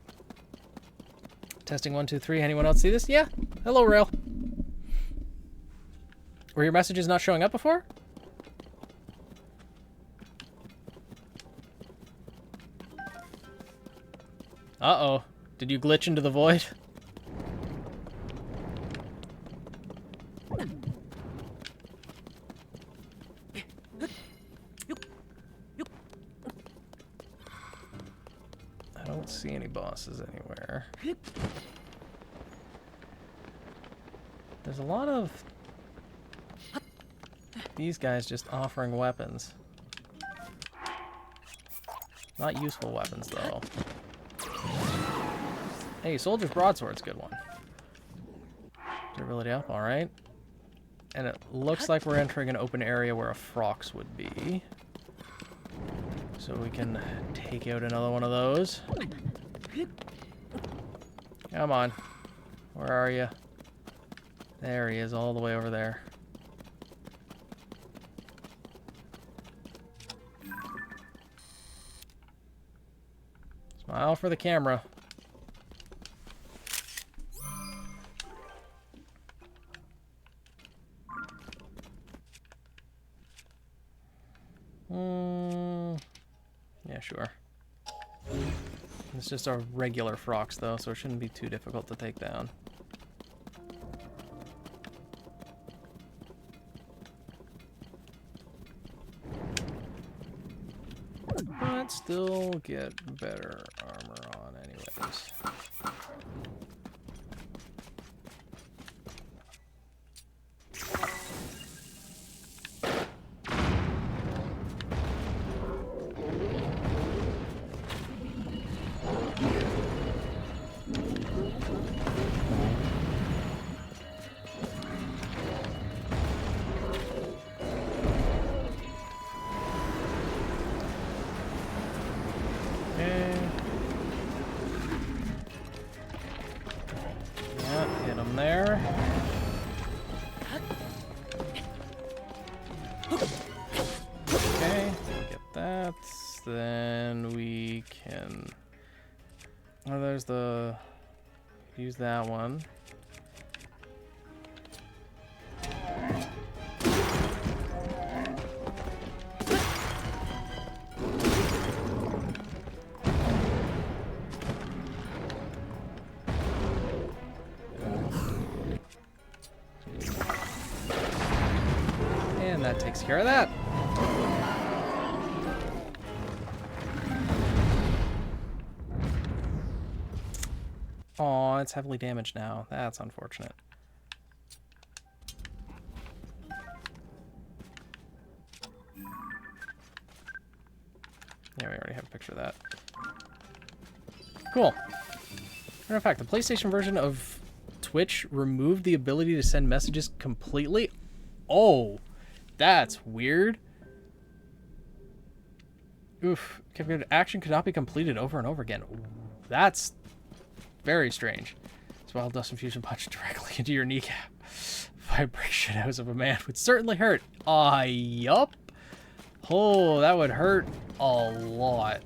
Testing 1, 2, 3. Anyone else see this? Yeah. Hello, Rail. Were your messages not showing up before? Uh-oh. Did you glitch into the void? I don't see any bosses anywhere. There's a lot of these guys just offering weapons. Not useful weapons, though. Hey, Soldier's Broadsword's a good one. Durability up, alright. And it looks like we're entering an open area where a Frox would be. So we can take out another one of those. Come on. Where are you? There he is, all the way over there. Smile for the camera. Yeah, sure. It's just a regular Frox, though, so it shouldn't be too difficult to take down. But still get better armor on anyways. There. Okay, get that. Then we can... Oh, there's the... Use that one. That takes care of that. Aw, it's heavily damaged now. That's unfortunate. Yeah, we already have a picture of that. Cool. Matter of fact, the PlayStation version of Twitch removed the ability to send messages completely? Oh, that's weird. Oof. Action could not be completed over and over again. That's very strange. So Wild Dust Infusion punch directly into your kneecap. Vibration house of a man would certainly hurt. Yup. Oh, that would hurt a lot.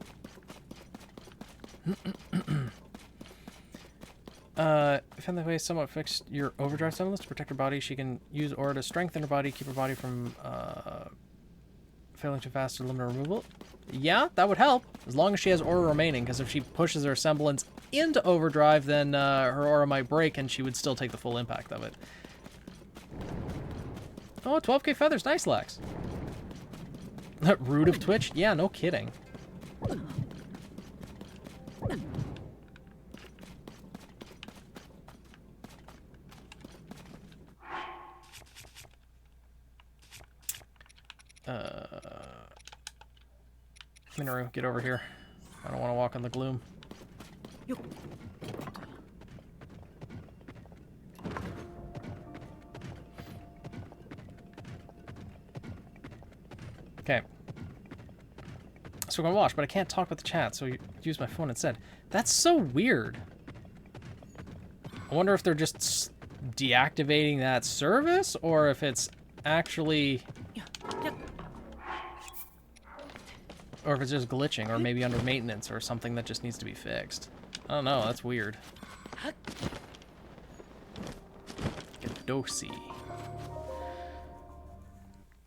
Found the way somewhat fixed your overdrive semblance to protect her body. She can use aura to strengthen her body, keep her body from failing too fast to limit her removal. Yeah, that would help, as long as she has aura remaining, because if she pushes her semblance into overdrive, then her aura might break and she would still take the full impact of it. Oh, 12k feathers. Nice, Lex. Root of Twitch? Yeah, no kidding. Minoru, get over here. I don't want to walk in the gloom. Okay. So we're gonna watch, but I can't talk with the chat, so you use my phone instead. That's so weird. I wonder if they're just deactivating that service, or if it's actually... Or if it's just glitching, or maybe under maintenance, or something that just needs to be fixed. I don't know, that's weird. Gadosi.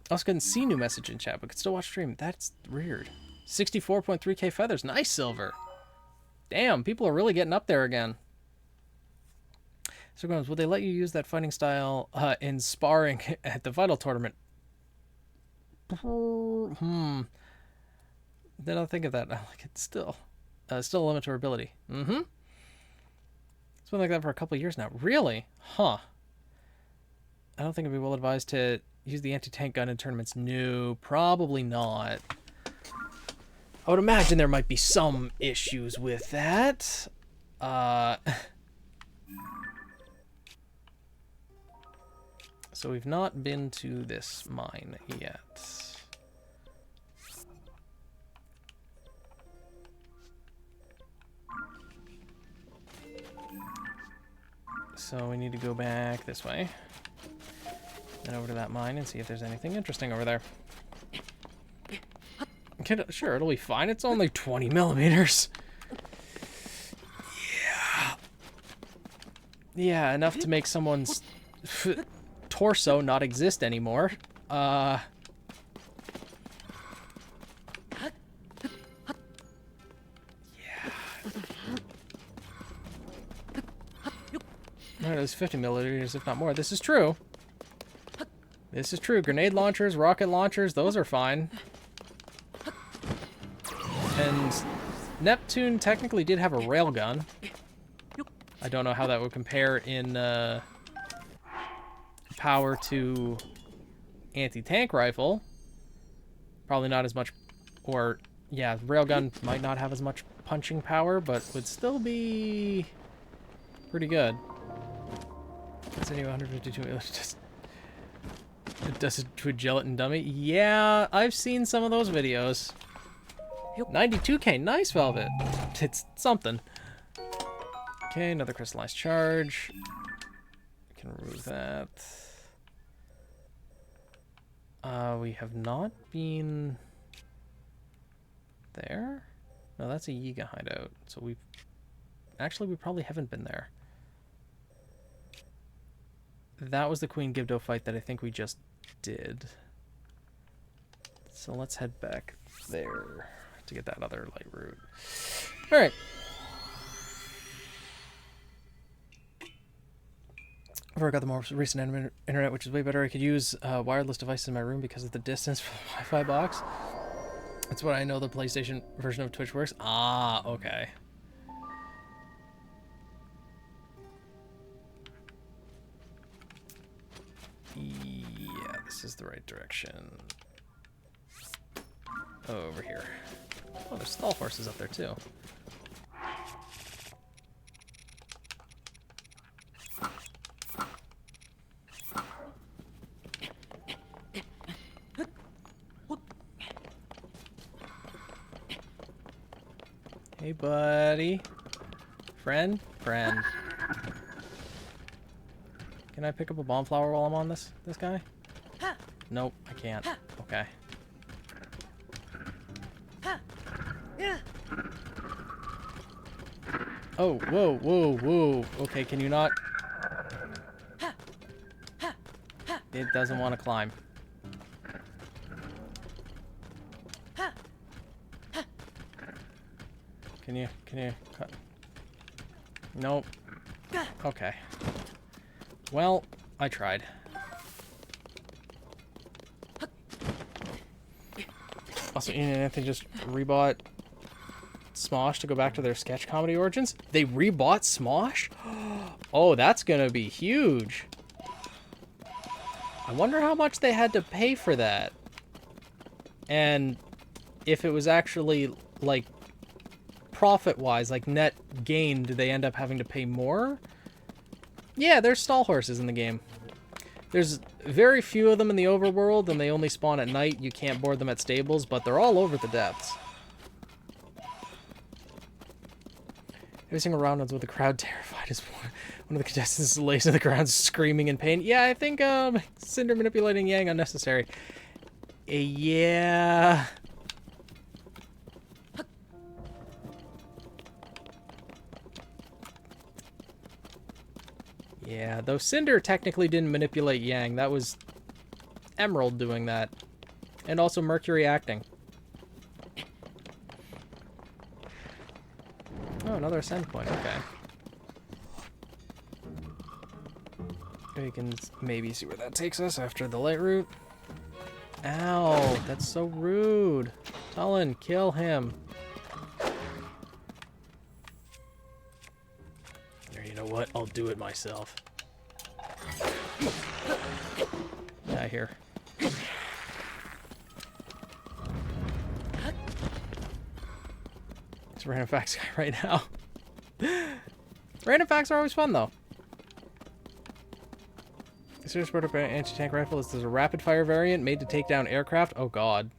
Also couldn't see new message in chat, but could still watch stream. That's weird. 64.3k feathers. Nice, Silver. Damn, people are really getting up there again. So, will they let you use that fighting style in sparring at the Vital Tournament? Then I'll think of that. I like it still. Still a limit to her ability. Mm-hmm. It's been like that for a couple of years now. Really? Huh. I don't think it'd be well advised to use the anti-tank gun in tournaments. No, probably not. I would imagine there might be some issues with that. So we've not been to this mine yet. So we need to go back this way. Then over to that mine and see if there's anything interesting over there. Sure, it'll be fine. It's only 20 millimeters. Yeah. Yeah, enough to make someone's torso not exist anymore. Yeah. It was 50 milliliters, if not more. This is true. This is true. Grenade launchers, rocket launchers, those are fine. And Neptune technically did have a railgun. I don't know how that would compare in power to anti-tank rifle. Probably not as much, or yeah, railgun might not have as much punching power, but would still be pretty good. Continue 152. It does it to a gelatin dummy. Yeah, I've seen some of those videos. 92k, nice, Velvet. It's something. Okay, another crystallized charge. We can remove that. We have not been there. No, that's a Yiga hideout. So we probably haven't been there. That was the Queen Gibdo fight that I think we just did. So let's head back there to get that other light route. All right. I've already got the more recent internet, which is way better. I could use wireless devices in my room because of the distance from the Wi-Fi box. That's what I know the PlayStation version of Twitch works. Ah, okay. Yeah, this is the right direction. Oh, over here. Oh, there's stall horses up there too. Hey, buddy. Friend? Friend. Can I pick up a bomb flower while I'm on this guy? Nope, I can't. Okay. Oh, whoa, whoa, whoa. Okay, can you not? It doesn't want to climb. Can you cut? Nope. Okay. Well, I tried. Also, Ian and Anthony just rebought Smosh to go back to their sketch comedy origins. They rebought Smosh? Oh, that's gonna be huge. I wonder how much they had to pay for that. And if it was actually, like, profit-wise, like net gain, do they end up having to pay more? Yeah, there's stall horses in the game. There's very few of them in the overworld, and they only spawn at night. You can't board them at stables, but they're all over the depths. Every single round ends with the crowd terrified as one of the contestants lays on the ground screaming in pain. Yeah, I think Cinder manipulating Yang unnecessary. Yeah. Yeah, though Cinder technically didn't manipulate Yang. That was Emerald doing that. And also Mercury acting. Oh, another ascend point. Okay. We can maybe see where that takes us after the light route. Ow, that's so rude. Tulin, kill him. Or you know what? I'll do it myself. Yeah, here. It's a random facts guy right now. Random facts are always fun, though. The serious part about an anti-tank rifle is there's a rapid-fire variant made to take down aircraft. Oh, God.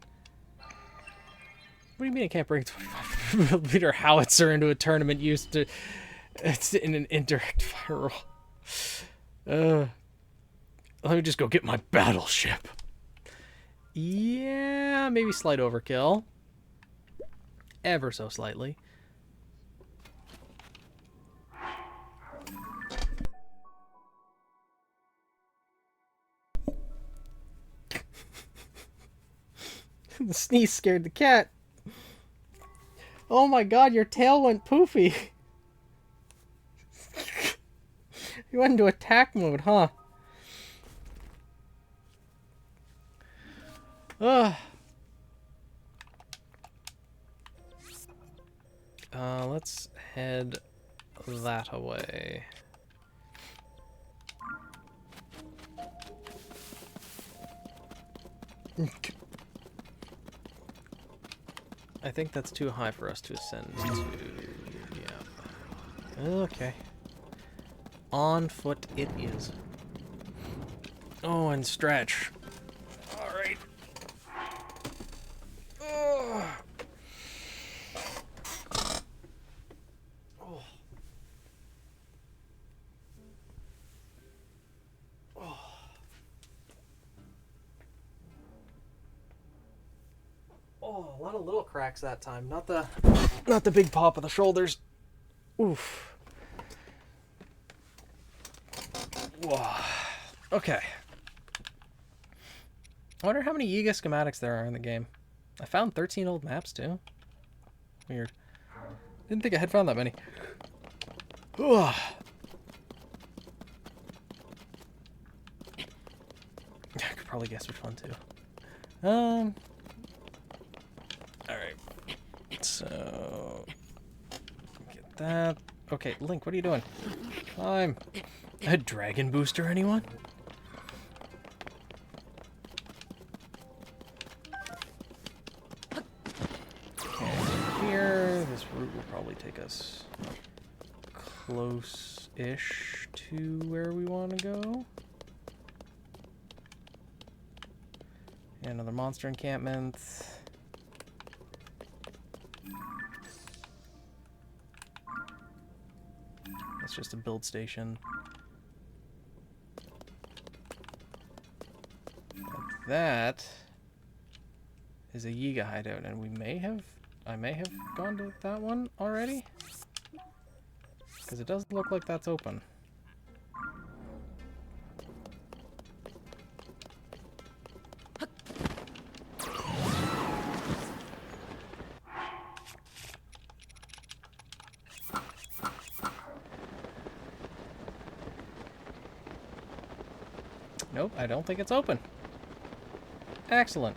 What do you mean I can't bring a 25mm howitzer into a tournament used to... It's in an indirect fire roll. Let me just go get my battleship. Yeah, maybe slight overkill. Ever so slightly. The sneeze scared the cat. Oh my god, your tail went poofy. You went into attack mode, huh? Ugh. Let's head that away. I think that's too high for us to ascend to. Yeah. Okay. On foot it is. Oh, and stretch. Alright. Oh. Oh. Oh. Oh, a lot of little cracks that time. Not the big pop of the shoulders. Oof. Whoa. Okay. I wonder how many Yiga schematics there are in the game. I found 13 old maps too. Weird. Didn't think I had found that many. Ugh. I could probably guess which one too. Alright. So get that. Okay, Link, what are you doing? Climb. A dragon booster, anyone? Okay, here, this route will probably take us close-ish to where we want to go. And another monster encampment. it's just a build station. Like that is a Yiga hideout, and I may have gone to that one already? Because it doesn't look like that's open. Nope, I don't think it's open. Excellent.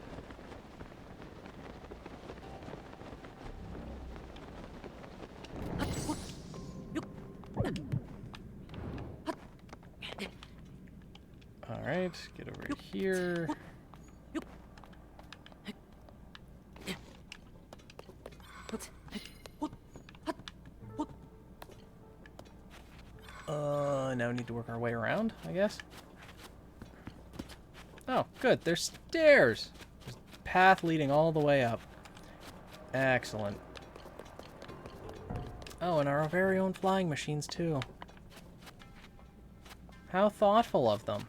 Alright, get over here. Now we need to work our way around, I guess. Oh, good. There's stairs. There's a path leading all the way up. Excellent. Oh, and our very own flying machines, too. How thoughtful of them.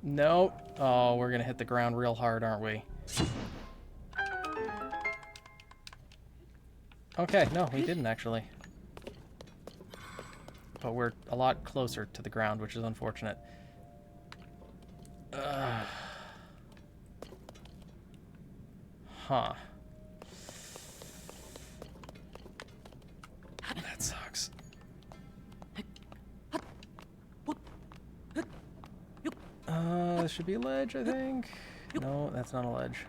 Nope. Oh, we're gonna hit the ground real hard, aren't we? Okay, no, we didn't actually. But we're a lot closer to the ground, which is unfortunate. Huh. That sucks. This should be a ledge, I think. No, that's not a ledge.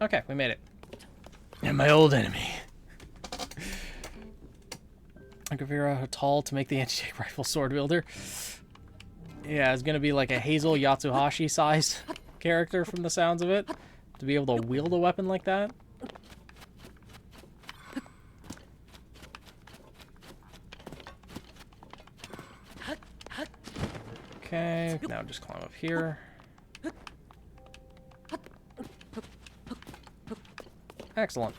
Okay, we made it. And my old enemy. I can figure out how tall to make the anti-tank rifle sword wielder. Yeah, it's gonna be like a Hazel Yatsuhashi sized character from the sounds of it. To be able to wield a weapon like that. Okay, now just climb up here. Excellent.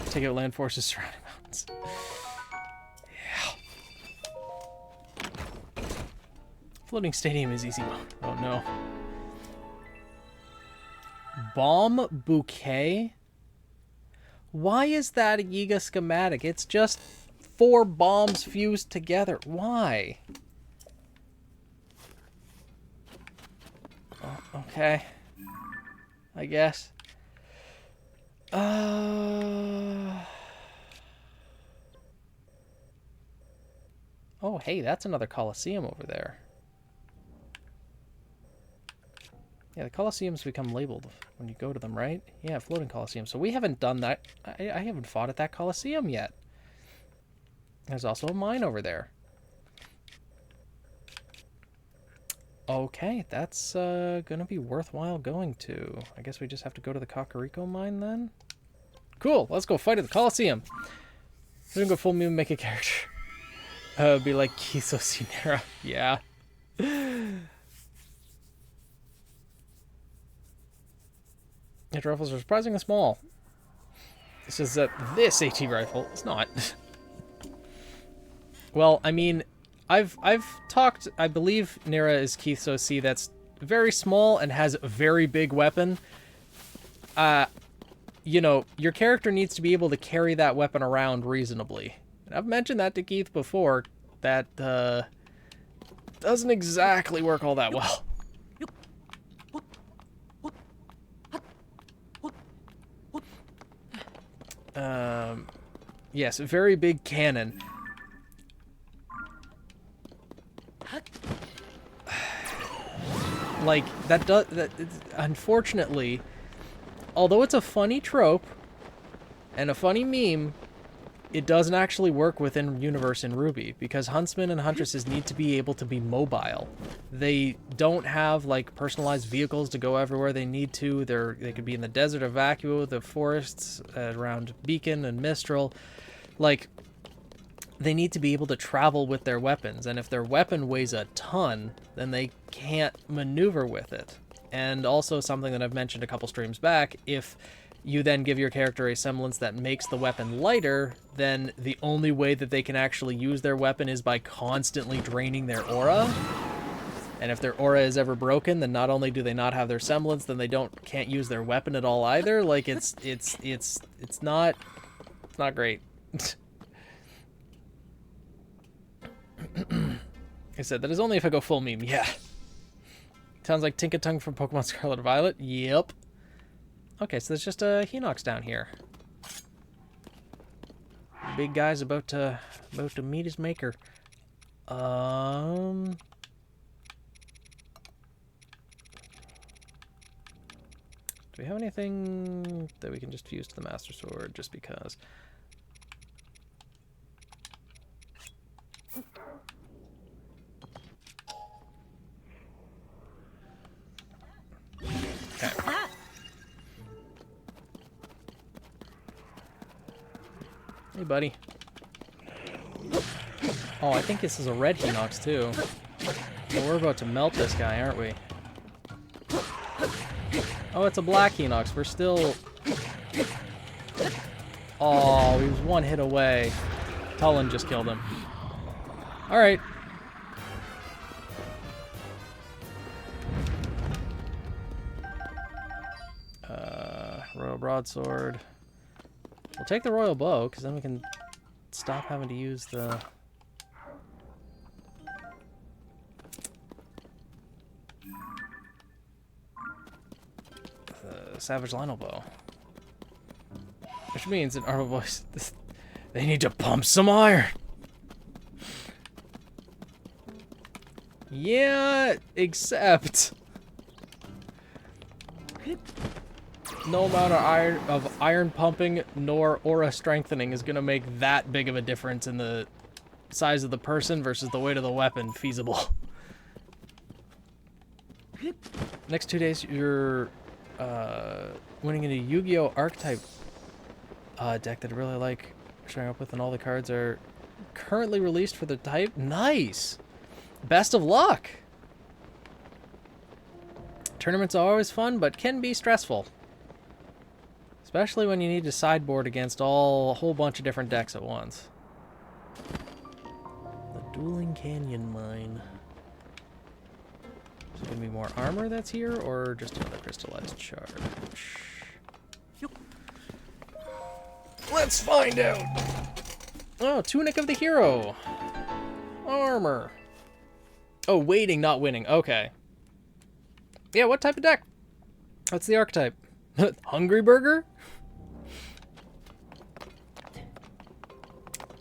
Take out land forces surrounding mountains. Yeah. Floating stadium is easy mode. Oh no. Bomb bouquet? Why is that a Yiga schematic? It's just 4 bombs fused together. Why? Oh, okay. I guess. Oh, hey, that's another Colosseum over there. Yeah, the Colosseums become labeled when you go to them, right? Yeah, floating Colosseum. So we haven't done that. I haven't fought at that Colosseum yet. There's also a mine over there. Okay, that's gonna be worthwhile going to. I guess we just have to go to the Kakariko mine then? Cool, let's go fight at the Colosseum. We're gonna go full meme and make a character. Be like Kiso Sinera. Yeah. Hit rifles are surprisingly small. This is that this AT rifle is not. Well, I mean, I've talked. I believe Nera is Kiso C. That's very small and has a very big weapon. You know, your character needs to be able to carry that weapon around reasonably. And I've mentioned that to Keith before. That doesn't exactly work all that well. Yes, a very big cannon. Like, unfortunately, although it's a funny trope and a funny meme, it doesn't actually work within universe in Ruby, because huntsmen and huntresses need to be able to be mobile. They don't have like personalized vehicles to go everywhere they need to. They could be in the desert of Vacuo, the forests around Beacon and Mistral. Like, they need to be able to travel with their weapons, and if their weapon weighs a ton, then they can't maneuver with it. And also something that I've mentioned a couple streams back, if you then give your character a semblance that makes the weapon lighter, then the only way that they can actually use their weapon is by constantly draining their aura. And if their aura is ever broken, then not only do they not have their semblance, then they can't use their weapon at all either. Like, it's not great. I said, that is only if I go full meme. Yeah. Sounds like Tinkatongue from Pokemon Scarlet and Violet. Yep. Okay, so there's just a Hinox down here. Big guy's about to meet his maker. Do we have anything that we can just fuse to the Master Sword just because? Okay. Hey, buddy. Oh, I think this is a red Hinox, too. Well, we're about to melt this guy, aren't we? Oh, it's a black Hinox. We're still... Oh, he was one hit away. Tullen just killed him. Alright. Royal Broadsword. We'll take the Royal Bow, because then we can stop having to use the... Savage Lionel Bow. Which means in our voice, they need to pump some iron. Yeah, except no amount of iron pumping nor aura strengthening is going to make that big of a difference in the size of the person versus the weight of the weapon feasible. Next 2 days, you're winning in a Yu-Gi-Oh! Archetype deck that I really like showing up with, and all the cards are currently released for the type. Nice! Best of luck! Tournaments are always fun, but can be stressful. Especially when you need to sideboard against a whole bunch of different decks at once. The Dueling Canyon Mine. Is it going to be more armor that's here, or just another crystallized charge? Let's find out! Oh, Tunic of the Hero! Armor! Oh, waiting, not winning. Okay. Yeah, what type of deck? What's the archetype? Hungry Burger?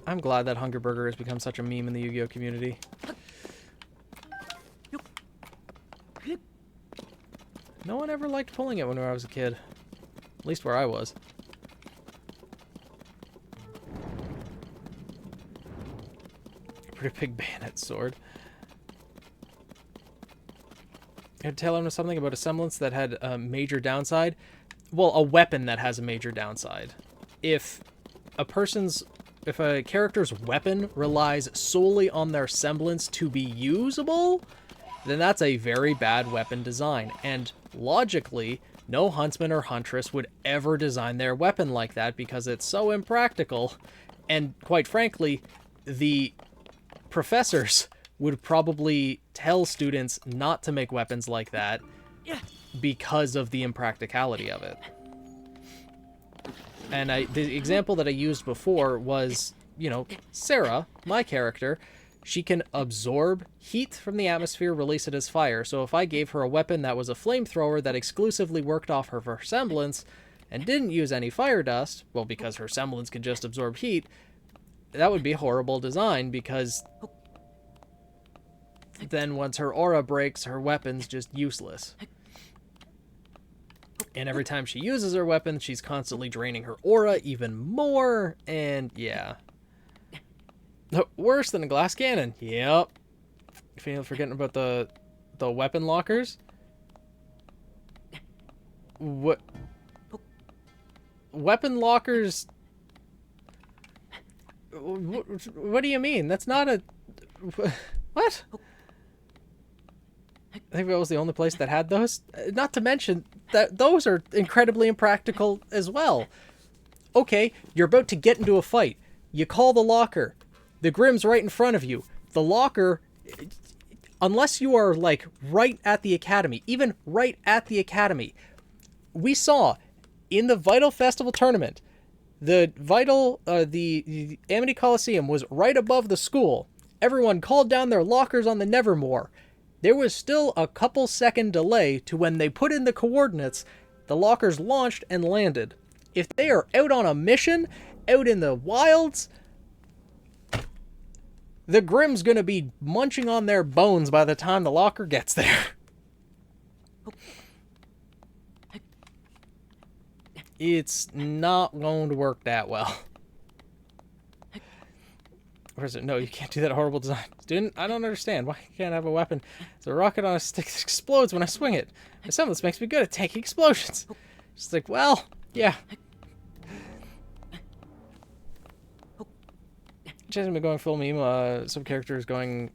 I'm glad that Hungry Burger has become such a meme in the Yu-Gi-Oh! Community. No one ever liked pulling it when I was a kid. At least where I was. Pretty big bayonet sword. I'd tell him something about a semblance that had a major downside. Well, a weapon that has a major downside. If a character's weapon relies solely on their semblance to be usable, then that's a very bad weapon design. And logically, no huntsman or huntress would ever design their weapon like that because it's so impractical. And quite frankly, the professors would probably tell students not to make weapons like that because of the impracticality of it. And the example that I used before was, you know, Sarah, my character, she can absorb heat from the atmosphere, release it as fire. So if I gave her a weapon that was a flamethrower that exclusively worked off her semblance and didn't use any fire dust, well, because her semblance can just absorb heat, that would be a horrible design, because then once her aura breaks, her weapon's just useless. And every time she uses her weapon, she's constantly draining her aura even more, and yeah, Worse than a glass cannon. Yep. Forgetting about the weapon lockers. What? Weapon lockers? What do you mean? That's not a... What? I think that was the only place that had those. Not to mention that those are incredibly impractical as well. Okay, you're about to get into a fight. You call the locker. The Grimm's right in front of you. The locker, unless you are like right at the academy, even right at the academy, we saw in the Vital Festival tournament, the Amity Coliseum was right above the school. Everyone called down their lockers on the Nevermore. There was still a couple second delay to when they put in the coordinates, the lockers launched and landed. If they are out on a mission, out in the wilds, the Grimm's gonna be munching on their bones by the time the locker gets there. It's not going to work that well. Or is it? No, you can't do that horrible design. Student, I don't understand. Why you can't have a weapon? It's a rocket on a stick that explodes when I swing it. My semblance makes me good at taking explosions. Just like, well, yeah. Just been going full meme. Some characters going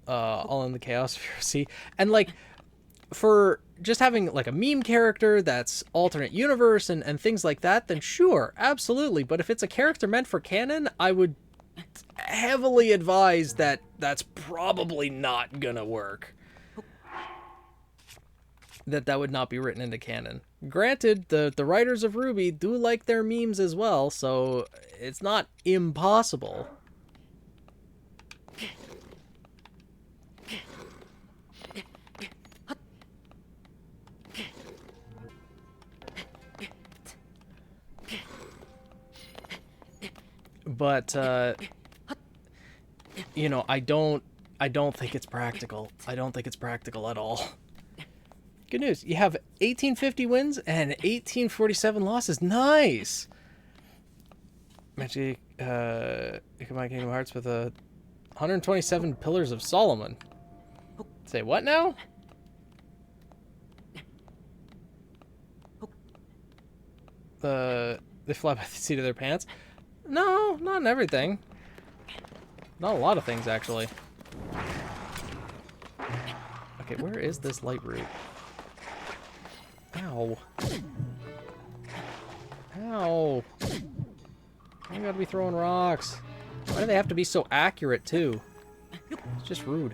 all in the chaos. See, and like for just having like a meme character that's alternate universe and things like that, then sure, absolutely. But if it's a character meant for canon, I would heavily advise that that's probably not gonna work. That would not be written into canon. Granted, the writers of RWBY do like their memes as well, so it's not impossible. But you know, I don't think it's practical. I don't think it's practical at all. Good news. You have 1850 wins and 1847 losses. Nice. Magic, you combine Kingdom Hearts with 127 Pillars of Solomon. Say what now? They fly by the seat of their pants. No, not in everything. Not a lot of things, actually. Okay, where is this light route? Ow. Ow. I gotta be throwing rocks. Why do they have to be so accurate, too? It's just rude.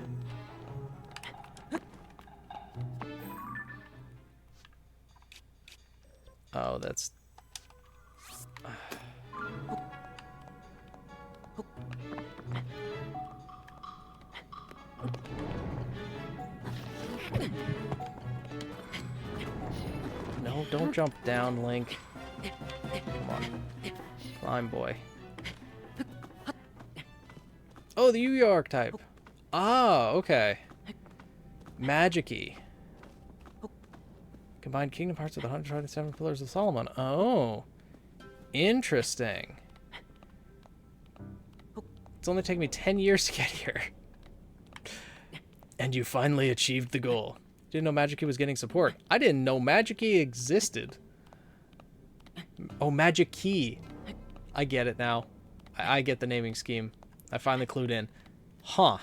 Oh, that's... No, don't jump down, Link. Come on. Climb, boy. Oh, the Yu archetype. Ah, okay. Magic-y. Combined Kingdom Hearts with 127 Pillars of Solomon. Oh. Interesting. It's only taken me 10 years to get here. And you finally achieved the goal. Didn't know Magic-y was getting support. I didn't know Magic-y existed. Oh, Magic-key. I get it now. I get the naming scheme. I finally clued in. Huh.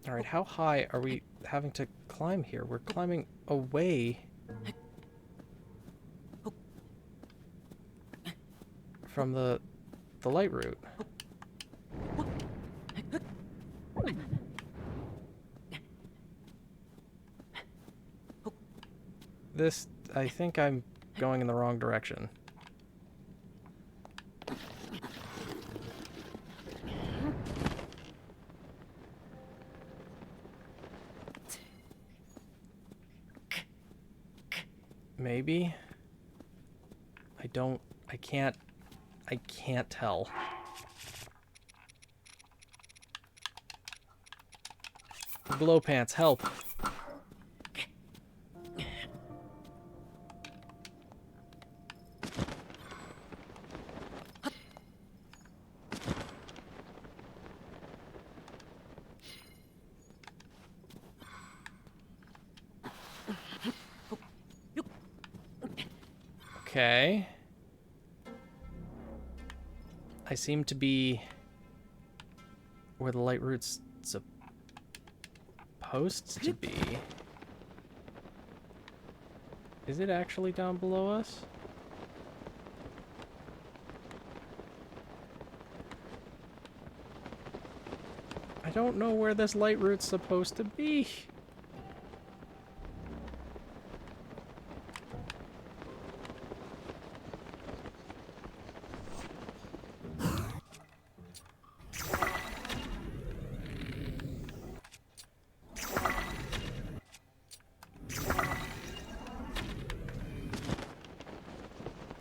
Alright, how high are we having to climb here? We're climbing away from the light route. This, I think I'm going in the wrong direction. Maybe? I can't tell. Glow pants, help. Okay. I seem to be where the light route's supposed to be. Is it actually down below us? I don't know where this light route's supposed to be.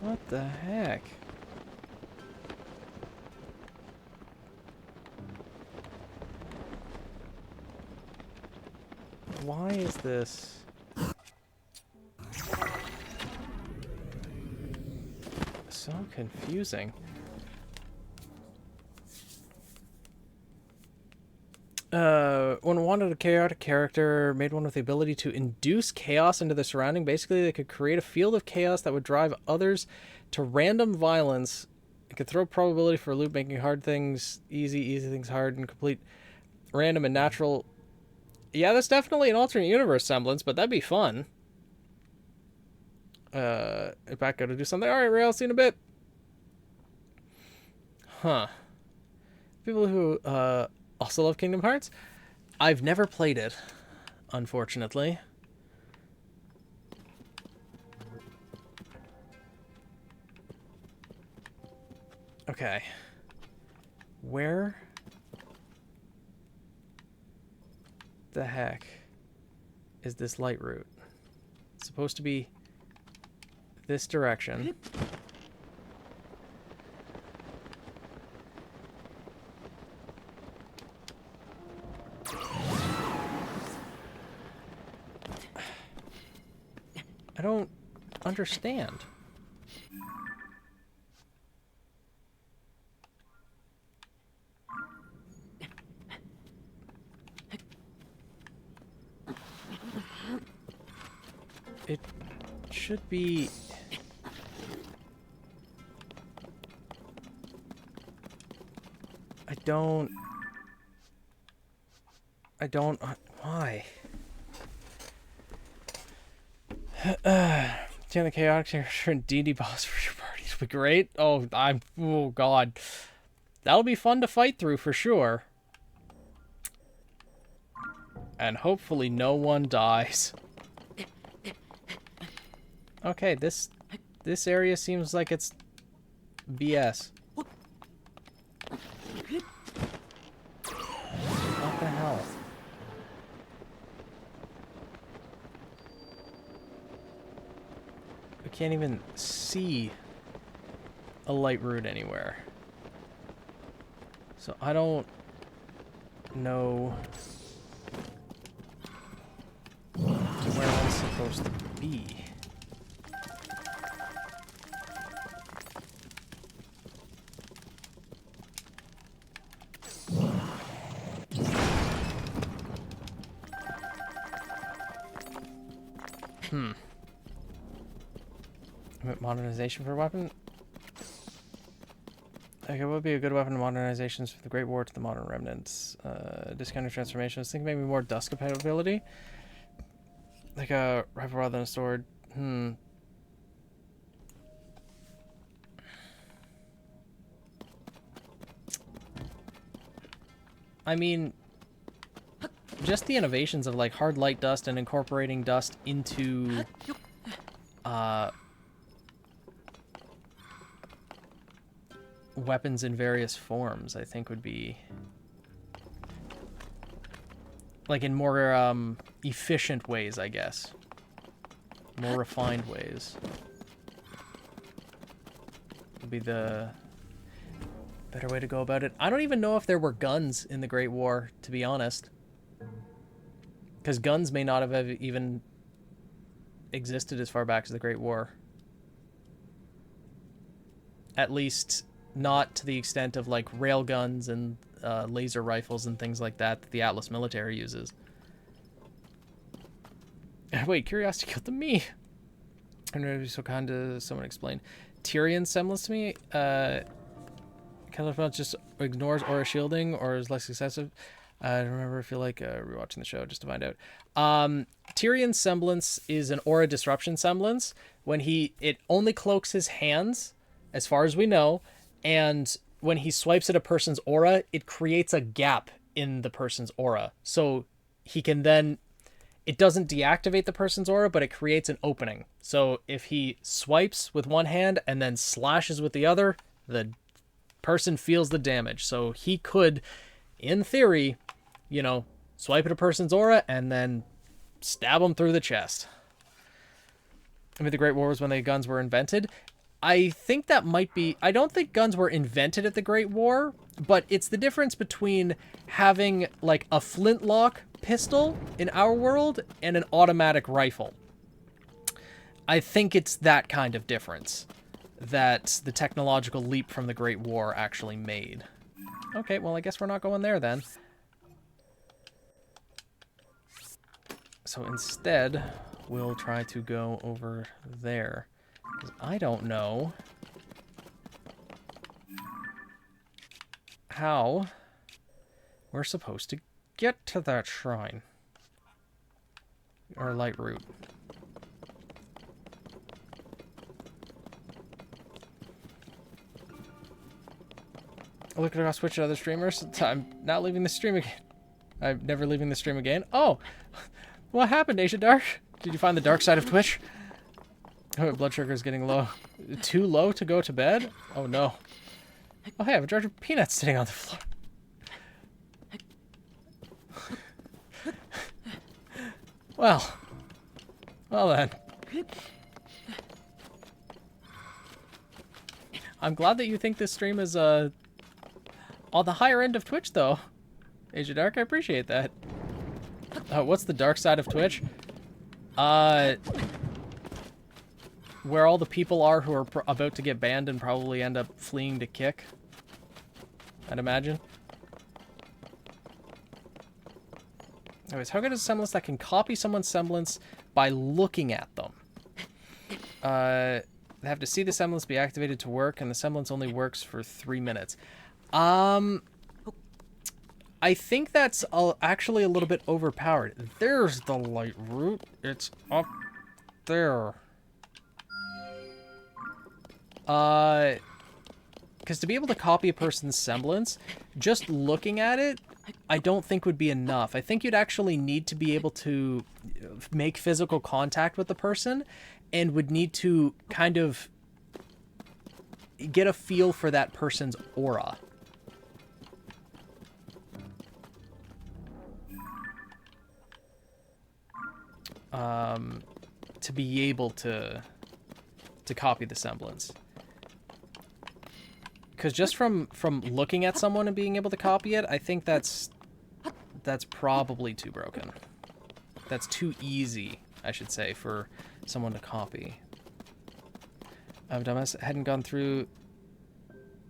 What the heck? Why is this? So confusing. When wanted a chaotic character, made one with the ability to induce chaos into the surrounding. Basically, they could create a field of chaos that would drive others to random violence. It could throw probability for a loop, making hard things easy, easy things hard, and complete random and natural. Yeah, that's definitely an alternate universe semblance, but that'd be fun. Back go to do something. All right, Ray, I'll see you in a bit. Huh. People who also love Kingdom Hearts. I've never played it, unfortunately. Okay. Where the heck is this light route? It's supposed to be this direction. I don't understand. It should be... I don't... Why? Damn, the chaotic character and D&D boss for your parties would be great. Oh, oh god. That'll be fun to fight through for sure. And hopefully no one dies. Okay, this area seems like it's BS. What the hell? I can't even see a light route anywhere. So I don't know where I'm supposed to be. Modernization for a weapon? Okay, what would be a good weapon modernizations from the Great War to the modern remnants? Discounted transformations. I think maybe more dust compatibility. Like a rifle rather than a sword. I mean, just the innovations of like hard light dust and incorporating dust into weapons in various forms, I think would be like in more efficient ways, I guess. More refined ways would be the better way to go about it. I don't even know if there were guns in the Great War, to be honest. Because guns may not have even existed as far back as the Great War. At least not to the extent of like rail guns and laser rifles and things like that the Atlas military uses. Wait, curiosity killed me. I'm going to be so kind to someone explain. Tyrion's semblance to me, Kellerfeld just ignores aura shielding or is less excessive. I don't remember. I feel like rewatching the show just to find out. Tyrion's semblance is an aura disruption semblance. When it only cloaks his hands, as far as we know, and when he swipes at a person's aura, it creates a gap in the person's aura. So he can then, it doesn't deactivate the person's aura, but it creates an opening. So if he swipes with one hand and then slashes with the other, the person feels the damage. So he could, in theory, you know, swipe at a person's aura and then stab them through the chest. I mean, the Great War was when the guns were invented. I think that might be... I don't think guns were invented at the Great War, but it's the difference between having, like, a flintlock pistol in our world and an automatic rifle. I think it's that kind of difference that the technological leap from the Great War actually made. Okay, well, I guess we're not going there then. So instead, we'll try to go over there. Because I don't know how we're supposed to get to that shrine. Or light route. Look across Twitch at other streamers. I'm not leaving the stream again. I'm never leaving the stream again. Oh! What happened, Asia Dark? Did you find the dark side of Twitch? Oh, blood sugar is getting low. Too low to go to bed? Oh no. Oh hey, I have a jar of peanuts sitting on the floor. Well. Well then. I'm glad that you think this stream is on the higher end of Twitch though. Asia Dark, I appreciate that. What's the dark side of Twitch? Where all the people are who are about to get banned and probably end up fleeing to kick. I'd imagine. Anyways, how good is a semblance that can copy someone's semblance by looking at them? They have to see the semblance be activated to work, and the semblance only works for 3 minutes. I think that's actually a little bit overpowered. There's the light route. It's up there. Because to be able to copy a person's semblance, just looking at it, I don't think would be enough. I think you'd actually need to be able to make physical contact with the person and would need to kind of get a feel for that person's aura. To be able to copy the semblance. Because just from looking at someone and being able to copy it, I think that's probably too broken. That's too easy, I should say, for someone to copy. Dumbass hadn't gone through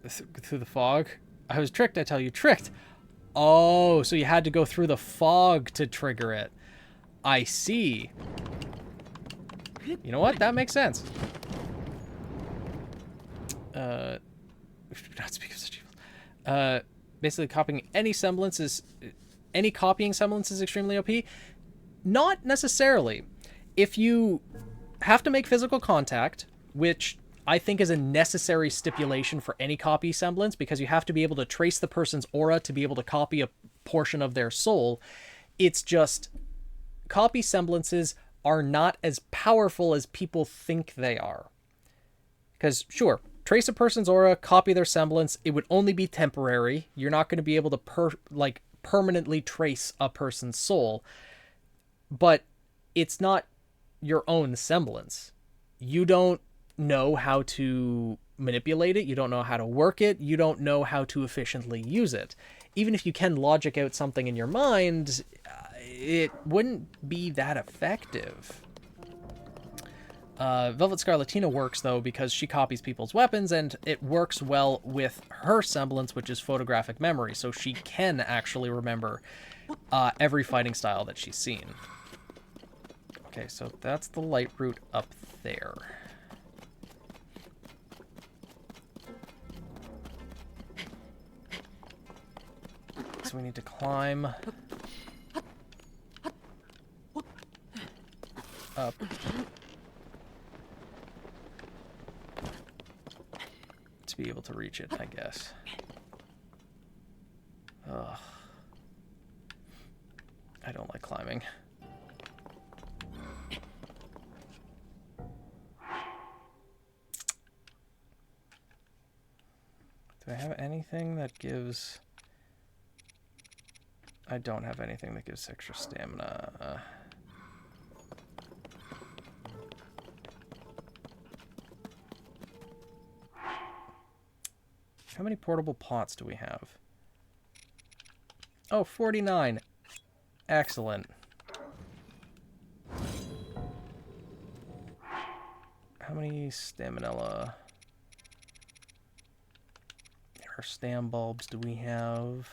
the fog. I was tricked, I tell you, tricked. Oh, so you had to go through the fog to trigger it. I see. You know what? That makes sense. Not speak of such evil. Basically, copying any copying semblance is extremely OP. Not necessarily. If you have to make physical contact, which I think is a necessary stipulation for any copy semblance, because you have to be able to trace the person's aura to be able to copy a portion of their soul. It's just copy semblances are not as powerful as people think they are. Because, sure, trace a person's aura, copy their semblance, it would only be temporary. You're not going to be able to permanently trace a person's soul. But it's not your own semblance. You don't know how to manipulate it. You don't know how to work it. You don't know how to efficiently use it. Even if you can logic out something in your mind, it wouldn't be that effective. Velvet Scarlatina works, though, because she copies people's weapons, and it works well with her semblance, which is photographic memory, so she can actually remember every fighting style that she's seen. Okay, so that's the light route up there. So we need to climb up. To be able to reach it, I guess. Ugh. I don't like climbing. Do I have anything that gives... I don't have anything that gives extra stamina. How many portable pots do we have? Oh, 49. Excellent. How many stamina or stam bulbs do we have?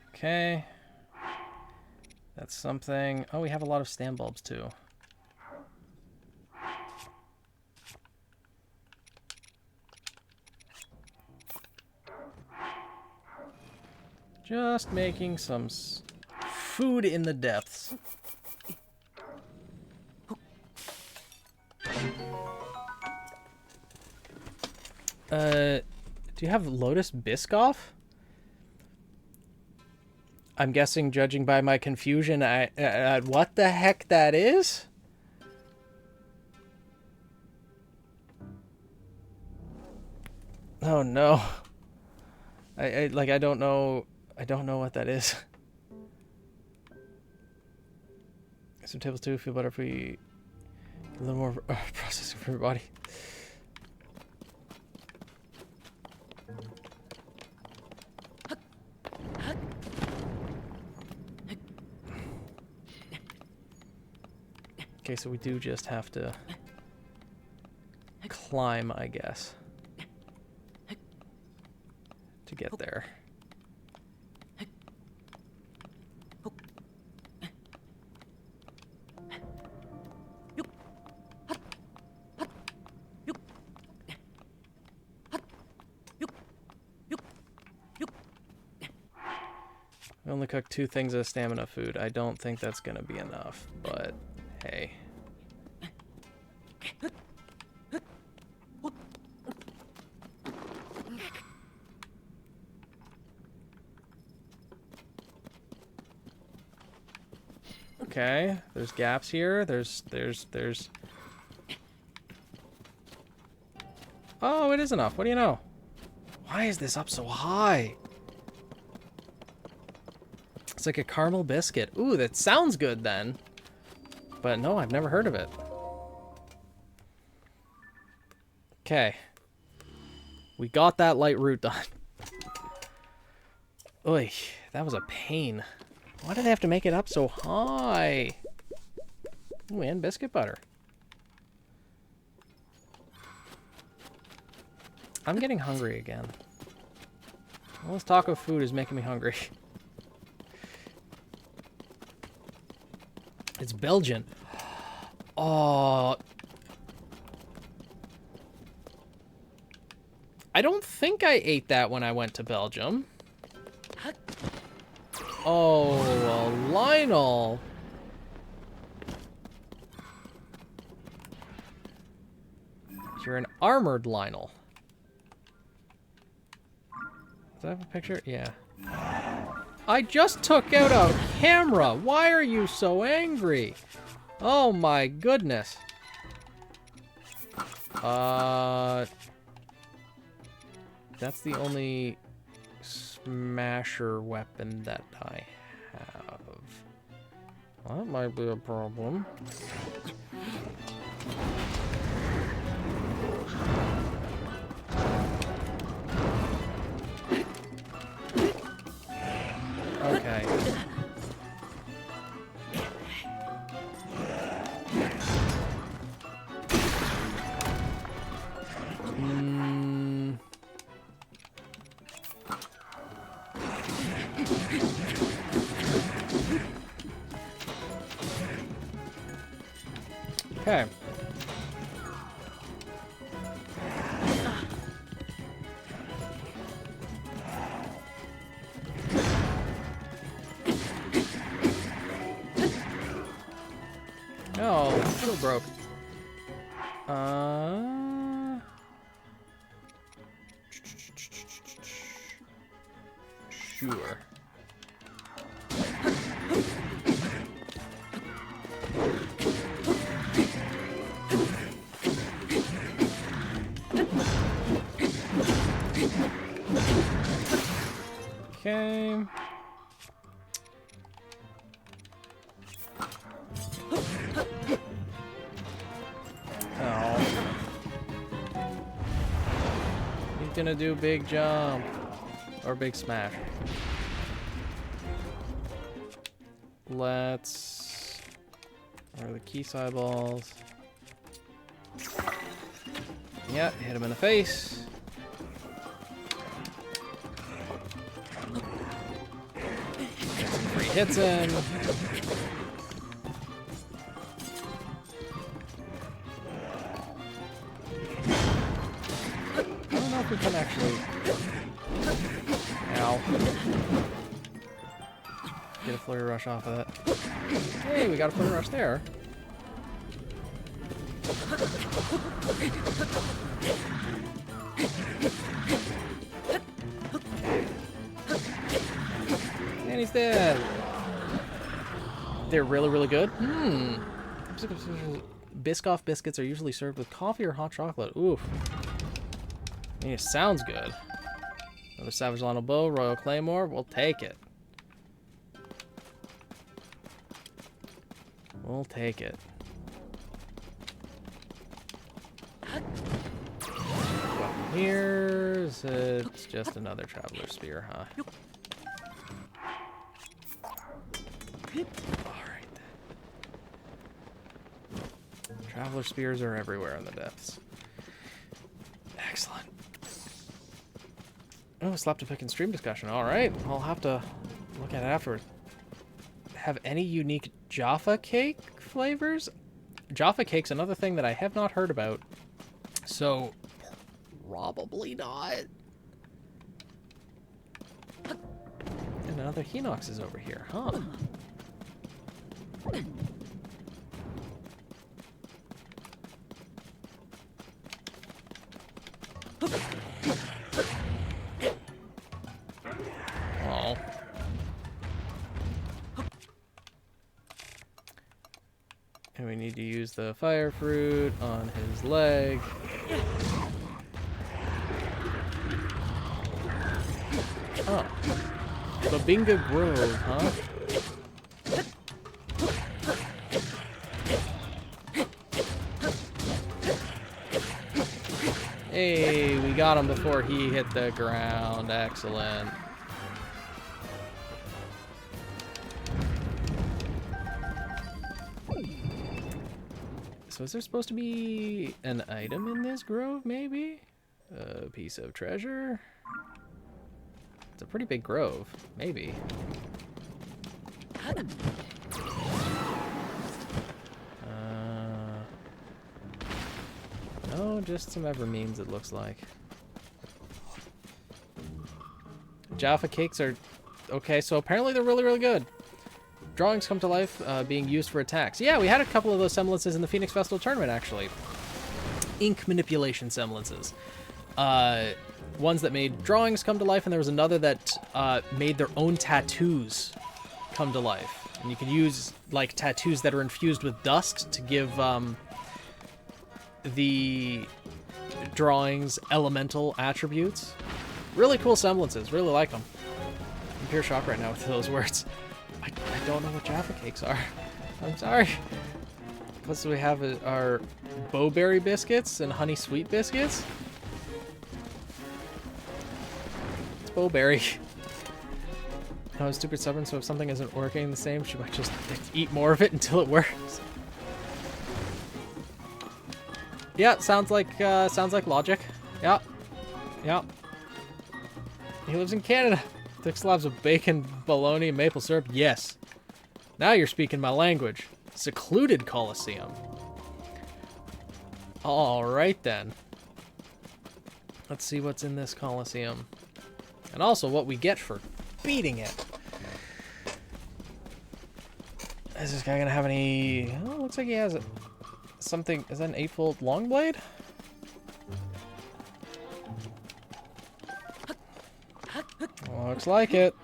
Okay. That's something. Oh, we have a lot of stam bulbs too. Just making some food in the depths. Do you have Lotus Biscoff? I'm guessing, judging by my confusion, what the heck that is? Oh no. I don't know. I don't know what that is. Some tables too feel better if we a little more processing for your body. Okay, so we do just have to climb, I guess, to get there. We only cooked 2 things of stamina food. I don't think that's gonna be enough, but hey. Okay, there's gaps here. There's... Oh, it is enough. What do you know? Why is this up so high? It's like a caramel biscuit. Ooh, that sounds good then. But no, I've never heard of it. Okay. We got that light route done. Oy, that was a pain. Why do they have to make it up so high? Ooh, and biscuit butter. I'm getting hungry again. All this talk of food is making me hungry. It's Belgian. Oh. I don't think I ate that when I went to Belgium. Oh, Lionel. You're an armored Lionel. Does that have a picture? Yeah. I just took out a camera. Why are you so angry? Oh my goodness. That's the only smasher weapon that I have. Well, that might be a problem. Okay. Okay. Oh, it's still broke. Sure. Okay. Oh. He's gonna do big jump. Or big smash. Let's... Where are the key eyeballs? Yeah, hit him in the face. Get some free hits in. I don't know if we can actually... Ow. Get a flurry rush off of that. Hey, we got a flurry rush there. And he's dead. They're really, really good. Biscoff biscuits are usually served with coffee or hot chocolate. Oof. I mean, it sounds good. Another Savage Lionel Bow, Royal Claymore. We'll take it. We'll take it. Well, here's it's just another Traveler Spear, huh? Alright. Traveler Spears are everywhere in the depths. Excellent. Oh, slap to pick and stream discussion. Alright, I'll have to look at it afterwards. Have any unique Jaffa cake flavors? Jaffa cake's another thing that I have not heard about. So, probably not. And another Hinox is over here, huh? Oh. And we need to use the fire fruit on his leg. Oh. Babinga Grove, huh? Hey, we got him before he hit the ground. Excellent. So is there supposed to be an item in this grove, maybe? A piece of treasure? It's a pretty big grove. Maybe. No, just some Evermeans, it looks like. Jaffa cakes are... Okay, so apparently they're really, really good. Drawings come to life being used for attacks. Yeah, we had a couple of those semblances in the Phoenix Festival tournament, actually. Ink manipulation semblances. Ones that made drawings come to life, and there was another that made their own tattoos come to life. And you could use, like, tattoos that are infused with dust to give the drawings elemental attributes. Really cool semblances. Really like them. I'm pure shock right now with those words. I don't know what Jaffa cakes are. I'm sorry. Plus we have our bowberry biscuits and honey sweet biscuits. It's bowberry. No, it's stupid stubborn, so if something isn't working the same, she might just eat more of it until it works. Yeah, sounds like logic. Yeah. Yeah. He lives in Canada. Thick slabs of bacon, bologna, and maple syrup. Yes. Now you're speaking my language. Secluded Coliseum. Alright then. Let's see what's in this Coliseum. And also what we get for beating it. Is this guy gonna have any... Oh, looks like he has something... Is that an 8-volt long blade? Looks like it.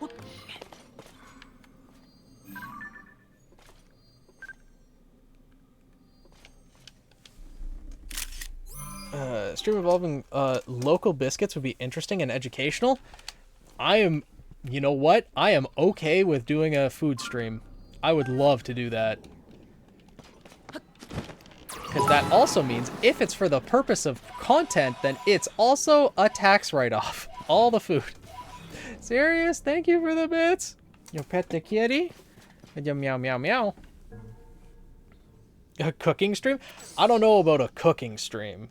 Stream involving local biscuits would be interesting and educational. You know what? I am okay with doing a food stream. I would love to do that. Because that also means if it's for the purpose of content, then it's also a tax write-off. All the food. Serious? Thank you for the bits. You pet the kitty? Meow, meow, meow. A cooking stream? I don't know about a cooking stream.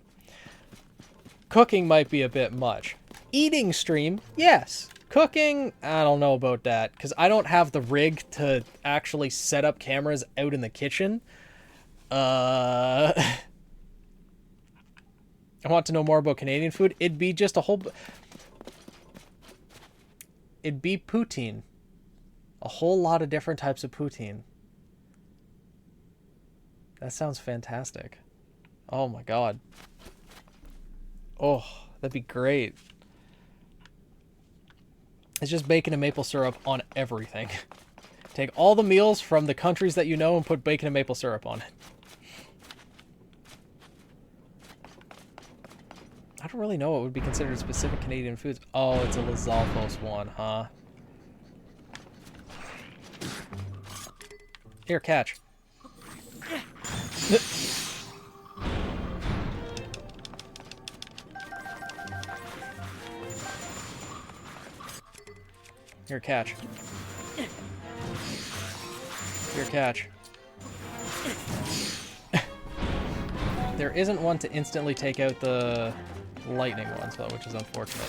Cooking might be a bit much. Eating stream? Yes. Cooking? I don't know about that. Because I don't have the rig to actually set up cameras out in the kitchen. I want to know more about Canadian food. It'd be just a whole... It'd be poutine. A whole lot of different types of poutine. That sounds fantastic. Oh my god. Oh, that'd be great. It's just bacon and maple syrup on everything. Take all the meals from the countries that you know and put bacon and maple syrup on it. I don't really know what would be considered specific Canadian foods. Oh, it's a Lizalfos one, huh? Here, catch. Here, catch. Here, catch. There isn't one to instantly take out the lightning ones, though, which is unfortunate.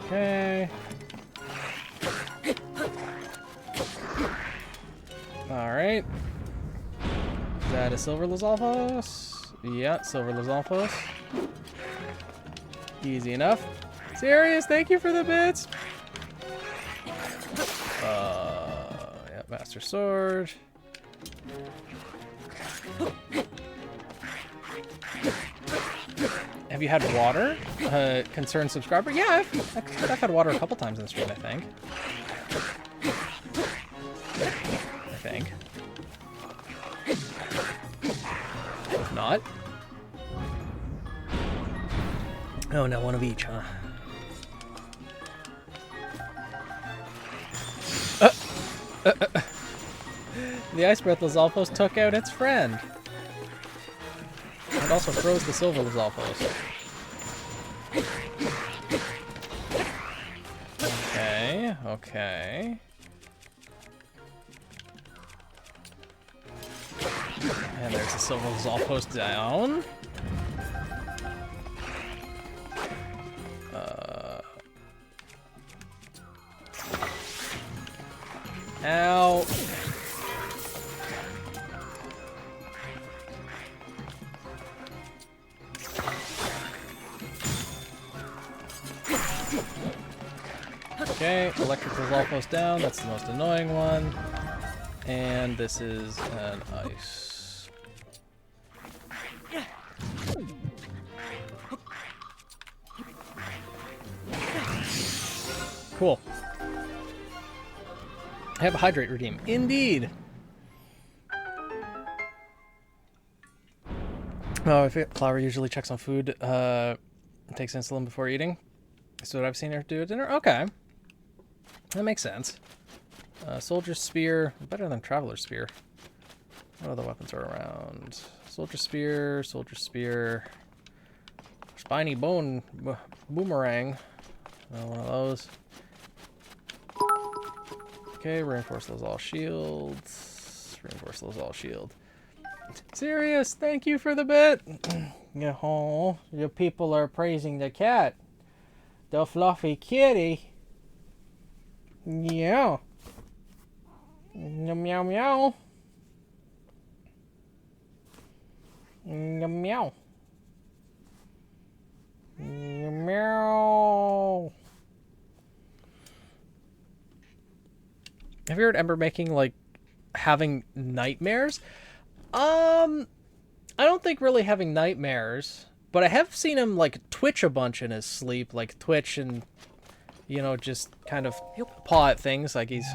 Okay. Alright. Is that a silver Lizalfos? Yeah, silver Lizalfos. Easy enough. Serious, thank you for the bits. Yeah, Master Sword. Have you had water? Concerned subscriber? Yeah, I've had water a couple times in the stream, I think. If not. Oh no, one of each, huh? The Ice Breath Lizalfos took out its friend. It also froze the silver Lizalfos. Okay, okay. And there's the silver Lizalfos down. Ow. Okay, electric Lizalfos down. That's the most annoying one. And this is an ice. Cool. I have a hydrate redeem. Indeed. Oh, if Flower usually checks on food, takes insulin before eating. That's what I've seen her do at dinner. Okay. That makes sense. Soldier's Spear, better than Traveler's Spear. What other weapons are around? Soldier's Spear, Soldier's Spear. spiny bone boomerang. One of those. Okay, reinforce those all shields. Reinforce those all shield. Serious, thank you for the bit. Oh, you people are praising the cat. The fluffy kitty. Yeah. Meow meow meow. Meow meow. Meow. Have you heard Ember making, like, having nightmares? I don't think really having nightmares, but I have seen him, like, twitch a bunch in his sleep, like, twitch and, you know, just kind of paw at things like he's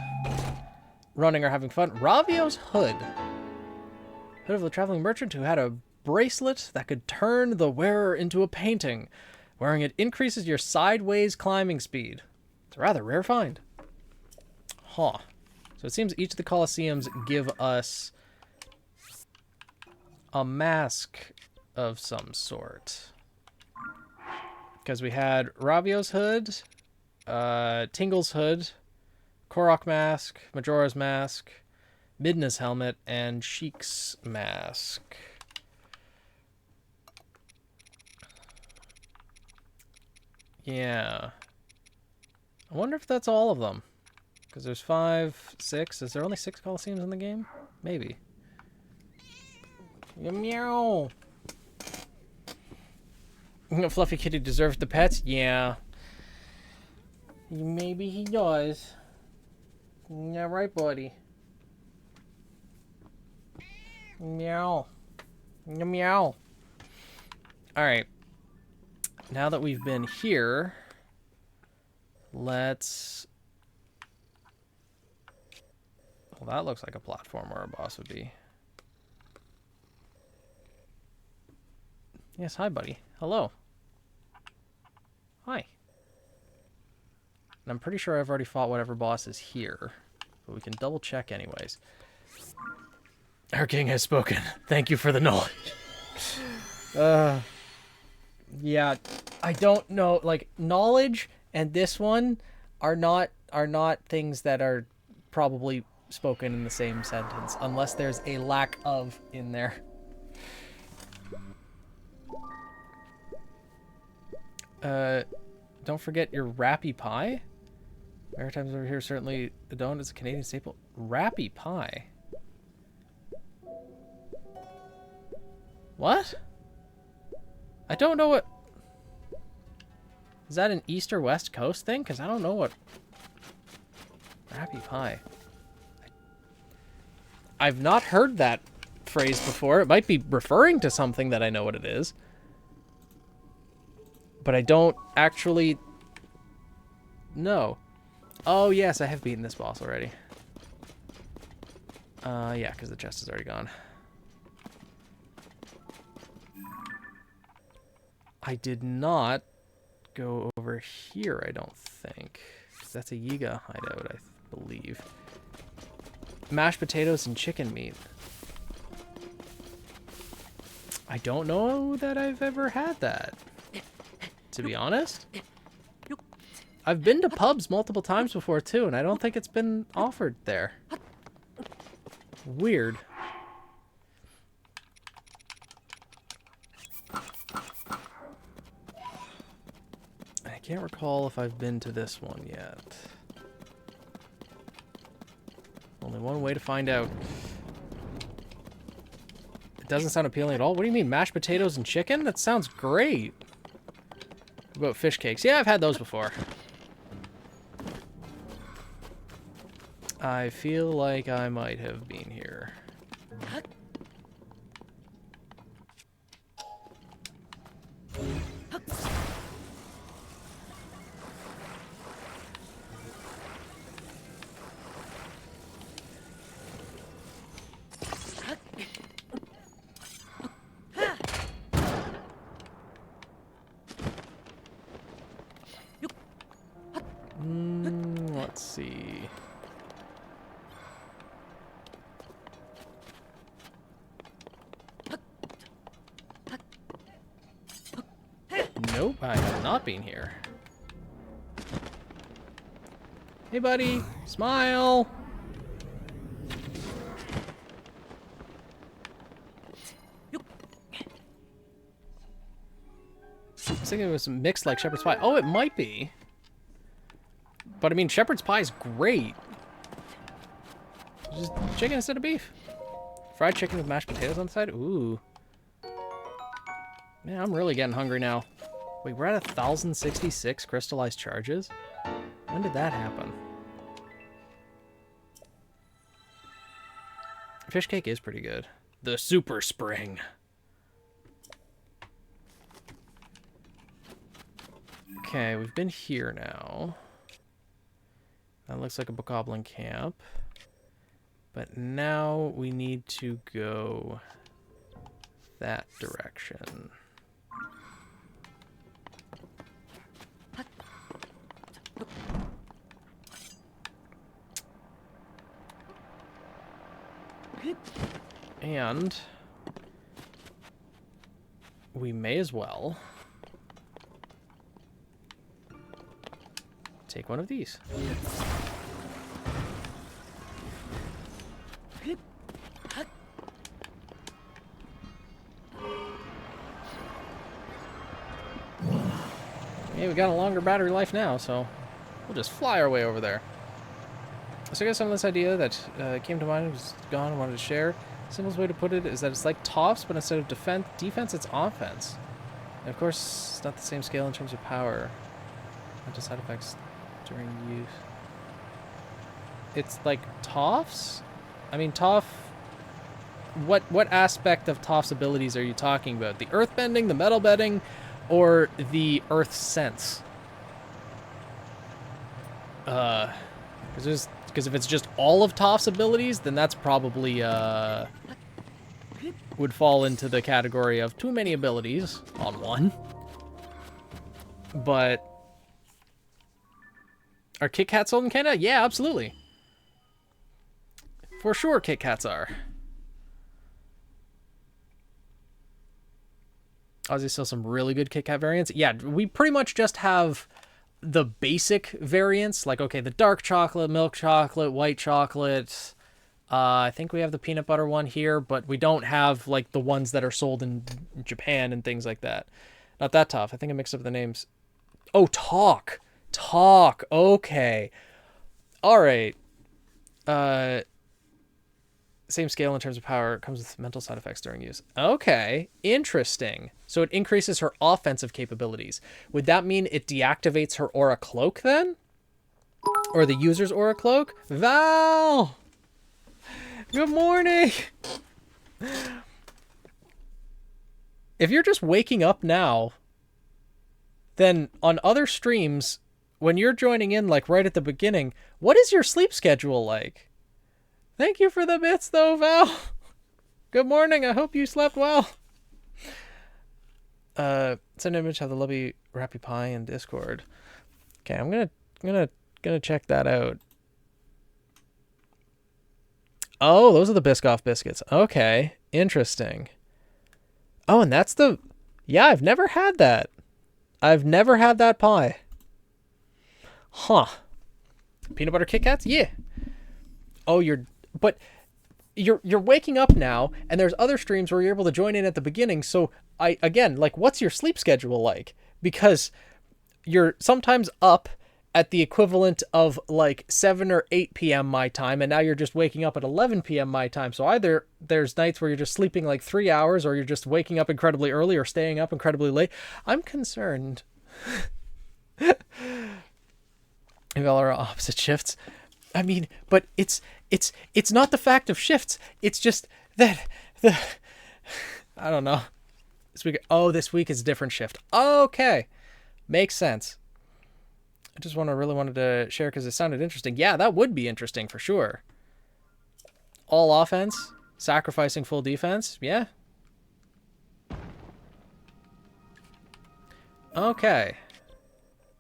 running or having fun. Ravio's hood. Hood of the traveling merchant who had a bracelet that could turn the wearer into a painting. Wearing it increases your sideways climbing speed. It's a rather rare find. Huh. So it seems each of the Colosseums give us a mask of some sort. Because we had Ravio's hood, Tingle's hood, Korok mask, Majora's mask, Midna's helmet, and Sheik's mask. Yeah. I wonder if that's all of them. Because there's 5, 6. Is there only 6 Colosseums in the game? Maybe. Meow. Fluffy Kitty deserves the pets? Yeah. Maybe he does. Yeah, right, buddy. Meow. Meow. Alright. Now that we've been here, let's... Well, that looks like a platform where a boss would be. Yes, hi, buddy. Hello. Hi. And I'm pretty sure I've already fought whatever boss is here, but we can double check anyways. Our king has spoken. Thank you for the knowledge. Yeah, I don't know. Like, knowledge and this one are not things that are probably spoken in the same sentence, unless there's a lack of in there. Don't forget your Rappy Pie. Maritimes over here certainly don't. It's a Canadian staple. Rappy Pie. What? I don't know what... Is that an East or West Coast thing? Because I don't know what... Rappy Pie. I've not heard that phrase before. It might be referring to something that I know what it is. But I don't actually know. Oh, yes, I have beaten this boss already. Yeah, because the chest is already gone. I did not go over here, I don't think. That's a Yiga hideout, I believe. Mashed potatoes and chicken meat. I don't know that I've ever had that, to be honest. I've been to pubs multiple times before, too, and I don't think it's been offered there. Weird. I can't recall if I've been to this one yet. Only one way to find out. It doesn't sound appealing at all. What do you mean, mashed potatoes and chicken? That sounds great. What about fish cakes? Yeah, I've had those before. I feel like I might have been here. Let's see. I have not been here. Hey, buddy. Smile. I was thinking it was mixed like shepherd's pie. Oh, it might be. But I mean, shepherd's pie is great. Just chicken instead of beef. Fried chicken with mashed potatoes on the side? Ooh. Man, I'm really getting hungry now. Wait, we're at 1,066 crystallized charges? When did that happen? Fish cake is pretty good. The super spring. Okay, we've been here now. That looks like a bokoblin camp. But now we need to go that direction. And we may as well take one of these. Hey, we got a longer battery life now, so we'll just fly our way over there. So I guess some of this idea that came to mind was gone and wanted to share. Simplest way to put it is that it's like tops, but instead of defense, it's offense. And of course, it's not the same scale in terms of power. Mental side effects during use. It's like Toph's? I mean, Toph... What aspect of Toph's abilities are you talking about? The earthbending, the metal bending, or the earth sense? Because if it's just all of Toph's abilities, then that's probably would fall into the category of too many abilities on one. But are Kit Kats sold in Canada? Yeah, absolutely. For sure, Kit Kats are. There's still some really good Kit Kat variants. Yeah, we pretty much just have the basic variants, like, okay, the dark chocolate, milk chocolate, white chocolate. I think we have the peanut butter one here, but we don't have, like, the ones that are sold in Japan and things like that. Not that tough. I think I mixed up the names. Oh, TotK. TotK. Okay. All right. Same scale in terms of power. It comes with mental side effects during use. Okay. Interesting. So it increases her offensive capabilities. Would that mean it deactivates her aura cloak then? Or the user's aura cloak? Val! Good morning! If you're just waking up now, then on other streams, when you're joining in, like, right at the beginning, what is your sleep schedule like? Thank you for the bits, though, Val. Good morning. I hope you slept well. Send an image of the lovely Rappy Pie in Discord. Okay, I'm gonna check that out. Oh, those are the Biscoff biscuits. Okay, interesting. Oh, and that's the... Yeah, I've never had that. I've never had that pie. Huh. Peanut butter Kit Kats? Yeah. Oh, But you're waking up now, and there's other streams where you're able to join in at the beginning. So again, like, what's your sleep schedule like? Because you're sometimes up at the equivalent of like 7 or 8 p.m. my time, and now you're just waking up at 11 p.m. my time. So either there's nights where you're just sleeping like 3 hours, or you're just waking up incredibly early or staying up incredibly late. I'm concerned. If all are opposite shifts. I mean, but it's not the fact of shifts. It's just that I don't know. This week is a different shift. Okay. Makes sense. I just really wanted to share because it sounded interesting. Yeah, that would be interesting for sure. All offense, sacrificing full defense. Yeah. Okay.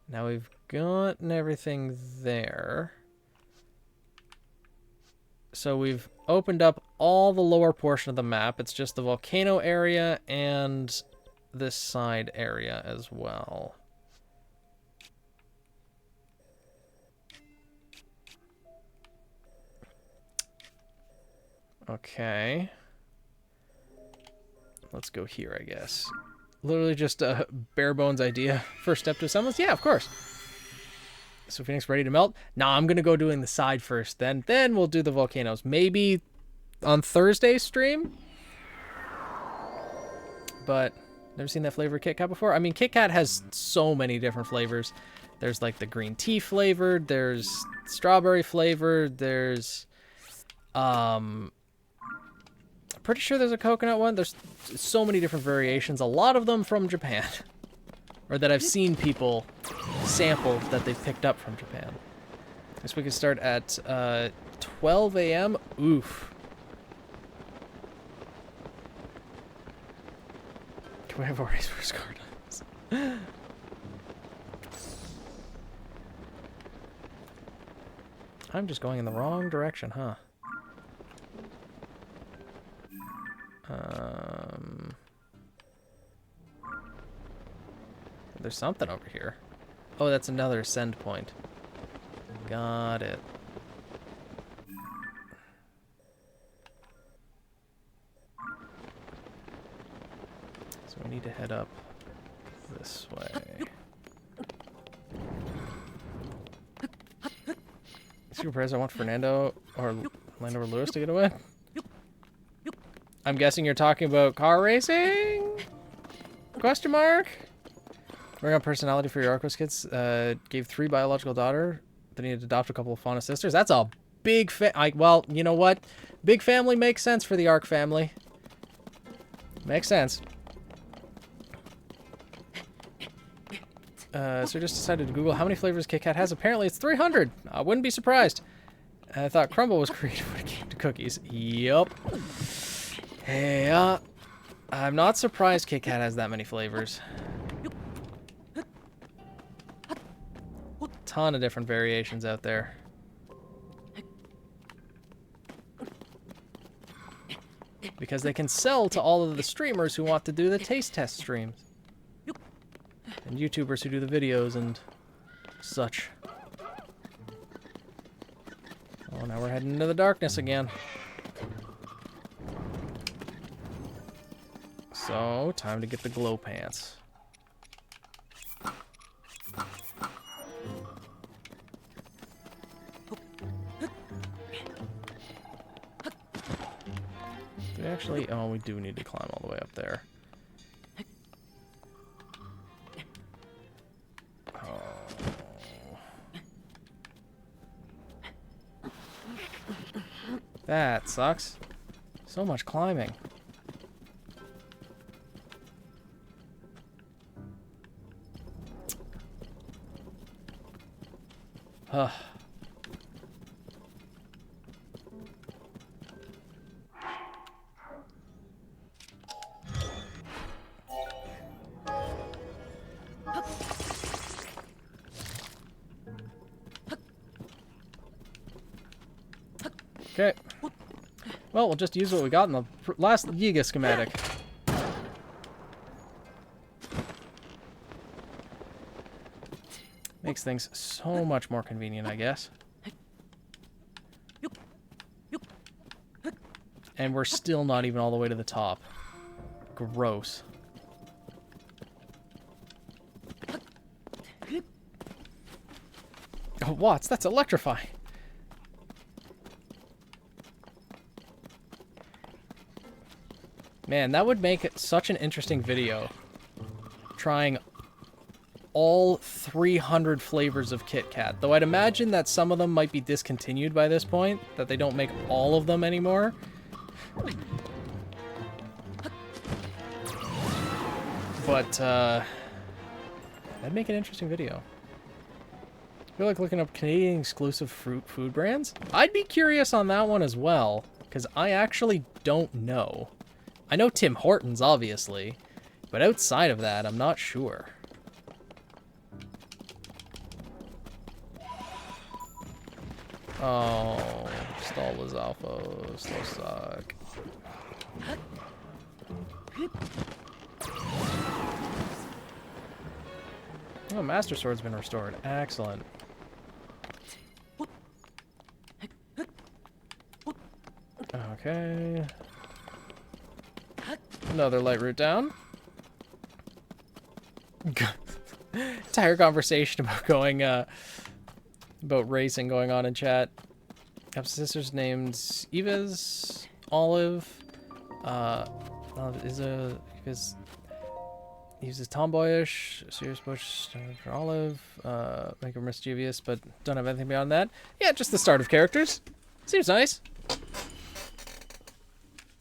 Now we've gotten everything there. So we've opened up all the lower portion of the map. It's just the volcano area and this side area as well. Okay. Let's go here, I guess. Literally just a bare bones idea. First step to semblance? Yeah, of course. So Phoenix ready to melt? Nah, I'm gonna go doing the side first. Then we'll do the volcanoes. Maybe on Thursday's stream? But never seen that flavor of Kit Kat before. I mean, Kit Kat has so many different flavors. There's like the green tea flavored, there's strawberry flavored, there's pretty sure there's a coconut one. There's so many different variations, a lot of them from Japan. Or that I've seen people sample that they've picked up from Japan. Guess we can start at 12 a.m. Oof. Can we have already first card on this? I'm just going in the wrong direction, huh? There's something over here. Oh, that's another send point. Got it. So we need to head up this way. Super Perez, I want Fernando or Lando or Lewis to get away. I'm guessing you're talking about car racing? Question mark? Working on personality for your Arcos kids. Gave 3 biological daughter. Then you need to adopt a couple of fauna sisters. That's a big well, you know what? Big family makes sense for the Arc family. Makes sense. So just decided to Google how many flavors Kit Kat has. Apparently it's 300. I wouldn't be surprised. I thought Crumble was created when it came to cookies. Yup. Hey, I'm not surprised Kit Kat has that many flavors. Ton of different variations out there. Because they can sell to all of the streamers who want to do the taste test streams. And YouTubers who do the videos and such. Oh, now we're heading into the darkness again. So, time to get the glow pants. Do we actually? Oh, we do need to climb all the way up there. That sucks. So much climbing. Ugh. Okay. Well, we'll just use what we got in the last Yiga schematic. Makes things so much more convenient, I guess. And we're still not even all the way to the top. Gross. Oh, Watts, that's electrifying. Man, that would make it such an interesting video. Trying all 300 flavors of Kit Kat. Though I'd imagine that some of them might be discontinued by this point. That they don't make all of them anymore. But, that'd make an interesting video. I feel like looking up Canadian exclusive fruit food brands. I'd be curious on that one as well. Because I actually don't know. I know Tim Hortons, obviously, but outside of that, I'm not sure. Oh, Stall's Alphos, those suck. Oh, Master Sword's been restored. Excellent. Okay. Another light route down. Entire conversation about going, about racing going on in chat. I have sisters named Eva's, Olive, he uses tomboyish, serious bush for Olive, make her mischievous, but don't have anything beyond that. Yeah, just the start of characters. Seems nice.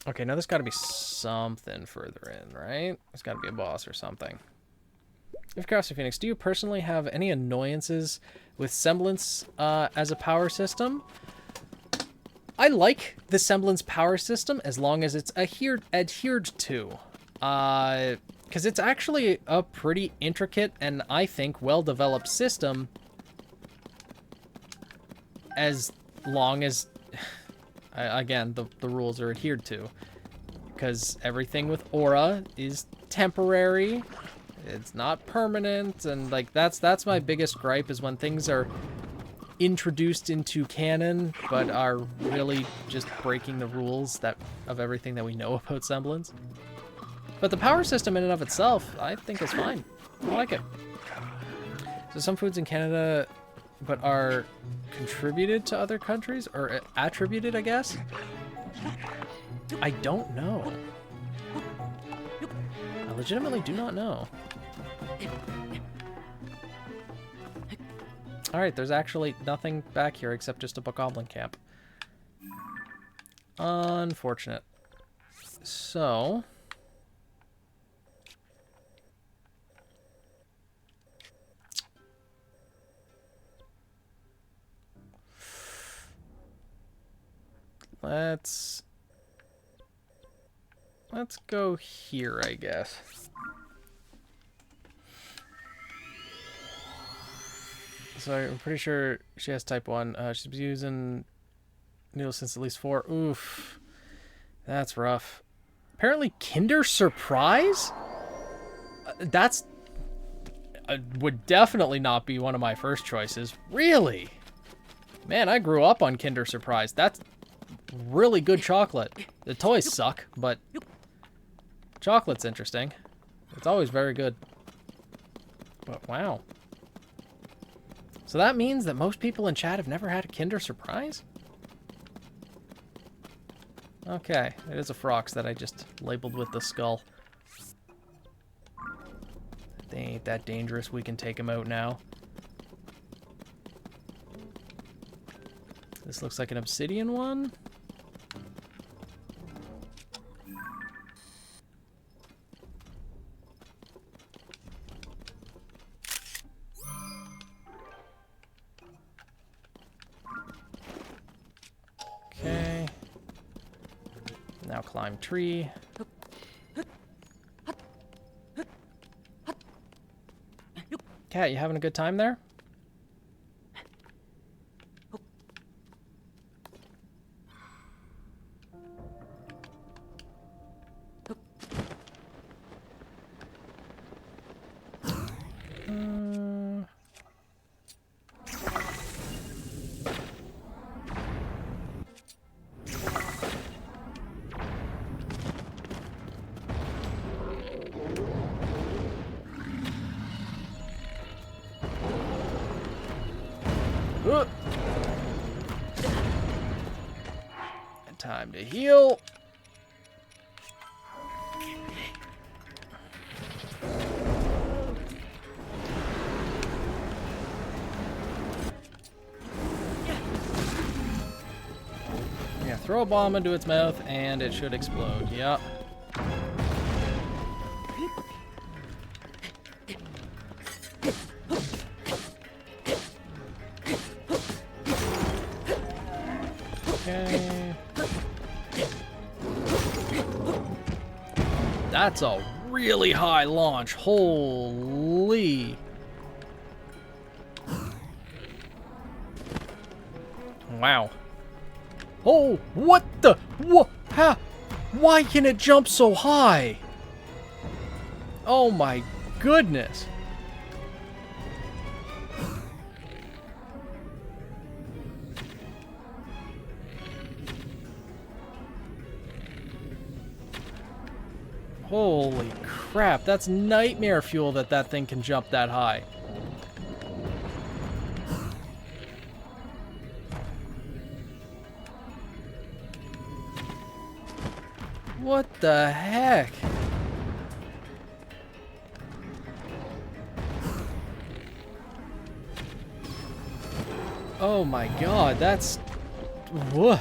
Okay, now there's got to be something further in, right? There's got to be a boss or something. If Curiosity Phoenix, do you personally have any annoyances with Semblance as a power system? I like the Semblance power system as long as it's adhered to. Because it's actually a pretty intricate and, I think, well-developed system as long as, again, the rules are adhered to. Because everything with Aura is temporary, it's not permanent, and, like, that's my biggest gripe, is when things are introduced into canon, but are really just breaking the rules of everything that we know about Semblance. But the power system in and of itself, I think is fine. I like it. So some foods in Canada, but are contributed to other countries? Or attributed, I guess? I don't know. I legitimately do not know. Alright, there's actually nothing back here except just a bokoblin camp. Unfortunate. So... Let's go here, I guess. So I'm pretty sure she has type 1. She's been using needles since at least 4. Oof. That's rough. Apparently Kinder Surprise? That's... would definitely not be one of my first choices. Really? Man, I grew up on Kinder Surprise. That's really good chocolate. The toys suck, but chocolate's interesting. It's always very good. But wow. So that means that most people in chat have never had a Kinder Surprise? Okay, it is a Frox that I just labeled with the skull. They ain't that dangerous. We can take him out now. This looks like an obsidian one. Okay. Now climb tree. Cat, you having a good time there? Time to heal. Yeah, throw a bomb into its mouth and it should explode. Yep. Okay. That's a really high launch. Holy. Wow. Oh, what the? What? How? Why can it jump so high? Oh my goodness. Holy crap, that's nightmare fuel that thing can jump that high. What the heck? Oh my god, that's... Whoa.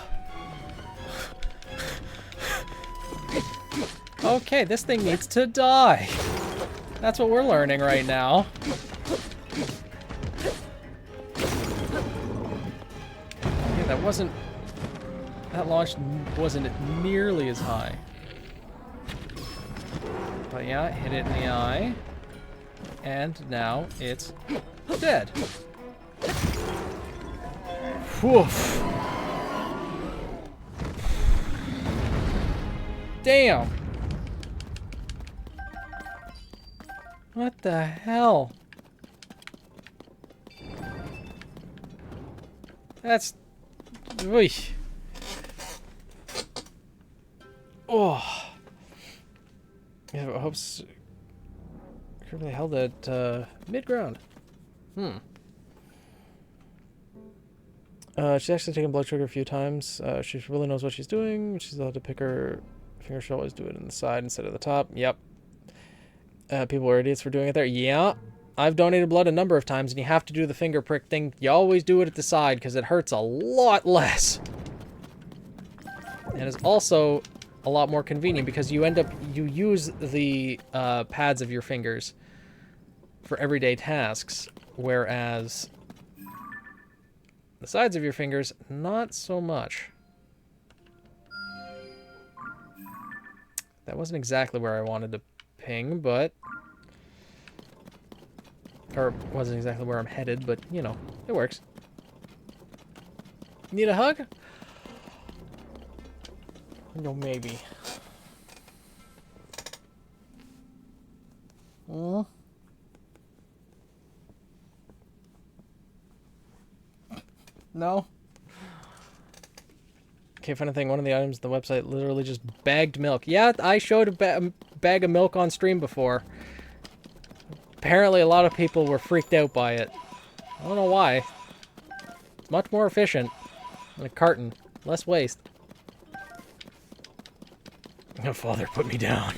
Okay, this thing needs to die. That's what we're learning right now. Yeah, that wasn't... That launch wasn't nearly as high. But yeah, hit it in the eye. And now it's dead. Woof. Damn. What the hell? That's... Oy. Oh. Yeah, I hope they held at mid-ground. She's actually taken blood sugar a few times. She really knows what she's doing. She's allowed to pick her finger. She'll always do it in the side instead of the top. Yep. People are idiots for doing it there. Yeah. I've donated blood a number of times, and you have to do the finger prick thing. You always do it at the side, because it hurts a lot less. And it's also a lot more convenient, because you use the pads of your fingers for everyday tasks, whereas the sides of your fingers, not so much. That wasn't exactly where I wanted to ping, but... Or wasn't exactly where I'm headed, but, you know, it works. Need a hug? No, maybe. No? Okay, funny thing, one of the items on the website literally just bagged milk. Yeah, I showed a bag of milk on stream before. Apparently a lot of people were freaked out by it. I don't know why. It's much more efficient than a carton. Less waste. Oh, Father, put me down.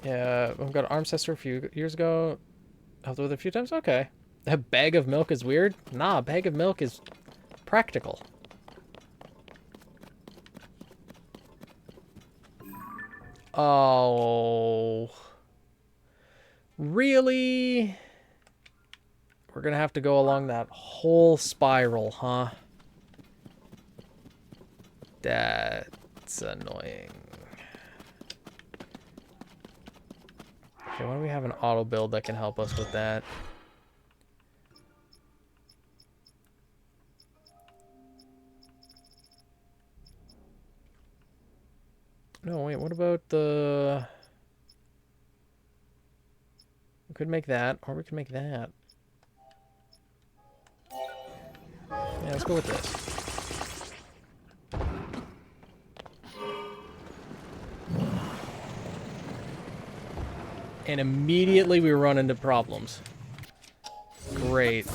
Yeah, I've got an arm sister a few years ago. Helped with it a few times? Okay. A bag of milk is weird? Nah, a bag of milk is practical. Oh. Really? We're gonna have to go along that whole spiral, huh? That's annoying. Okay, why don't we have an auto build that can help us with that? No, wait, what about the... We could make that, or we could make that. Yeah, let's go with this. And immediately we run into problems. Great.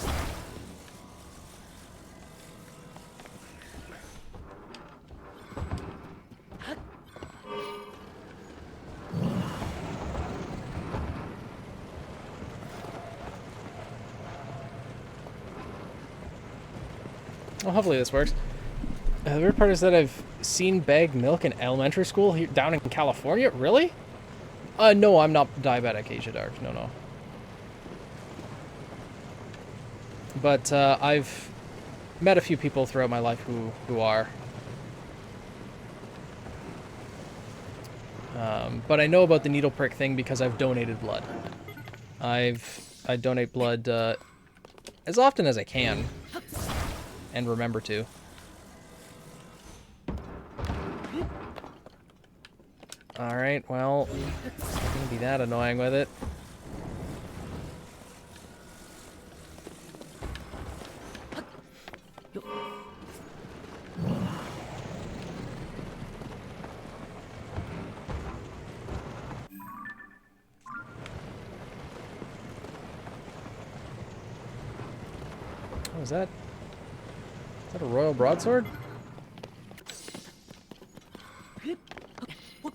Well, hopefully this works. The weird part is that I've seen bagged milk in elementary school here down in California. Really? No, I'm not diabetic, Asia Dark. No, no. But I've met a few people throughout my life who are. But I know about the needle prick thing because I've donated blood. I donate blood as often as I can. And remember to. Alright, well, it's not gonna be that annoying with it. Oh, is that a royal broadsword?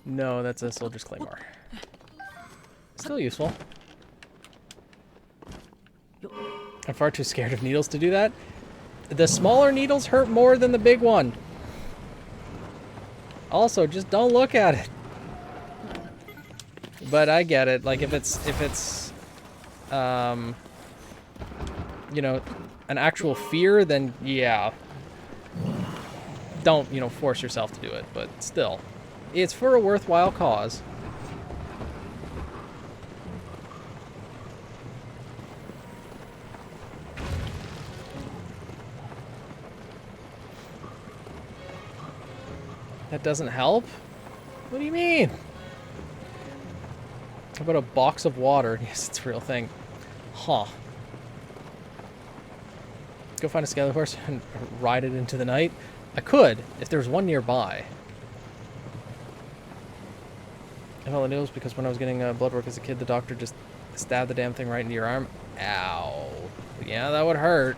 No, that's a soldier's claymore. Still useful. I'm far too scared of needles to do that. The smaller needles hurt more than the big one. Also, just don't look at it. But I get it. Like, if it's, you know, an actual fear, then yeah. Don't, you know, force yourself to do it. But still, it's for a worthwhile cause. That doesn't help? What do you mean? How about a box of water? Yes, it's a real thing. Huh. Go find a scaly horse and ride it into the night? I could, if there's one nearby. I felt the needles because when I was getting blood work as a kid, the doctor just stabbed the damn thing right into your arm. Ow. Yeah, that would hurt.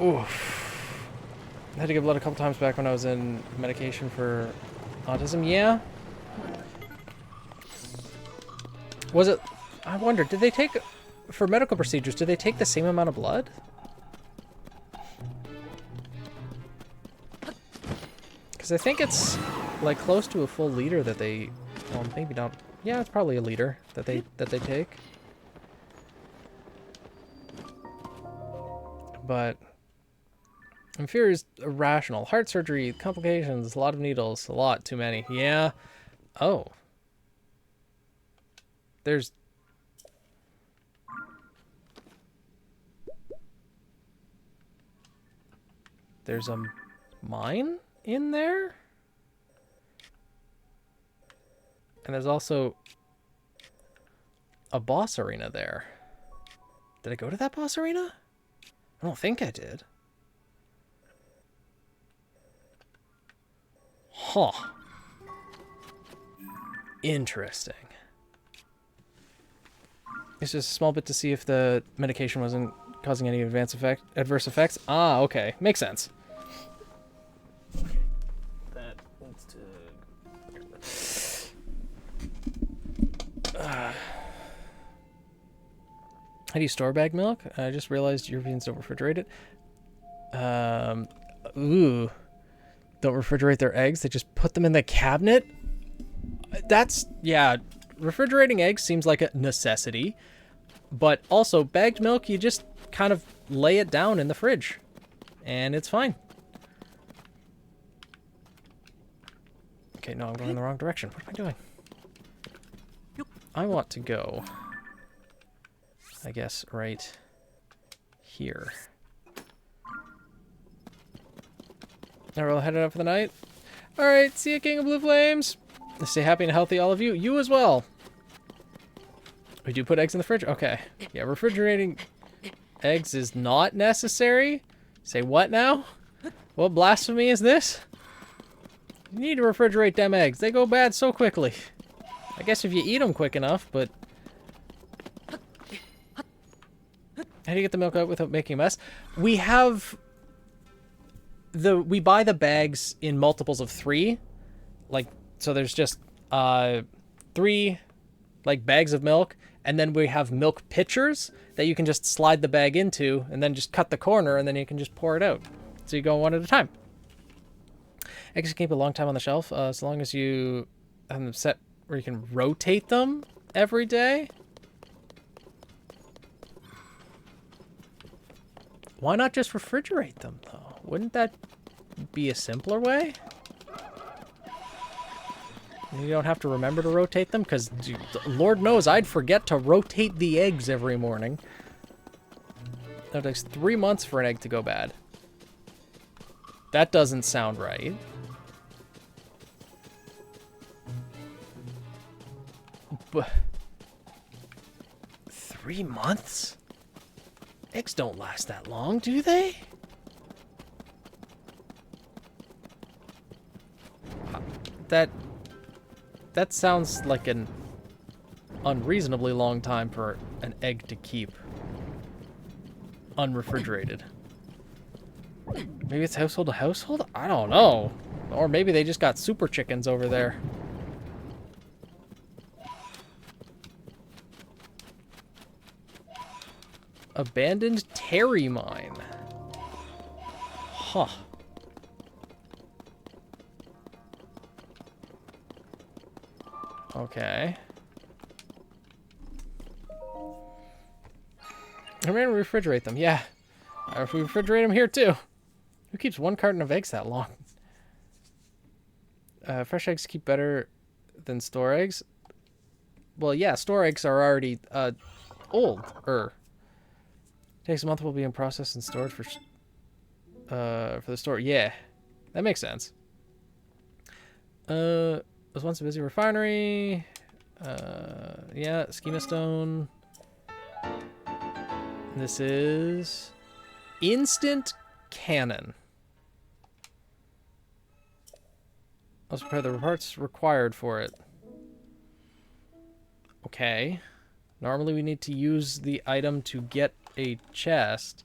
Oof. I had to give blood a couple times back when I was in medication for autism. Yeah. Was it... I wonder, did they take... For medical procedures, do they take the same amount of blood? Because I think it's like close to a full liter that they... Well, maybe not. Yeah, it's probably a liter that they take. But... I'm fear is irrational. Heart surgery, complications, a lot of needles, a lot too many. Yeah. Oh. There's a mine in there? And there's also a boss arena there. Did I go to that boss arena? I don't think I did. Huh. Interesting. It's just a small bit to see if the medication wasn't causing any adverse effects. Ah, okay. Makes sense. That needs to... How do you store bagged milk? I just realized Europeans don't refrigerate it. Ooh. Don't refrigerate their eggs. They just put them in the cabinet. That's, yeah, refrigerating eggs seems like a necessity, but also bagged milk, you just kind of lay it down in the fridge and it's fine. Okay, no, I'm going in the wrong direction. What am I doing? I want to go, I guess, right here. Alright, we'll head out for the night. Alright, see you, King of Blue Flames. Stay happy and healthy, all of you. You as well. We do put eggs in the fridge? Okay. Yeah, refrigerating eggs is not necessary. Say what now? What blasphemy is this? You need to refrigerate them eggs. They go bad so quickly. I guess if you eat them quick enough, but... How do you get the milk out without making a mess? We have... We buy the bags in multiples of 3. Like, so there's just 3 like bags of milk, and then we have milk pitchers that you can just slide the bag into and then just cut the corner and then you can just pour it out. So you go one at a time. Eggs can keep a long time on the shelf, as long as you have them set where you can rotate them every day. Why not just refrigerate them though? Wouldn't that be a simpler way? You don't have to remember to rotate them, because Lord knows I'd forget to rotate the eggs every morning. That takes 3 months for an egg to go bad. That doesn't sound right. But 3 months? Eggs don't last that long, do they? That sounds like an unreasonably long time for an egg to keep. unrefrigerated. Maybe it's household to household? I don't know. Or maybe they just got super chickens over there. Abandoned Terry mine. Huh. Okay. I'm gonna refrigerate them. Yeah. If we refrigerate them here too. Who keeps one carton of eggs that long? Fresh eggs keep better than store eggs. Well, yeah, store eggs are already old. Takes a month will be in process and stored for the store. Yeah, that makes sense. Was once a busy refinery. Yeah, schema stone. This is instant cannon. Let's prepare the parts required for it. Okay. Normally we need to use the item to get a chest.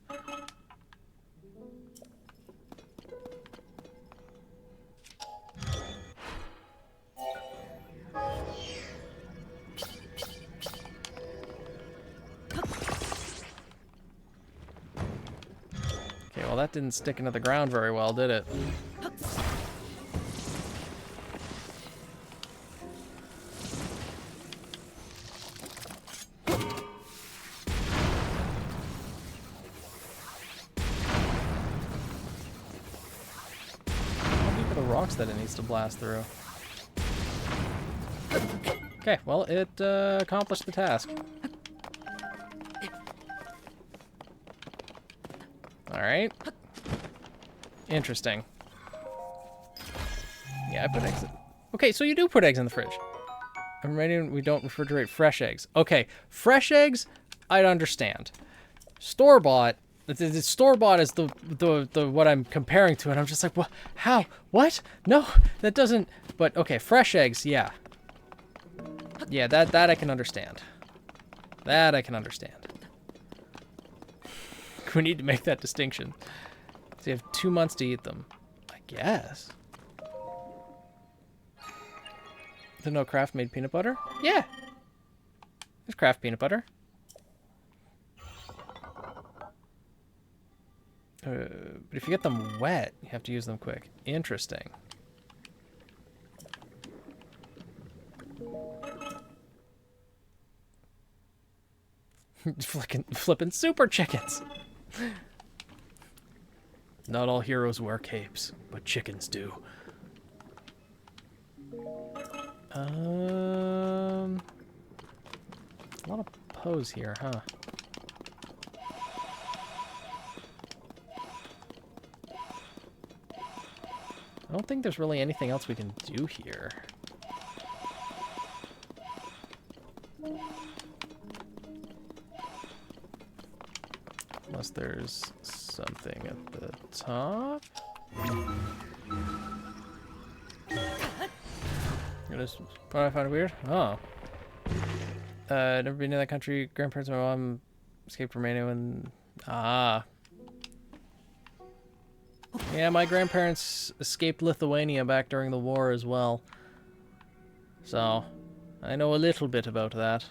Okay, well that didn't stick into the ground very well, did it? That it needs to blast through. Okay, well, it accomplished the task. Alright. Interesting. Yeah, I put eggs in. Okay, so you do put eggs in the fridge. I'm ready. We don't refrigerate fresh eggs. Okay, fresh eggs, I'd understand. Store-bought. The store-bought is the what I'm comparing to, and I'm just like, what? How? What? No, that doesn't. But okay, fresh eggs, yeah, yeah, that I can understand. That I can understand. We need to make that distinction. So you have 2 months to eat them, I guess. There's no craft-made peanut butter? Yeah, there's craft peanut butter. But if you get them wet, you have to use them quick. Interesting. Flipping super chickens. Not all heroes wear capes, but chickens do. A lot of pose here, huh? I don't think there's really anything else we can do here. Unless there's something at the top. What I find weird? Oh. Never been to that country. Grandparents and my mom escaped Romania when... Ah. Yeah, my grandparents escaped Lithuania back during the war as well. So, I know a little bit about that.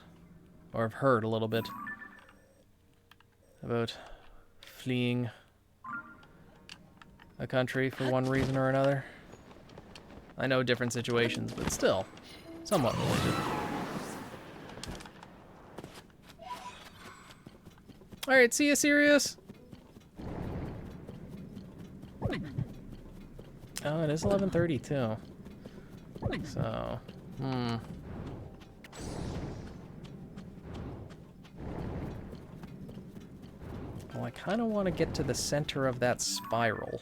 Or I've heard a little bit. About fleeing a country for one reason or another. I know different situations, but still, somewhat related. Alright, see you, Sirius! Oh, it is 11:30 too. So, Well, I kind of want to get to the center of that spiral.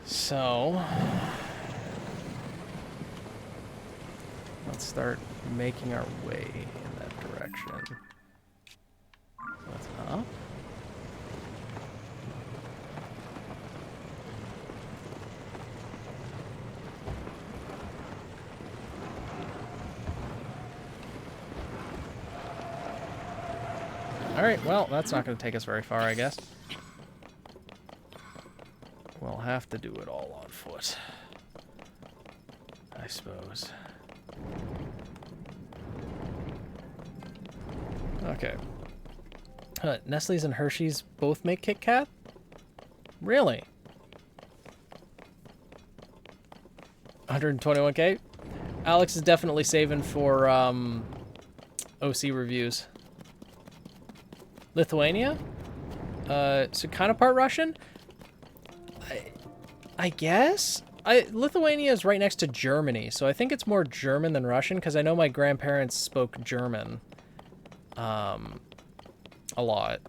So, let's start making our way in that direction. Alright, well, that's not going to take us very far, I guess. We'll have to do it all on foot, I suppose. Okay. Nestle's and Hershey's both make Kit Kat? Really? 121k? Alex is definitely saving for OC reviews. Lithuania? So kind of part Russian? I guess? Lithuania is right next to Germany, so I think it's more German than Russian, because I know my grandparents spoke German. A lot.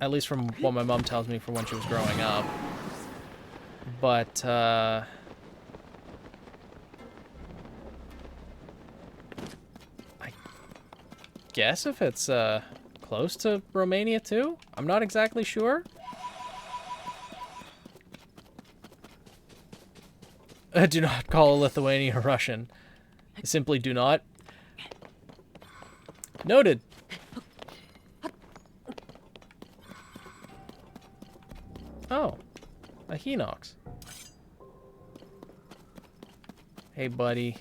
At least from what my mom tells me from when she was growing up. But, I guess if it's, close to Romania, too? I'm not exactly sure. Do not call Lithuania Russian. Simply do not. Noted. Oh, a Hinox. Hey, buddy.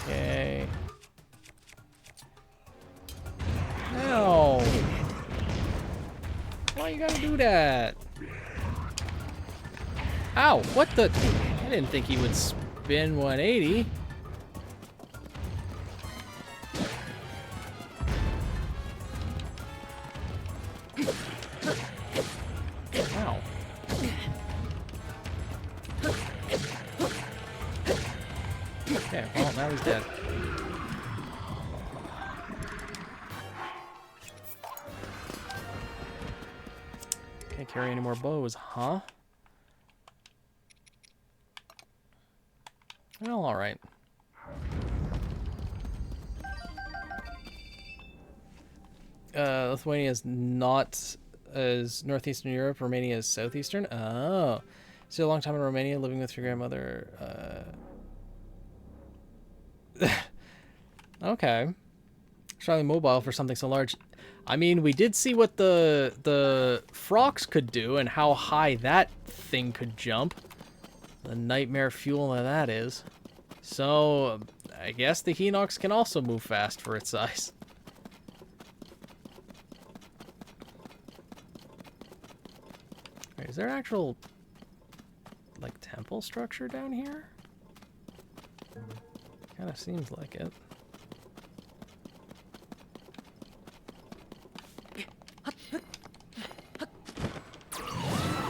Okay. No. Why you gotta do that? Ow, what the? I didn't think he would spin 180. Ow. Okay, well, now he's dead. Can't carry any more bows, huh? Well, alright. Lithuania is not as northeastern Europe. Romania is southeastern. Oh. So a long time in Romania, living with your grandmother. Okay. Extremely mobile for something so large. I mean, we did see what the Frox could do and how high that thing could jump. The nightmare fuel that is. So, I guess the Hinox can also move fast for its size. Wait, is there an actual, like, temple structure down here? Kind of seems like it.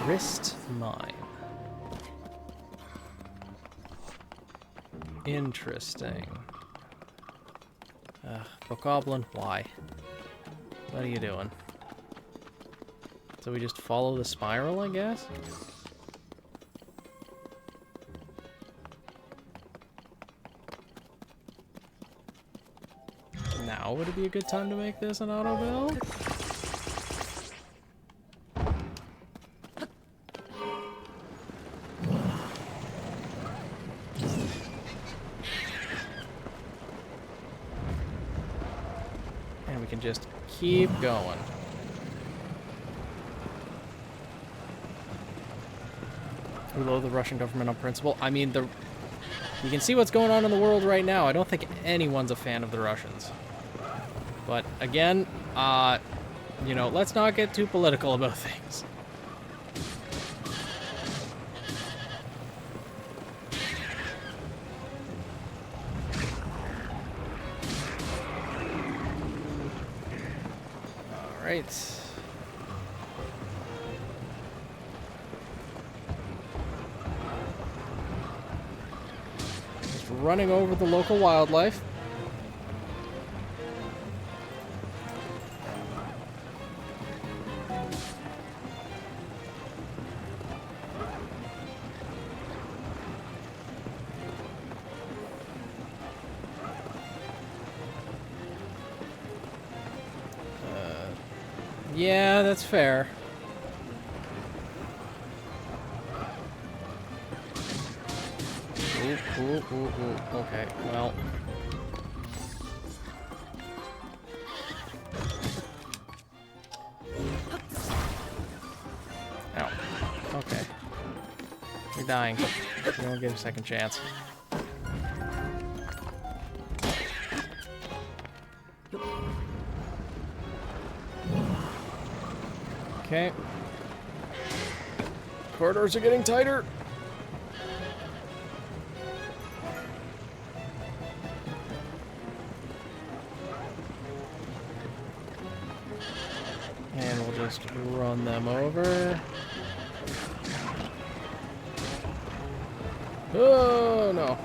Wrist mine. Interesting. Bokoblin, why? What are you doing? So we just follow the spiral, I guess? Now would it be a good time to make this an auto build? And we can just keep going. We loathe the Russian government on principle. I mean, you can see what's going on in the world right now. I don't think anyone's a fan of the Russians. But again, you know, let's not get too political about things. All right. Just running over the local wildlife. Yeah, that's fair. Ooh, ooh, ooh. Okay, well. Ow. Okay. You're dying. You don't get a second chance. Okay. Corridors are getting tighter. And we'll just run them over. Oh, no.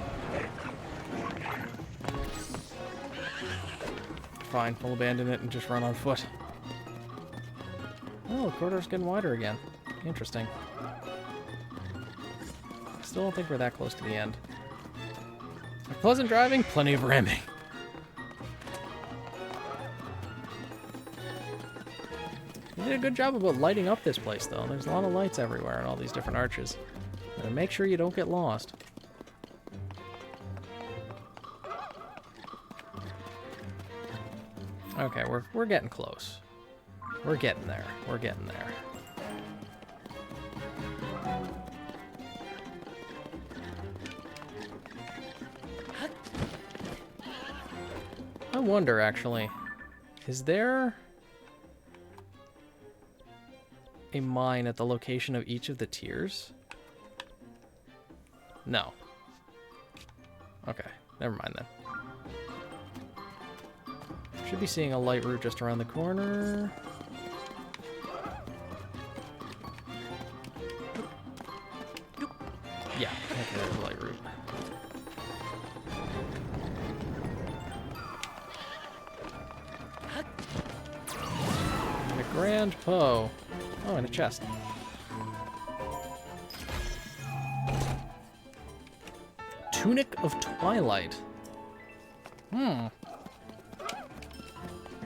Fine, we'll abandon it and just run on foot. Oh, the corridor's getting wider again. Interesting. Still don't think we're that close to the end. Pleasant driving, plenty of ramming. You did a good job about lighting up this place, though. There's a lot of lights everywhere and all these different arches. And make sure you don't get lost. Okay, we're getting close. We're getting there. We're getting there. I wonder, actually, is there a mine at the location of each of the tiers? No. Okay, never mind then. Should be seeing a light route just around the corner. Yeah, okay, there's a light route. And a Grand Poe. Oh, and a chest. Tunic of Twilight.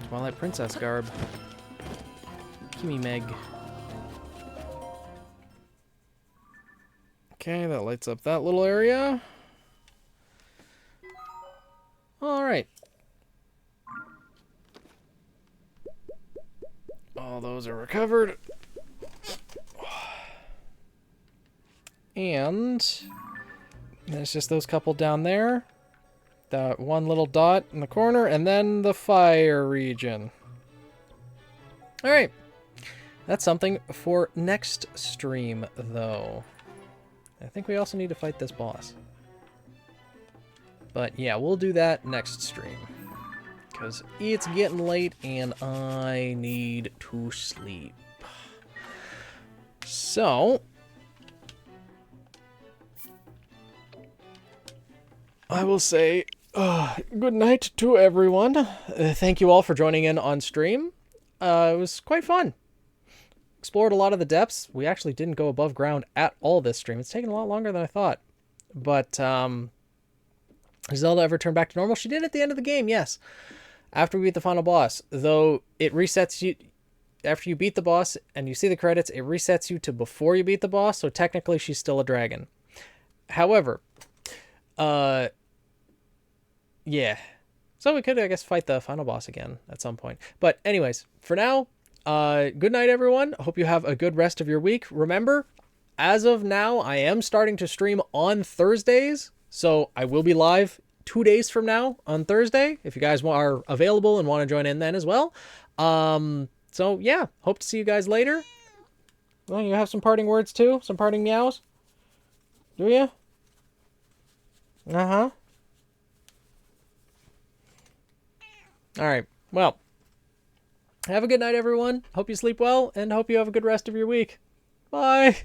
Twilight Princess garb. Gimme Meg. Okay, that lights up that little area. Alright. All those are recovered. And there's just those couple down there. That one little dot in the corner, and then the fire region. Alright. That's something for next stream, though. I think we also need to fight this boss. But yeah, we'll do that next stream. Because it's getting late, and I need to sleep. So I will say good night to everyone. Thank you all for joining in on stream. It was quite fun. Explored a lot of the depths. We actually didn't go above ground at all this stream. It's taken a lot longer than I thought. But Zelda ever turned back to normal? She did at the end of the game, yes. After we beat the final boss. Though it resets you... After you beat the boss and you see the credits, it resets you to before you beat the boss. So technically she's still a dragon. However... yeah. So we could, I guess, fight the final boss again at some point. But anyways, for now, good night, everyone. Hope you have a good rest of your week. Remember, as of now, I am starting to stream on Thursdays. So I will be live 2 days from now on Thursday, if you guys are available and want to join in then as well. So yeah, hope to see you guys later. Well, you have some parting words too? Some parting meows? Do you? Uh-huh. All right. Well, have a good night, everyone. Hope you sleep well, and hope you have a good rest of your week. Bye.